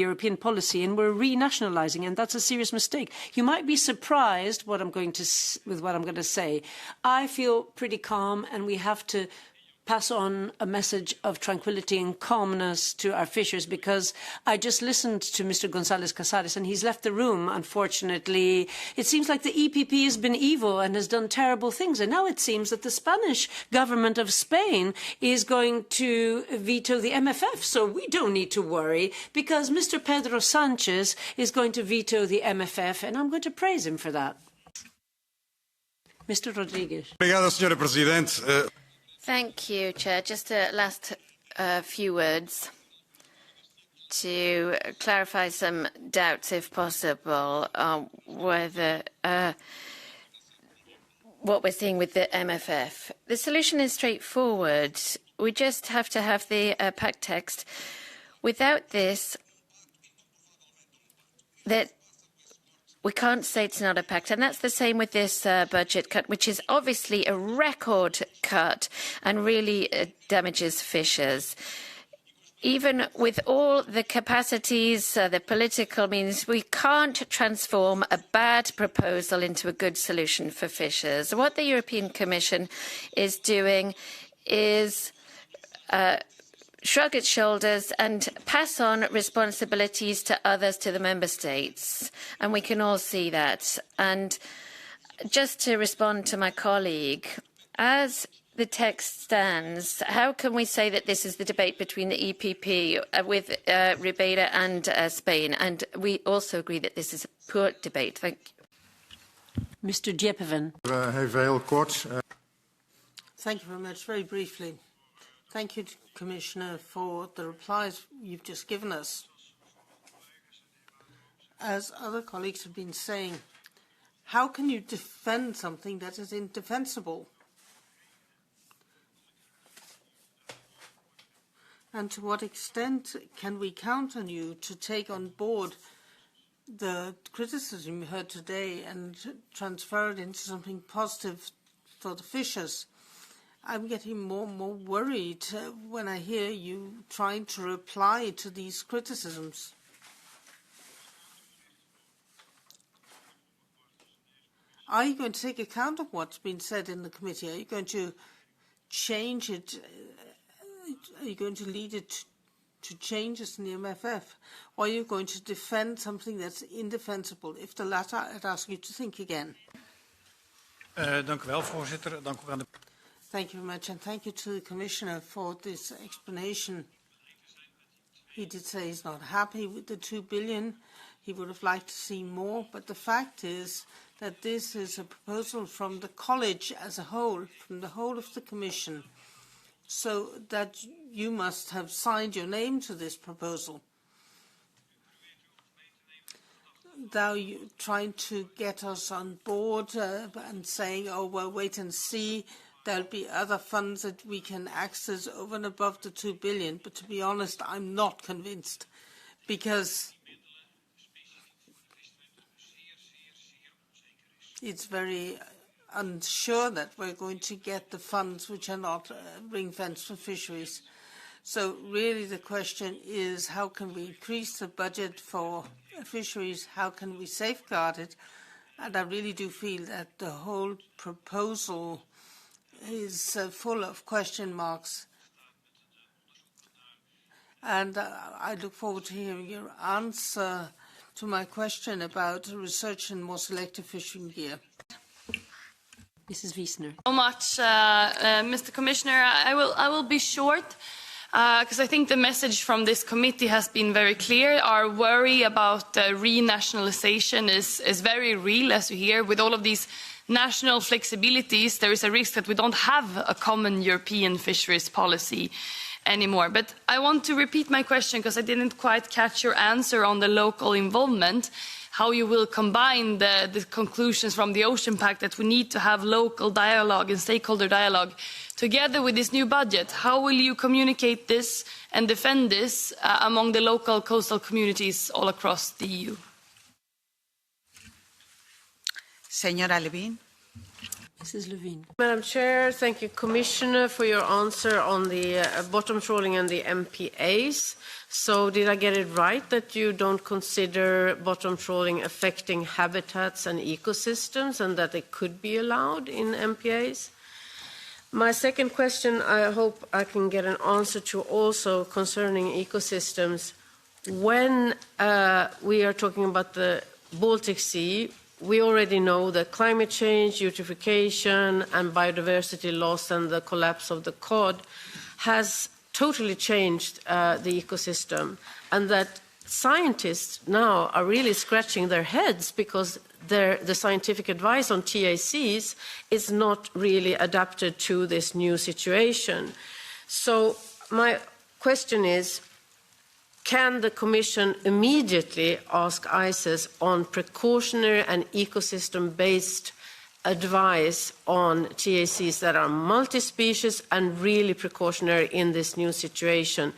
European policy, and we're renationalising, and that's a serious mistake. You might be surprised with what I'm going to say. I feel pretty calm, and we have to pass on a message of tranquility and calmness to our fishers, because I just listened to Mr. González Casares and he's left the room, unfortunately. It seems like the EPP has been evil and has done terrible things, and now it seems that the Spanish government of Spain is going to veto the MFF. So we don't need to worry, because Mr. Pedro Sánchez is going to veto the MFF, and I'm going to praise him for that. Mr. Rodriguez. Obrigado, Sra. Presidente. Thank you, Chair. Just a last few words to clarify some doubts, if possible, whether what we're seeing with the MFF. The solution is straightforward. We just have to have the PACT text. Without this, we can't say it's not a pact, and that's the same with this budget cut, which is obviously a record cut and really damages fishers. Even with all the capacities, the political means, we can't transform a bad proposal into a good solution for fishers. What the European Commission is doing is shrug its shoulders and pass on responsibilities to others, to the member states. And we can all see that. And just to respond to my colleague, as the text stands, how can we say that this is the debate between the EPP with Ribeira and Spain? And we also agree that this is a poor debate. Thank you. Mr. Djepeven. Thank you very much. Very briefly. Thank you, Commissioner, for the replies you've just given us. As other colleagues have been saying, how can you defend something that is indefensible? And to what extent can we count on you to take on board the criticism you heard today and transfer it into something positive for the fishers? I'm getting more and more worried when I hear you trying to reply to these criticisms. Are you going to take account of what's been said in the committee? Are you going to change it? Are you going to lead it to changes in the MFF? Or are you going to defend something that's indefensible? If the latter, I'd ask you to think again. Dank u wel, voorzitter. Dank u aan de... Thank you very much, and thank you to the Commissioner for this explanation. He did say he's not happy with the 2 billion. He would have liked to see more, but the fact is that this is a proposal from the College as a whole, from the whole of the Commission, so that you must have signed your name to this proposal. Now you're trying to get us on board and saying, oh, well, wait and see. There'll be other funds that we can access over and above the 2 billion. But to be honest, I'm not convinced, because it's very unsure that we're going to get the funds which are not ring-fenced for fisheries. So really the question is, how can we increase the budget for fisheries? How can we safeguard it? And I really do feel that the whole proposal is full of question marks. And I look forward to hearing your answer to my question about research and more selective fishing gear. Mrs. Wiesner. So much, Mr. Commissioner. I will be short, because I think the message from this committee has been very clear. Our worry about renationalization is very real, as we hear. With all of these national flexibilities, there is a risk that we don't have a common European fisheries policy anymore. But I want to repeat my question, because I didn't quite catch your answer on the local involvement, how you will combine the conclusions from the Ocean Pact that we need to have local dialogue and stakeholder dialogue together with this new budget. How will you communicate this and defend this among the local coastal communities all across the EU? Señora Levin. Mrs. Levine. Madam Chair, thank you, Commissioner, for your answer on the bottom trawling and the MPAs. So did I get it right that you don't consider bottom trawling affecting habitats and ecosystems and that it could be allowed in MPAs? My second question, I hope I can get an answer to also concerning ecosystems. When we are talking about the Baltic Sea, we already know that climate change, eutrophication, and biodiversity loss and the collapse of the cod has totally changed the ecosystem, and that scientists now are really scratching their heads because the scientific advice on TACs is not really adapted to this new situation. So my question is, can the Commission immediately ask ICES on precautionary and ecosystem-based advice on TACs that are multi-species and really precautionary in this new situation?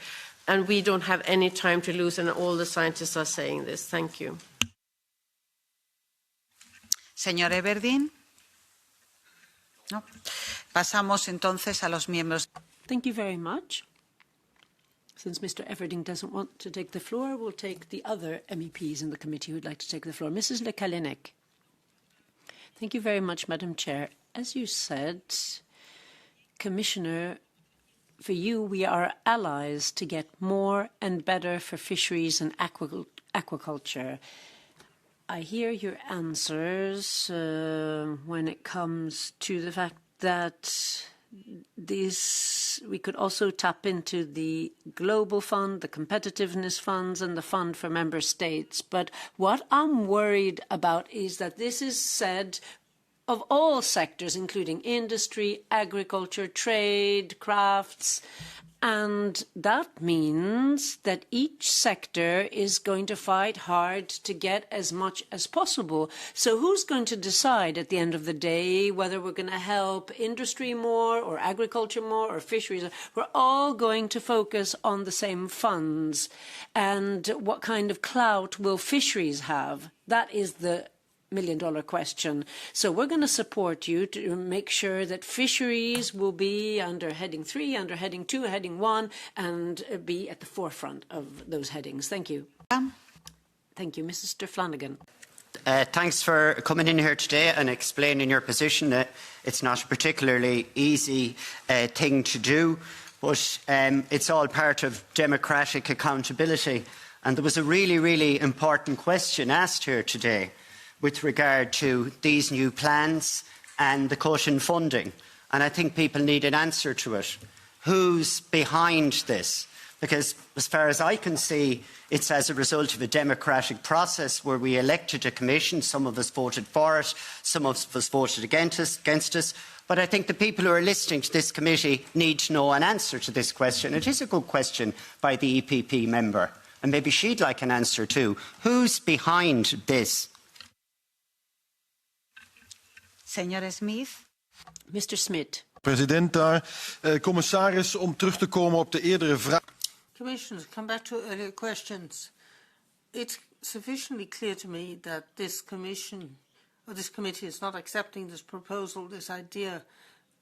And we don't have any time to lose, and all the scientists are saying this. Thank you. Señor Everdeen. No. Pasamos entonces a los miembros. Thank you very much. Since Mr. Everding doesn't want to take the floor, we'll take the other MEPs in the committee who would like to take the floor. Mrs. Le Kalinek. Thank you very much, Madam Chair. As you said, Commissioner, for you, we are allies to get more and better for fisheries and aquaculture. I hear your answers when it comes to the fact that we could also tap into the Global Fund, the Competitiveness Funds, and the Fund for Member States. But what I'm worried about is that this is said of all sectors, including industry, agriculture, trade, crafts, and that means that each sector is going to fight hard to get as much as possible. So who's going to decide at the end of the day whether we're going to help industry more or agriculture more or fisheries? We're all going to focus on the same funds. And what kind of clout will fisheries have? That is the million-dollar question. So we're going to support you to make sure that fisheries will be under heading 3, under heading 2, heading 1, and be at the forefront of those headings. Thank you. Thank you. Mr. Flanagan. Thanks for coming in here today and explaining your position. It's not a particularly easy thing to do, but it's all part of democratic accountability. And there was a really, really important question asked here today with regard to these new plans and the cut in funding. And I think people need an answer to it. Who's behind this? Because as far as I can see, it's as a result of a democratic process where we elected a commission. Some of us voted for it, some of us voted against us. But I think the people who are listening to this committee need to know an answer to this question. It is a good question by the EPP member, and maybe she'd like an answer too. Who's behind this? Señor Smith. Mr. Smith. President daar. Commissaris, om terug te komen op de eerdere vraag. Commissioners, come back to earlier questions. It's sufficiently clear to me that this commission or this committee is not accepting this proposal, this idea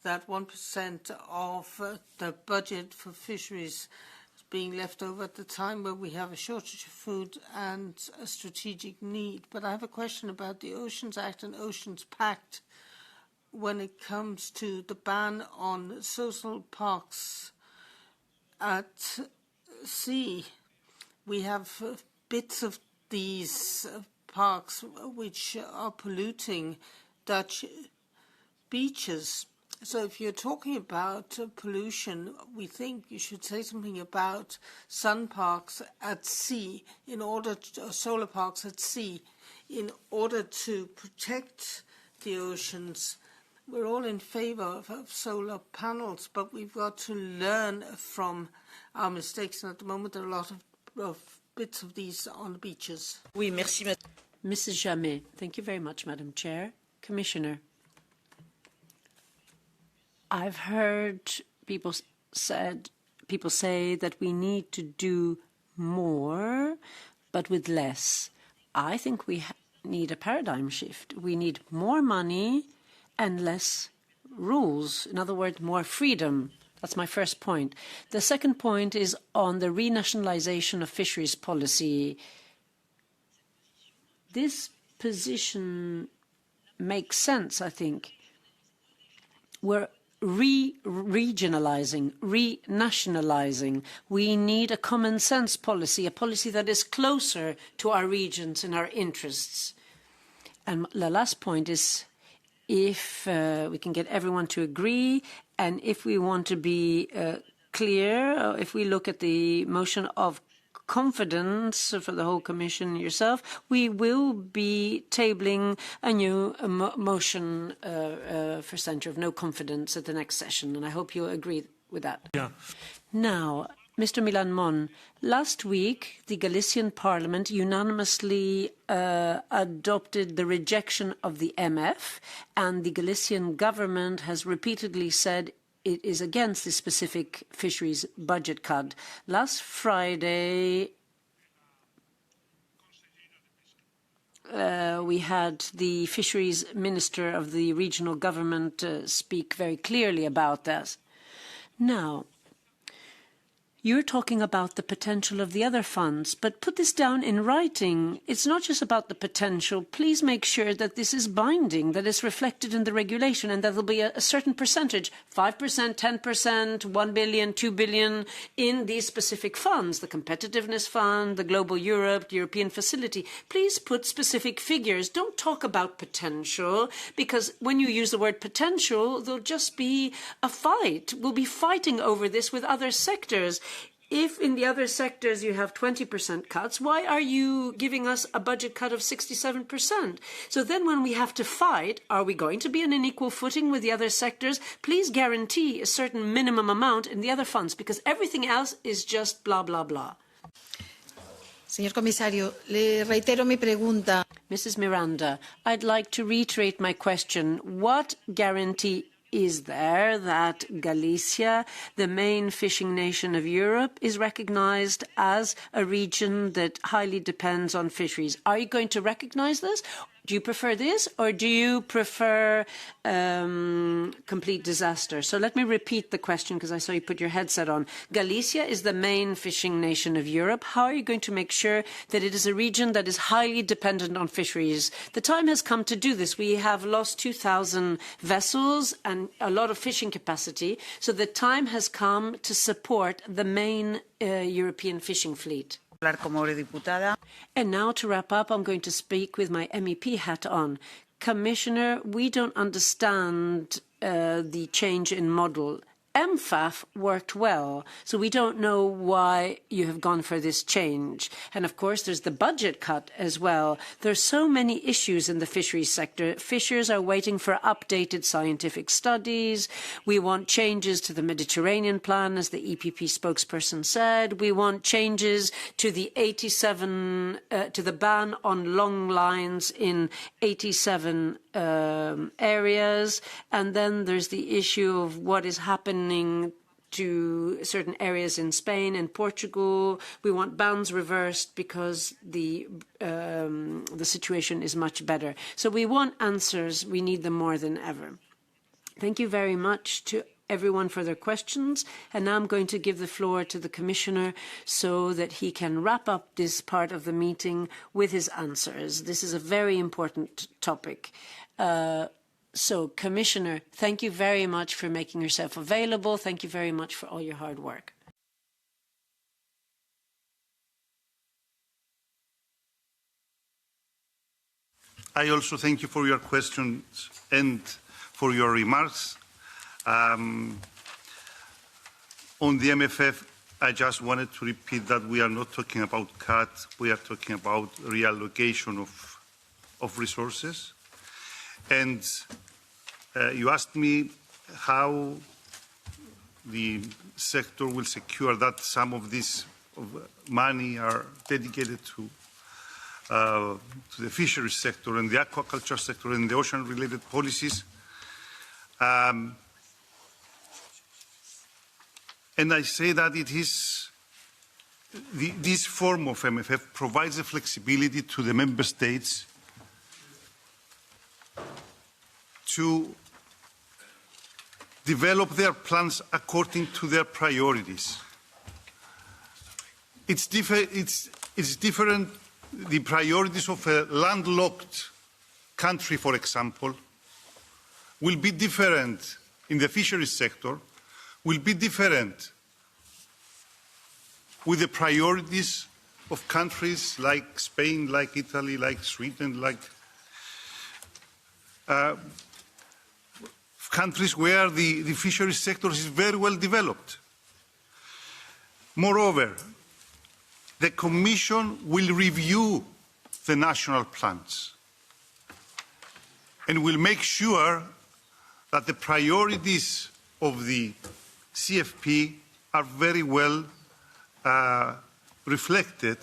that 1% of the budget for fisheries is being left over at the time where we have a shortage of food and a strategic need. But I have a question about the Oceans Act and Oceans Pact when it comes to the ban on social parks at sea. We have bits of these parks which are polluting Dutch beaches. So if you're talking about pollution, we think you should say something about sun parks at sea in order to, solar parks at sea in order to protect the oceans. We're all in favour of solar panels, but we've got to learn from our mistakes. And at the moment, there are a lot of bits of these on the beaches. Oui, merci, Mrs. Jamet. Thank you very much, Madam Chair. Commissioner, I've heard people say that we need to do more, but with less. I think we need a paradigm shift. We need more money and less rules. In other words, more freedom. That's my first point. The second point is on the renationalization of fisheries policy. This position makes sense, I think. We're regionalizing, renationalizing. We need a common sense policy, a policy that is closer to our regions and our interests. And the last point is, if we can get everyone to agree, and if we want to be clear, if we look at the motion of confidence for the whole Commission yourself, we will be tabling a new motion for censure of no confidence at the next session, and I hope you'll agree with that. Yeah. Now, Mr. Milan Mon, last week the Galician Parliament unanimously adopted the rejection of the MF, and the Galician government has repeatedly said it is against the specific fisheries budget cut. Last Friday, we had the fisheries minister of the regional government speak very clearly about this. Now, you're talking about the potential of the other funds, but put this down in writing. It's not just about the potential. Please make sure that this is binding, that it's reflected in the regulation, and that there'll be a certain percentage, 5%, 10%, 1 billion, 2 billion, in these specific funds, the Competitiveness Fund, the Global Europe, the European Facility. Please put specific figures. Don't talk about potential, because when you use the word potential, there'll just be a fight. We'll be fighting over this with other sectors. If in the other sectors you have 20% cuts, why are you giving us a budget cut of 67%? So then when we have to fight, are we going to be on an equal footing with the other sectors? Please guarantee a certain minimum amount in the other funds, because everything else is just blah, blah, blah. Señor Comisario, le reitero mi pregunta. Mrs. Miranda, I'd like to reiterate my question. What guarantee is there that Galicia, the main fishing nation of Europe, is recognized as a region that highly depends on fisheries? Are you going to recognize this? Do you prefer this, or do you prefer complete disaster? So let me repeat the question, because I saw you put your headset on. Galicia is the main fishing nation of Europe. How are you going to make sure that it is a region that is highly dependent on fisheries? The time has come to do this. We have lost 2,000 vessels and a lot of fishing capacity. So the time has come to support the main European fishing fleet. And now to wrap up, I'm going to speak with my MEP hat on. Commissioner, we don't understand the change in model. MFAF worked well, so we don't know why you have gone for this change. And of course, there's the budget cut as well. There's so many issues in the fisheries sector. Fishers are waiting for updated scientific studies. We want changes to the Mediterranean plan, as the EPP spokesperson said. We want changes to the 87, to the ban on long lines in 87 areas. And then there's the issue of what is happening to certain areas in Spain and Portugal. We want bans reversed because the situation is much better. So we want answers. We need them more than ever. Thank you very much to everyone for their questions. And now I'm going to give the floor to the Commissioner so that he can wrap up this part of the meeting with his answers. This is a very important topic. So, Commissioner, thank you very much for making yourself available. Thank you very much for all your hard work. I also thank you for your questions and for your remarks. On the MFF, I just wanted to repeat that we are not talking about cuts. We are talking about reallocation of resources. And you asked me how the sector will secure that some of this money are dedicated to the fisheries sector and the aquaculture sector and the ocean-related policies. And I say that it is this form of MFF provides the flexibility to the member states to develop their plans according to their priorities. It's different. The priorities of a landlocked country, for example, will be different in the fisheries sector, will be different with the priorities of countries like Spain, like Italy, like Sweden, like countries where the fisheries sector is very well developed. Moreover, the Commission will review the national plans and will make sure that the priorities of the CFP are very well reflected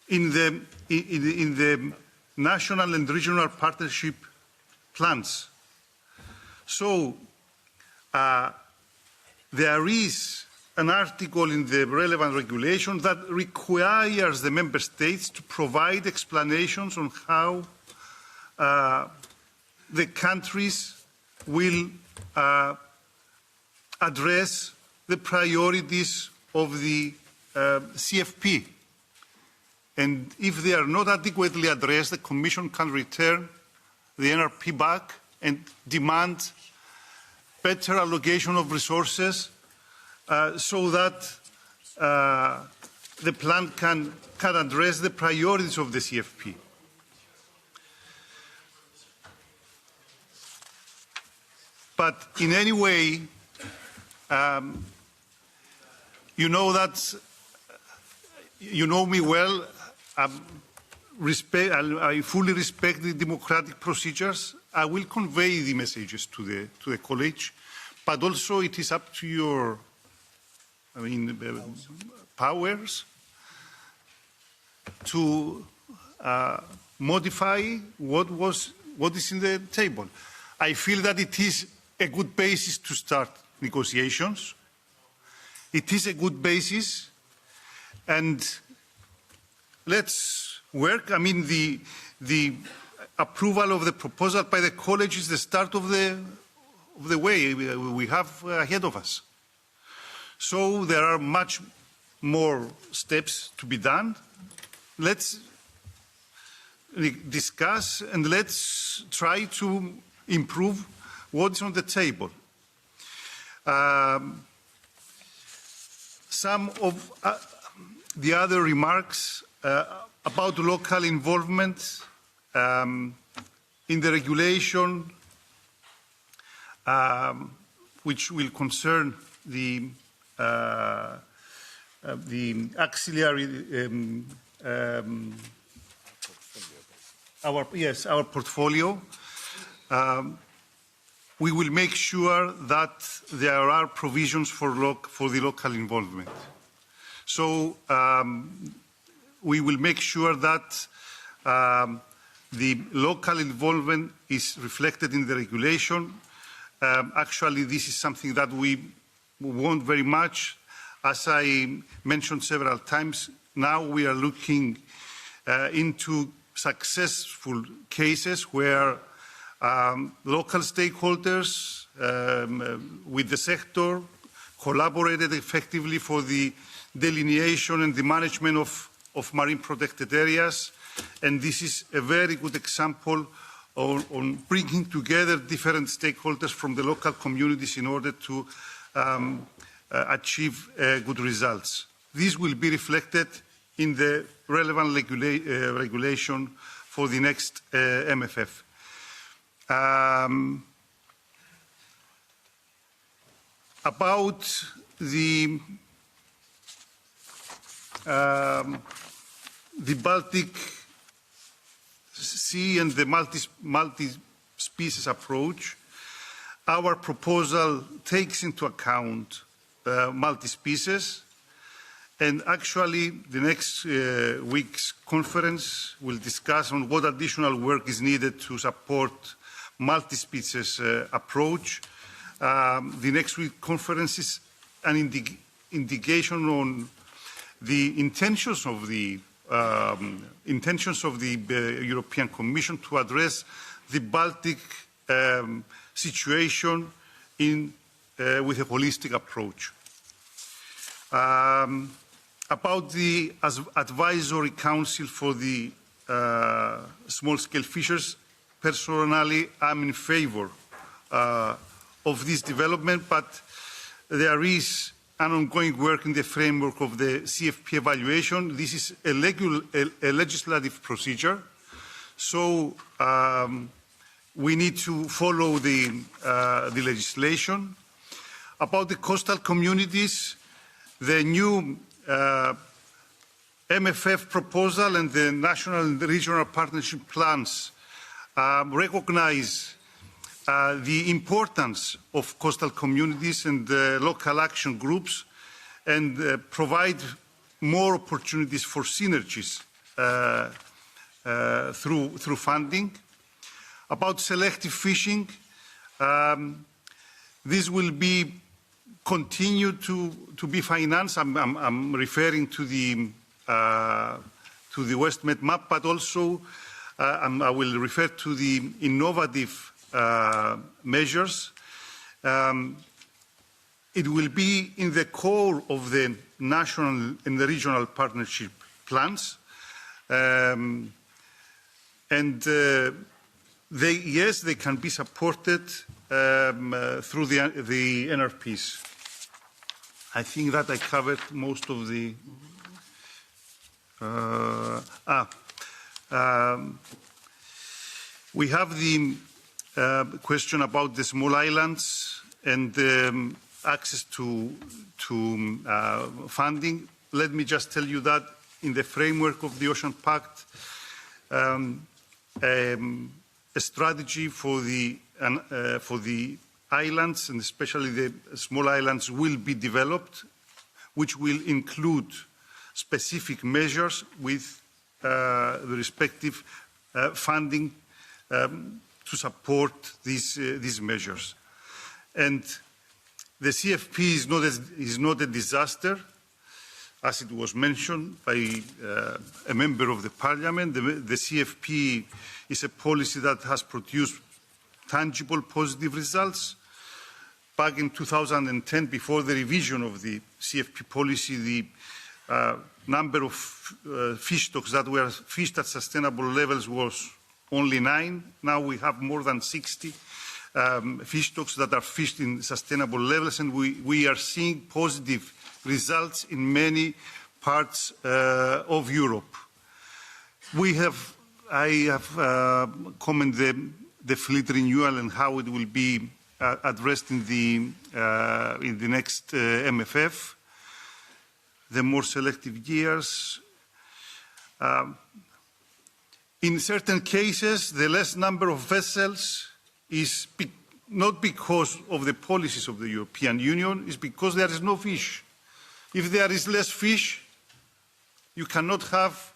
in the national and regional partnership plans. So there is an article in the relevant regulation that requires the Member States to provide explanations on how the countries will address the priorities of the CFP. And if they are not adequately addressed, the Commission can return the NRP back and demand better allocation of resources so that the plan can address the priorities of the CFP. But in any way, you know that, you know me well, I fully respect the democratic procedures. I will convey the messages to the college, but also it is up to your powers to modify what is in the table. I feel that it is a good basis to start negotiations. It is a good basis, and let's work. I mean, the approval of the proposal by the college is the start of the way we have ahead of us. So there are much more steps to be done. Let's discuss and let's try to improve what is on the table. Some of the other remarks about local involvement in the regulation, which will concern the auxiliary, our portfolio. We will make sure that there are provisions for the local involvement. So we will make sure that the local involvement is reflected in the regulation. Actually, this is something that we want very much. As I mentioned several times, now we are looking into successful cases where local stakeholders with the sector collaborated effectively for the delineation and the management of marine protected areas. And this is a very good example on bringing together different stakeholders from the local communities in order to achieve good results. This will be reflected in the relevant regulation for the next MFF. About the Baltic Sea and the multi-species approach, our proposal takes into account multi-species, and actually the next week's conference will discuss on what additional work is needed to support multi-species approach. The next week conference is an indication on the intentions of the European Commission to address the Baltic situation with a holistic approach. About the advisory council for the small-scale fishers, personally, I'm in favor of this development, but there is an ongoing work in the framework of the CFP evaluation. This is a legislative procedure, so we need to follow the legislation. About the coastal communities, the new MFF proposal and the national and regional partnership plans recognize the importance of coastal communities and local action groups and provide more opportunities for synergies through funding. About selective fishing, this will be continued to be financed. I'm referring to the West Med map, but also I will refer to the innovative measures. It will be in the core of the national and the regional partnership plans. And yes, they can be supported through the NRPs. I think that I covered most of the... we have the question about the small islands and access to funding. Let me just tell you that in the framework of the Ocean Pact, a strategy for the islands, and especially the small islands, will be developed, which will include specific measures with the respective funding to support these measures. And the CFP is not a disaster, as it was mentioned by a member of the Parliament. The CFP is a policy that has produced tangible positive results. Back in 2010, before the revision of the CFP policy, the number of fish stocks that were fished at sustainable levels was only 9. Now we have more than 60 fish stocks that are fished in sustainable levels, and we are seeing positive results in many parts of Europe. I have commented the fleet renewal and how it will be addressed in the next MFF. The more selective years. In certain cases, the less number of vessels is not because of the policies of the European Union, it's because there is no fish. If there is less fish, you cannot have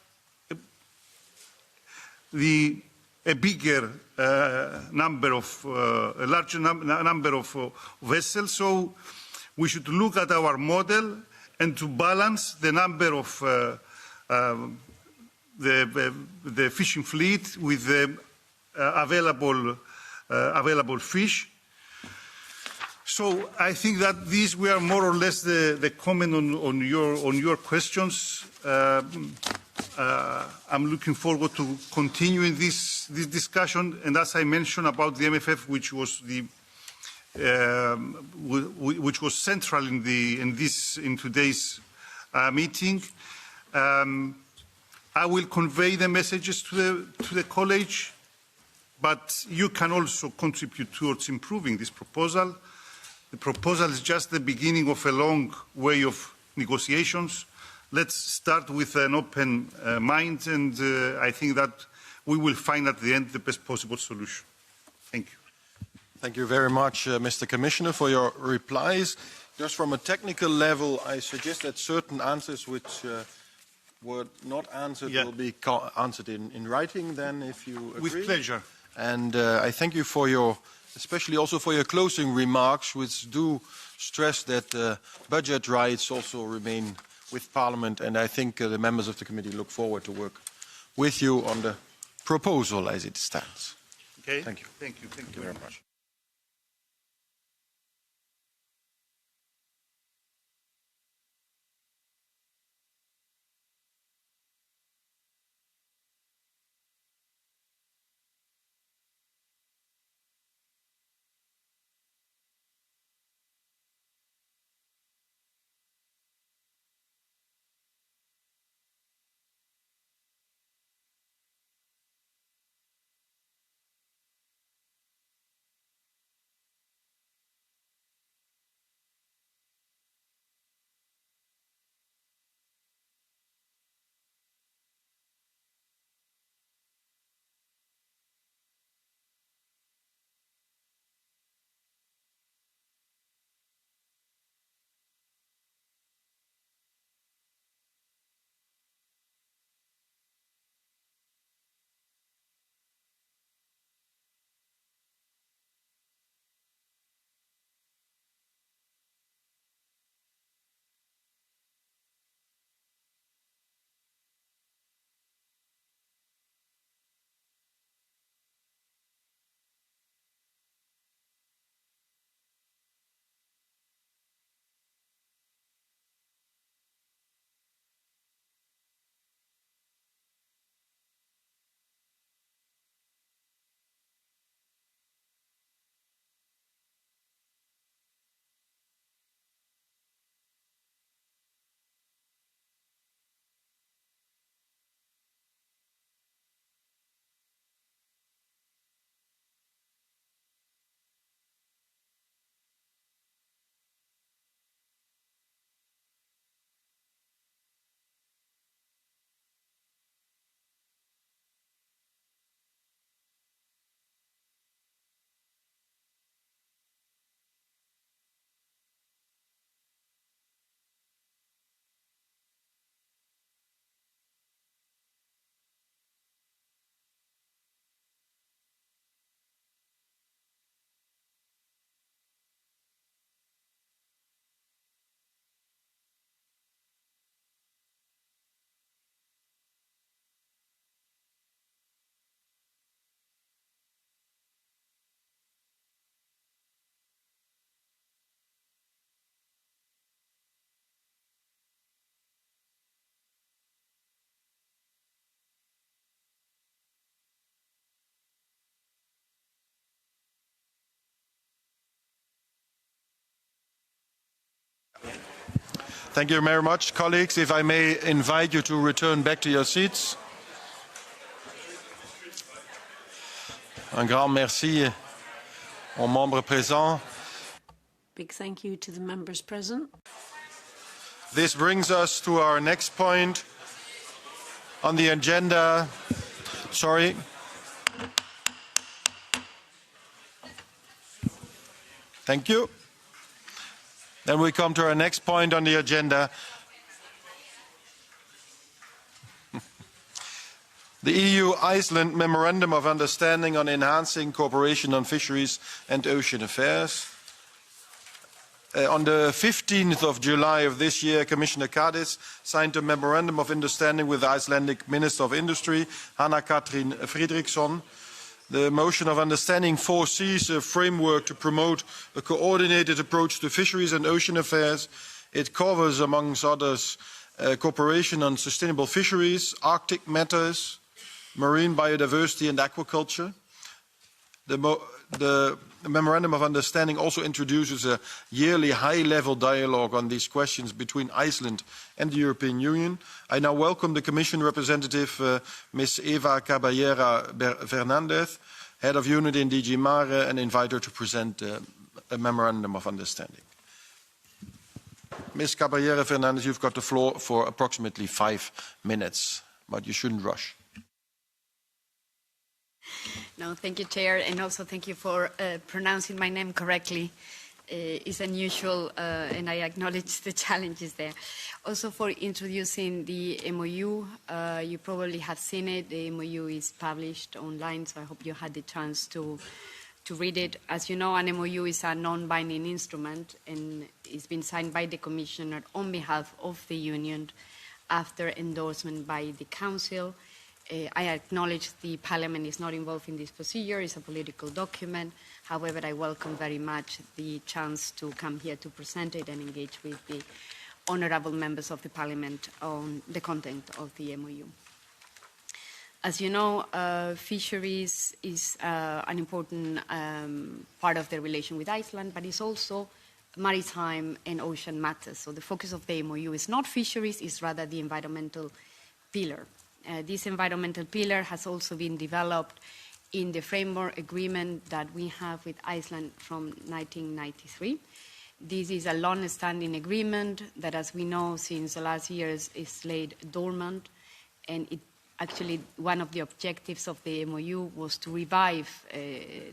a bigger number of, a larger number of vessels. So we should look at our model and to balance the number of the fishing fleet with the available fish. So I think that these were more or less the comment on your questions. I'm looking forward to continuing this discussion. And as I mentioned about the MFF, which was central in today's meeting, I will convey the messages to the college, but you can also contribute towards improving this proposal. The proposal is just the beginning of a long way of negotiations. Let's start with an open mind, and I think that we will find at the end the best possible solution. Thank you. Thank you very much, Mr. Commissioner, for your replies. Just from a technical level, I suggest that certain answers which were not answered will be answered in writing then, if you agree. With pleasure. And I thank you for your, especially also for your closing remarks, which do stress that budget rights also remain with Parliament, and I think the members of the committee look forward to work with you on the proposal as it stands. Okay. Thank you. Thank you. Thank you very much. Thank you very much, colleagues. If I may invite you to return back to your seats. Un grand merci aux membres présents. Big thank you to the members present. This brings us to our next point on the agenda. Sorry. Thank you. Then we come to our next point on the agenda. The EU-Iceland Memorandum of Understanding on Enhancing Cooperation on Fisheries and Ocean Affairs. On the 15th of July of this year, Commissioner Kadis signed a Memorandum of Understanding with the Icelandic Minister of Industry, Hanna-Katrín Friðriksson. The motion of understanding foresees a framework to promote a coordinated approach to fisheries and ocean affairs. It covers, amongst others, cooperation on sustainable fisheries, Arctic matters, marine biodiversity and aquaculture. The Memorandum of Understanding also introduces a yearly high-level dialogue on these questions between Iceland and the European Union. I now welcome the Commission representative, Ms. Eva Caballera Fernandez, Head of Unit in DG Mare, and invite her to present a Memorandum of Understanding. Ms. Caballera Fernandez, you've got the floor for approximately 5 minutes, but you shouldn't rush. No, thank you, Chair, and also thank you for pronouncing my name correctly. It's unusual, and I acknowledge the challenges there. Also for introducing the MOU. You probably have seen it. The MOU is published online, so I hope you had the chance to read it. As you know, an MOU is a non-binding instrument, and it's been signed by the Commissioner on behalf of the Union after endorsement by the Council. I acknowledge the Parliament is not involved in this procedure. It's a political document. However, I welcome very much the chance to come here to present it and engage with the honourable members of the Parliament on the content of the MOU. As you know, fisheries is an important part of the relation with Iceland, but it's also maritime and ocean matters. So the focus of the MOU is not fisheries, it's rather the environmental pillar. This environmental pillar has also been developed in the framework agreement that we have with Iceland from 1993. This is a long-standing agreement that, as we know, since the last years is laid dormant, and it actually one of the objectives of the MOU was to revive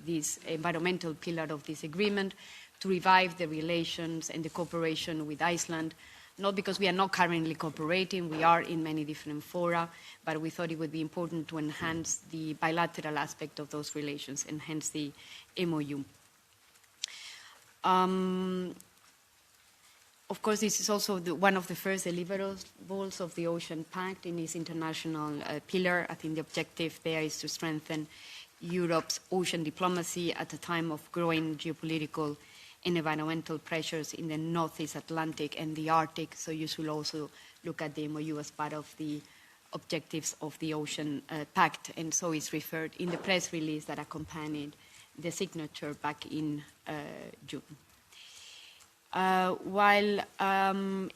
this environmental pillar of this agreement, to revive the relations and the cooperation with Iceland. Not because we are not currently cooperating, we are in many different fora, but we thought it would be important to enhance the bilateral aspect of those relations, and hence the MOU. Of course, this is also one of the first deliverables of the Ocean Pact in its international pillar. I think the objective there is to strengthen Europe's ocean diplomacy at a time of growing geopolitical and environmental pressures in the Northeast Atlantic and the Arctic, so you should also look at the MOU as part of the objectives of the Ocean Pact, and so it's referred in the press release that accompanied the signature back in June. While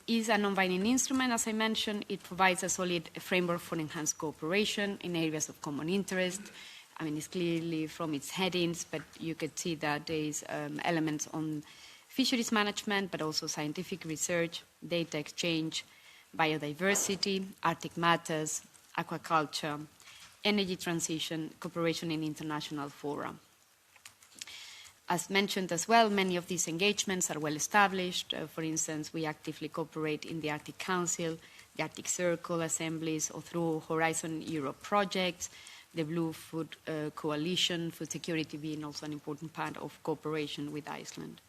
is a non-binding instrument, as I mentioned, it provides a solid framework for enhanced cooperation in areas of common interest. I mean, it's clearly from its headings, but you could see that there is elements on fisheries management, but also scientific research, data exchange, biodiversity, Arctic matters, aquaculture, energy transition, cooperation in international fora. As mentioned as well, many of these engagements are well established. For instance, we actively cooperate in the Arctic Council, the Arctic Circle assemblies, or through Horizon Europe projects, the Blue Food Coalition, food security being also an important part of cooperation with Iceland.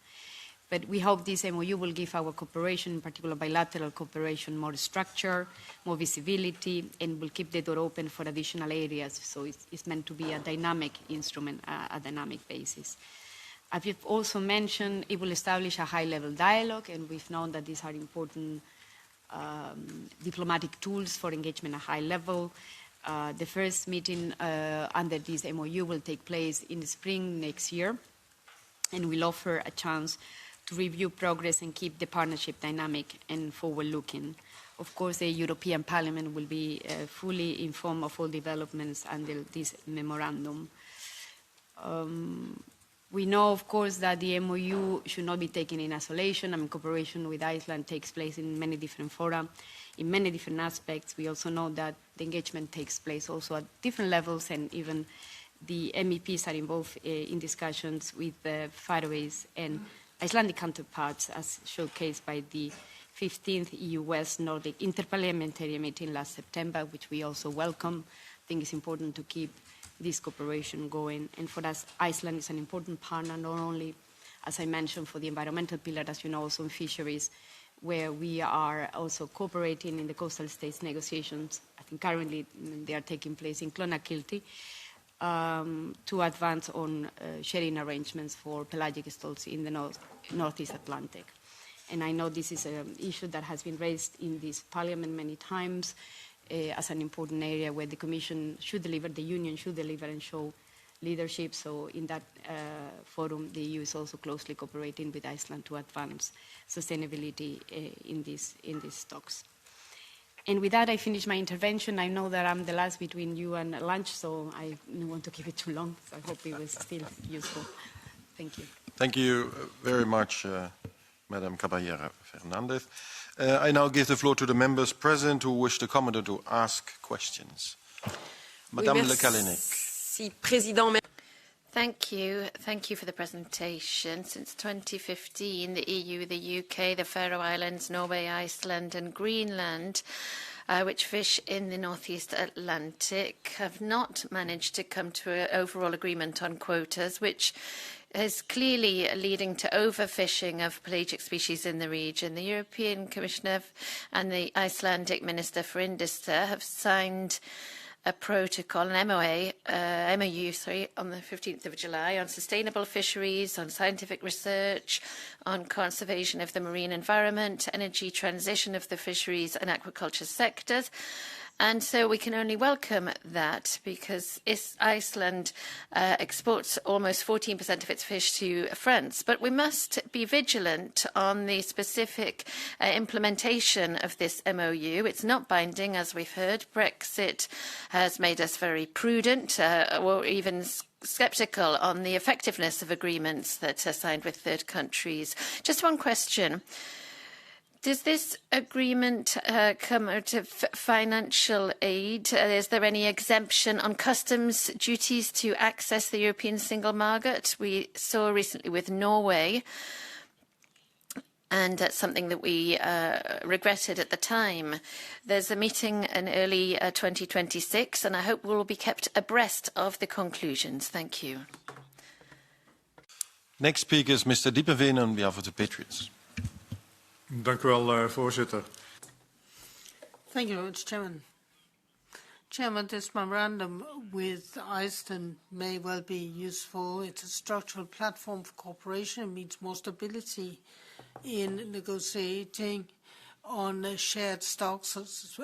But we hope this MOU will give our cooperation, in particular bilateral cooperation, more structure, more visibility, and will keep the door open for additional areas. So it's meant to be a dynamic instrument, a dynamic basis. As you've also mentioned, it will establish a high-level dialogue, and we've known that these are important diplomatic tools for engagement at high level. The first meeting under this MOU will take place in the spring next year, and will offer a chance to review progress and keep the partnership dynamic and forward-looking. Of course, the European Parliament will be fully informed of all developments under this memorandum. We know, of course, that the MOU should not be taken in isolation. I mean, cooperation with Iceland takes place in many different fora, in many different aspects. We also know that the engagement takes place also at different levels, and even the MEPs are involved in discussions with the Faroese and Icelandic counterparts, as showcased by the 15th EU-West Nordic Interparliamentary meeting last September, which we also welcome. I think it's important to keep this cooperation going. And for us, Iceland is an important partner, not only, as I mentioned, for the environmental pillar, as you know, also in fisheries, where we are also cooperating in the coastal states negotiations. I think currently they are taking place in Clonakilty, to advance on sharing arrangements for pelagic stocks in the Northeast Atlantic. And I know this is an issue that has been raised in this Parliament many times as an important area where the Commission should deliver, the Union should deliver and show leadership. So in that forum, the EU is also closely cooperating with Iceland to advance sustainability in these stocks. And with that, I finish my intervention. I know that I'm the last between you and lunch, so I don't want to keep it too long. So I hope it was still useful. Thank you. Thank you very much, Madam Caballero Fernandez. I now give the floor to the members present who wish to comment or to ask questions. Madame Le Callennec. Thank you. Thank you for the presentation. Since 2015, the EU, the UK, the Faroe Islands, Norway, Iceland and Greenland, which fish in the Northeast Atlantic, have not managed to come to an overall agreement on quotas, which is clearly leading to overfishing of pelagic species in the region. The European Commissioner and the Icelandic Minister for Industry have signed a protocol, an MOU, on the 15th of July on sustainable fisheries, on scientific research, on conservation of the marine environment, energy transition of the fisheries and aquaculture sectors. And so we can only welcome that because Iceland exports almost 14% of its fish to France. But we must be vigilant on the specific implementation of this MOU. It's not binding, as we've heard. Brexit has made us very prudent, or even sceptical on the effectiveness of agreements that are signed with third countries. Just one question. Does this agreement come out of financial aid? Is there any exemption on customs duties to access the European single market? We saw recently with Norway, and that's something that we regretted at the time. There's a meeting in early 2026, and I hope we'll be kept abreast of the conclusions. Thank you. Next speaker is Mr. Diepenveen on behalf of the Patriots. Dank u wel, voorzitter. Thank you very much, Chairman. Chairman, this memorandum with Iceland may well be useful. It's a structural platform for cooperation. It means more stability in negotiating on shared stocks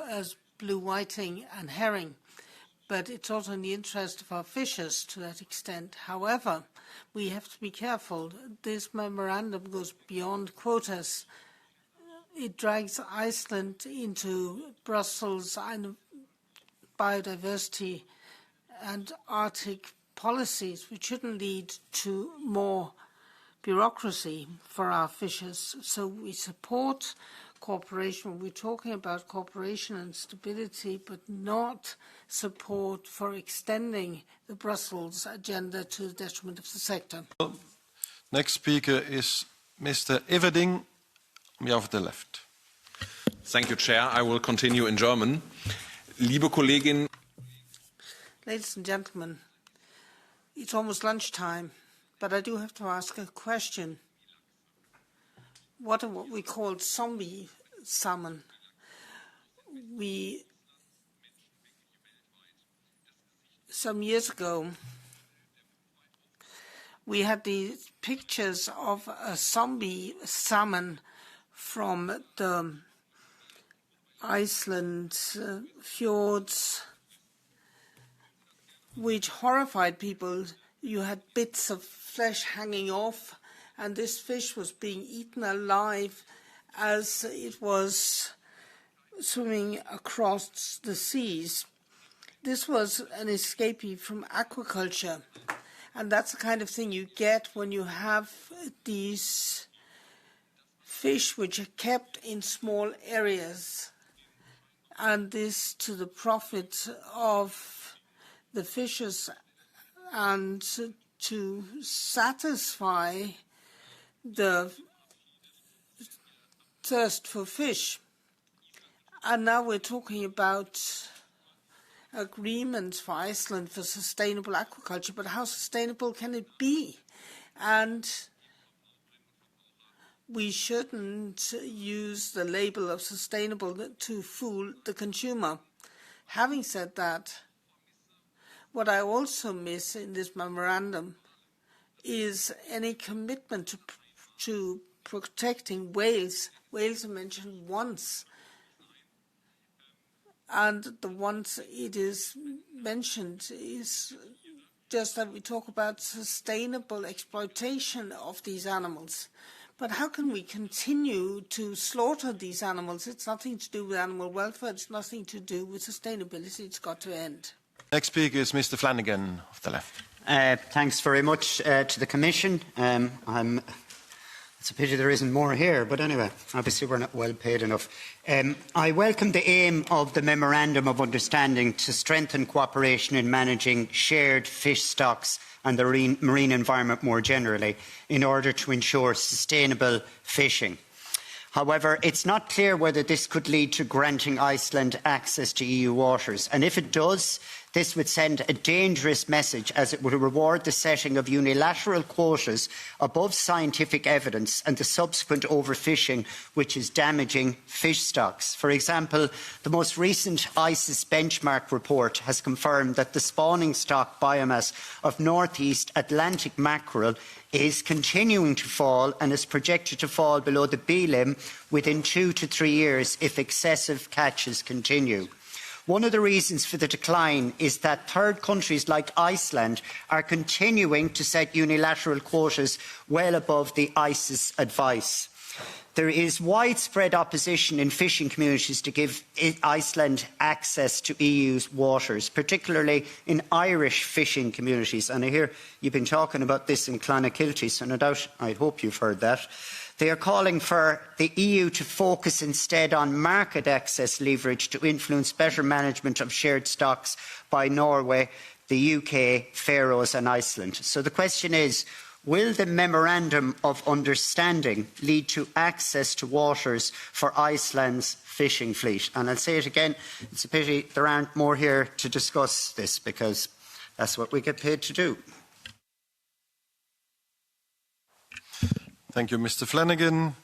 as blue whiting and herring. But it's also in the interest of our fishers to that extent. However, we have to be careful. This memorandum goes beyond quotas. It drags Iceland into Brussels and biodiversity and Arctic policies, which shouldn't lead to more bureaucracy for our fishers. So we support cooperation. We're talking about cooperation and stability, but not support for extending the Brussels agenda to the detriment of the sector. Next speaker is Mr. Everding. On behalf of the left. Thank you, Chair. I will continue in German. Liebe Kolleginnen. Ladies and gentlemen, it's almost lunchtime, but I do have to ask a question. What are what we call zombie salmon? Some years ago, we had these pictures of a zombie salmon from the Iceland fjords, which horrified people. You had bits of flesh hanging off, and this fish was being eaten alive as it was swimming across the seas. This was an escapee from aquaculture, and that's the kind of thing you get when you have these fish which are kept in small areas, and this to the profit of the fishers and to satisfy the thirst for fish. And now we're talking about agreements for Iceland for sustainable aquaculture, but how sustainable can it be? And we shouldn't use the label of sustainable to fool the consumer. Having said that, what I also miss in this memorandum is any commitment to protecting whales. Whales are mentioned once, and the ones it is mentioned is just that we talk about sustainable exploitation of these animals. But how can we continue to slaughter these animals? It's nothing to do with animal welfare. It's nothing to do with sustainability. It's got to end. Next speaker is Mr. Flanagan of the left. Thanks very much to the Commission. It's a pity there isn't more here, but anyway, obviously we're not well paid enough. I welcome the aim of the Memorandum of Understanding to strengthen cooperation in managing shared fish stocks and the marine environment more generally in order to ensure sustainable fishing. However, it's not clear whether this could lead to granting Iceland access to EU waters, and if it does, this would send a dangerous message, as it would reward the setting of unilateral quotas above scientific evidence and the subsequent overfishing, which is damaging fish stocks. For example, the most recent ICES benchmark report has confirmed that the spawning stock biomass of northeast Atlantic mackerel is continuing to fall and is projected to fall below the B limb within 2 to 3 years if excessive catches continue. One of the reasons for the decline is that third countries like Iceland are continuing to set unilateral quotas well above the ICES advice. There is widespread opposition in fishing communities to give Iceland access to EU's waters, particularly in Irish fishing communities. And I hear you've been talking about this in Clonakilty, so no doubt, I hope you've heard that. They are calling for the EU to focus instead on market access leverage to influence better management of shared stocks by Norway, the UK, Faroes and Iceland. So the question is, will the Memorandum of Understanding lead to access to waters for Iceland's fishing fleet? And I'll say it again, it's a pity there aren't more here to discuss this, because that's what we get paid to do. Thank you, Mr. Flanagan.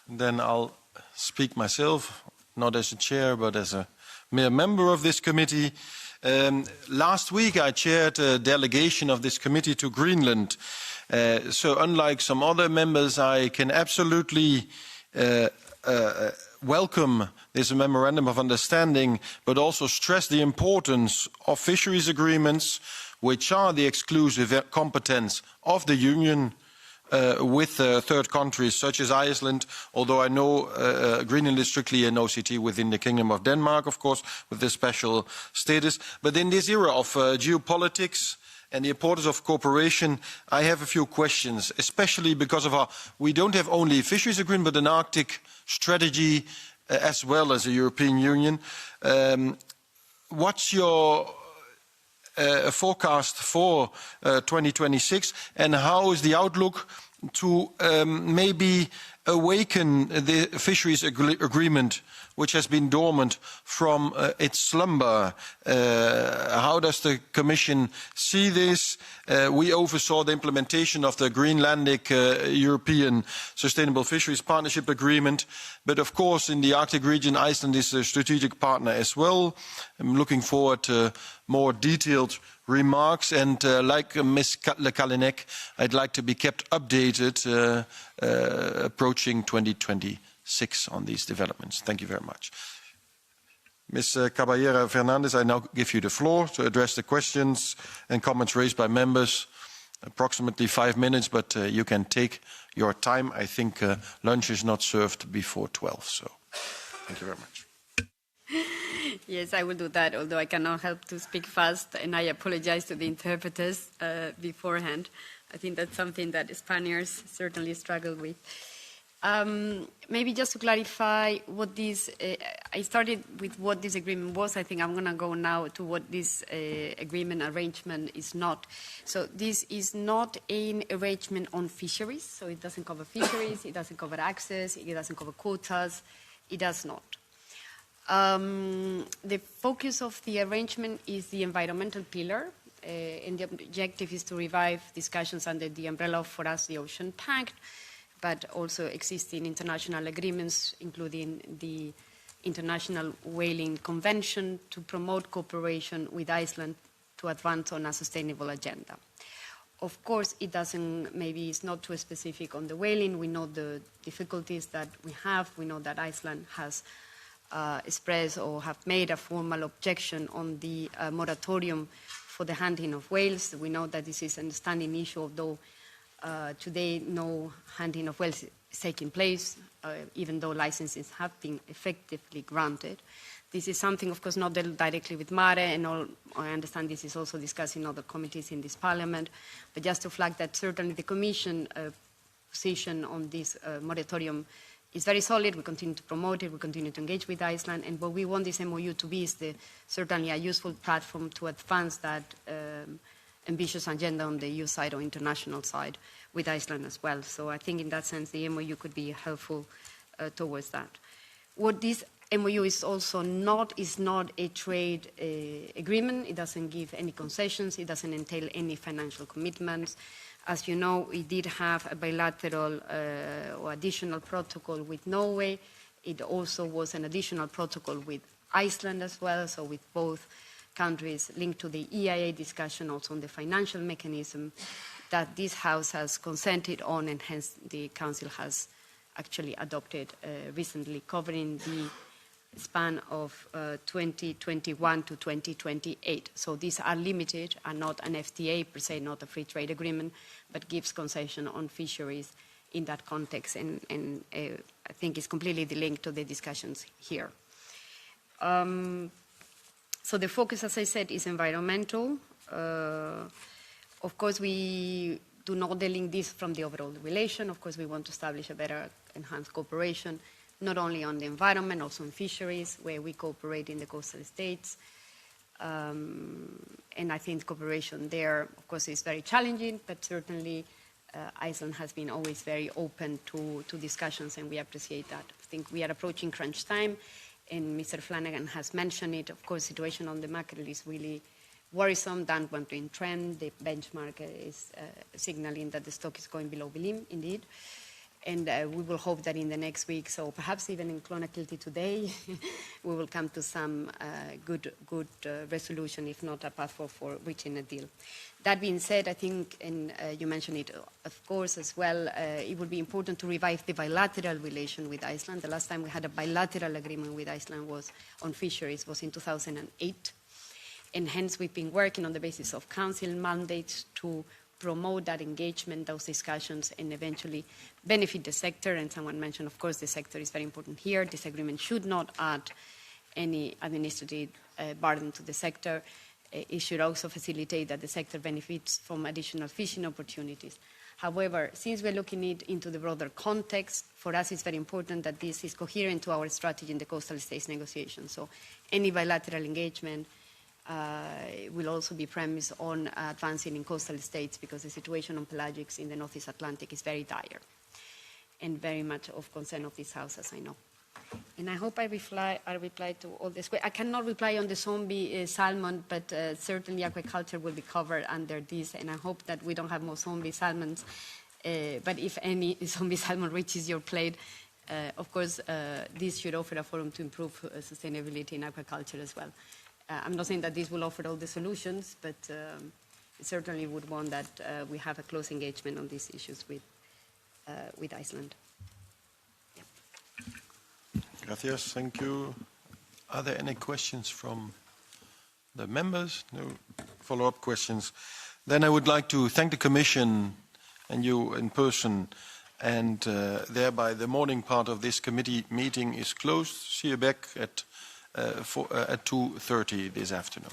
Then I'll speak myself, not as a chair, but as a mere member of this committee. Last week I chaired a delegation of this committee to Greenland. So unlike some other members, I can absolutely welcome this Memorandum of Understanding, but also stress the importance of fisheries agreements, which are the exclusive competence of the Union, with third countries such as Iceland, although I know Greenland is strictly an OCT within the Kingdom of Denmark, of course, with this special status. But in this era of geopolitics and the importance of cooperation, I have a few questions, especially because of we don't have only a fisheries agreement, but an Arctic strategy as well as a European Union. What's your forecast for 2026, and how is the outlook to maybe awaken the fisheries agreement, which has been dormant from its slumber? How does the Commission see this? We oversaw the implementation of the Greenlandic European Sustainable Fisheries Partnership Agreement, but of course in the Arctic region Iceland is a strategic partner as well. I'm looking forward to more detailed remarks, and like Ms. Kalinek, I'd like to be kept updated approaching 2026 on these developments. Thank you very much. Ms. Caballera Fernandez, I now give you the floor to address the questions and comments raised by members approximately 5 minutes, but you can take your time. I think lunch is not served before 12, so thank you very much. Yes, I will do that, although I cannot help to speak fast, and I apologize to the interpreters beforehand. I think that's something that Spaniards certainly struggle with. Maybe just to clarify what this, I started with what this agreement was. I think I'm going to go now to what this agreement arrangement is not. So this is not an arrangement on fisheries. So it doesn't cover fisheries, it doesn't cover access, it doesn't cover quotas, it does not. The focus of the arrangement is the environmental pillar, and the objective is to revive discussions under the umbrella of, for us, the Ocean Pact, but also existing international agreements, including the International Whaling Convention, to promote cooperation with Iceland to advance on a sustainable agenda. Of course, it doesn't, maybe it's not too specific on the whaling. We know the difficulties that we have. We know that Iceland has expressed or have made a formal objection on the moratorium for the hunting of whales. We know that this is a standing issue, although today no hunting of whales is taking place, even though licenses have been effectively granted. This is something, of course, not dealt directly with MARE, and I understand this is also discussed in other committees in this Parliament, but just to flag that certainly the Commission position on this moratorium is very solid. We continue to promote it, we continue to engage with Iceland, and what we want this MOU to be is certainly a useful platform to advance that ambitious agenda on the EU side or international side with Iceland as well. So I think in that sense the MOU could be helpful towards that. What this MOU is also not a trade agreement. It doesn't give any concessions. It doesn't entail any financial commitments. As you know, we did have a bilateral or additional protocol with Norway. It also was an additional protocol with Iceland as well, so with both countries linked to the EIA discussion, also on the financial mechanism that this House has consented on, and hence the Council has actually adopted recently, covering the span of 2021 to 2028. So these are limited, are not an FTA per se, not a free trade agreement, but gives concession on fisheries in that context, and I think it's completely linked to the discussions here. So the focus, as I said, is environmental. Of course, we do not delink this from the overall relation. Of course, we want to establish a better enhanced cooperation, not only on the environment, also in fisheries, where we cooperate in the coastal states. And I think cooperation there, of course, is very challenging, but certainly Iceland has been always very open to discussions, and we appreciate that. I think we are approaching crunch time, and Mr. Flanagan has mentioned it. Of course, the situation on the mackerel is really worrisome, downward trend. The benchmark is signaling that the stock is going below Bilim, indeed. And we will hope that in the next week, so perhaps even in Clonakilty today, we will come to some good resolution, if not a path for reaching a deal. That being said, I think, and you mentioned it, of course, as well, it would be important to revive the bilateral relation with Iceland. The last time we had a bilateral agreement with Iceland was on fisheries, was in 2008. And hence, we've been working on the basis of Council mandates to promote that engagement, those discussions, and eventually benefit the sector. And someone mentioned, of course, the sector is very important here. This agreement should not add any administrative burden to the sector. It should also facilitate that the sector benefits from additional fishing opportunities. However, since we're looking into the broader context, for us it's very important that this is coherent to our strategy in the coastal states negotiations. So any bilateral engagement will also be premised on advancing in coastal states, because the situation on pelagics in the Northeast Atlantic is very dire and very much of concern of this House, as I know. And I hope I reply to all this. I cannot reply on the zombie salmon, but certainly aquaculture will be covered under this, and I hope that we don't have more zombie salmons. But if any zombie salmon reaches your plate, of course, this should offer a forum to improve sustainability in aquaculture as well. I'm not saying that this will offer all the solutions, but certainly would want that we have a close engagement on these issues with Iceland. Gracias, thank you. Are there any questions from the members? No follow-up questions. Then I would like to thank the Commission and you in person, and thereby the morning part of this committee meeting is closed. See you back at 2:30 this afternoon.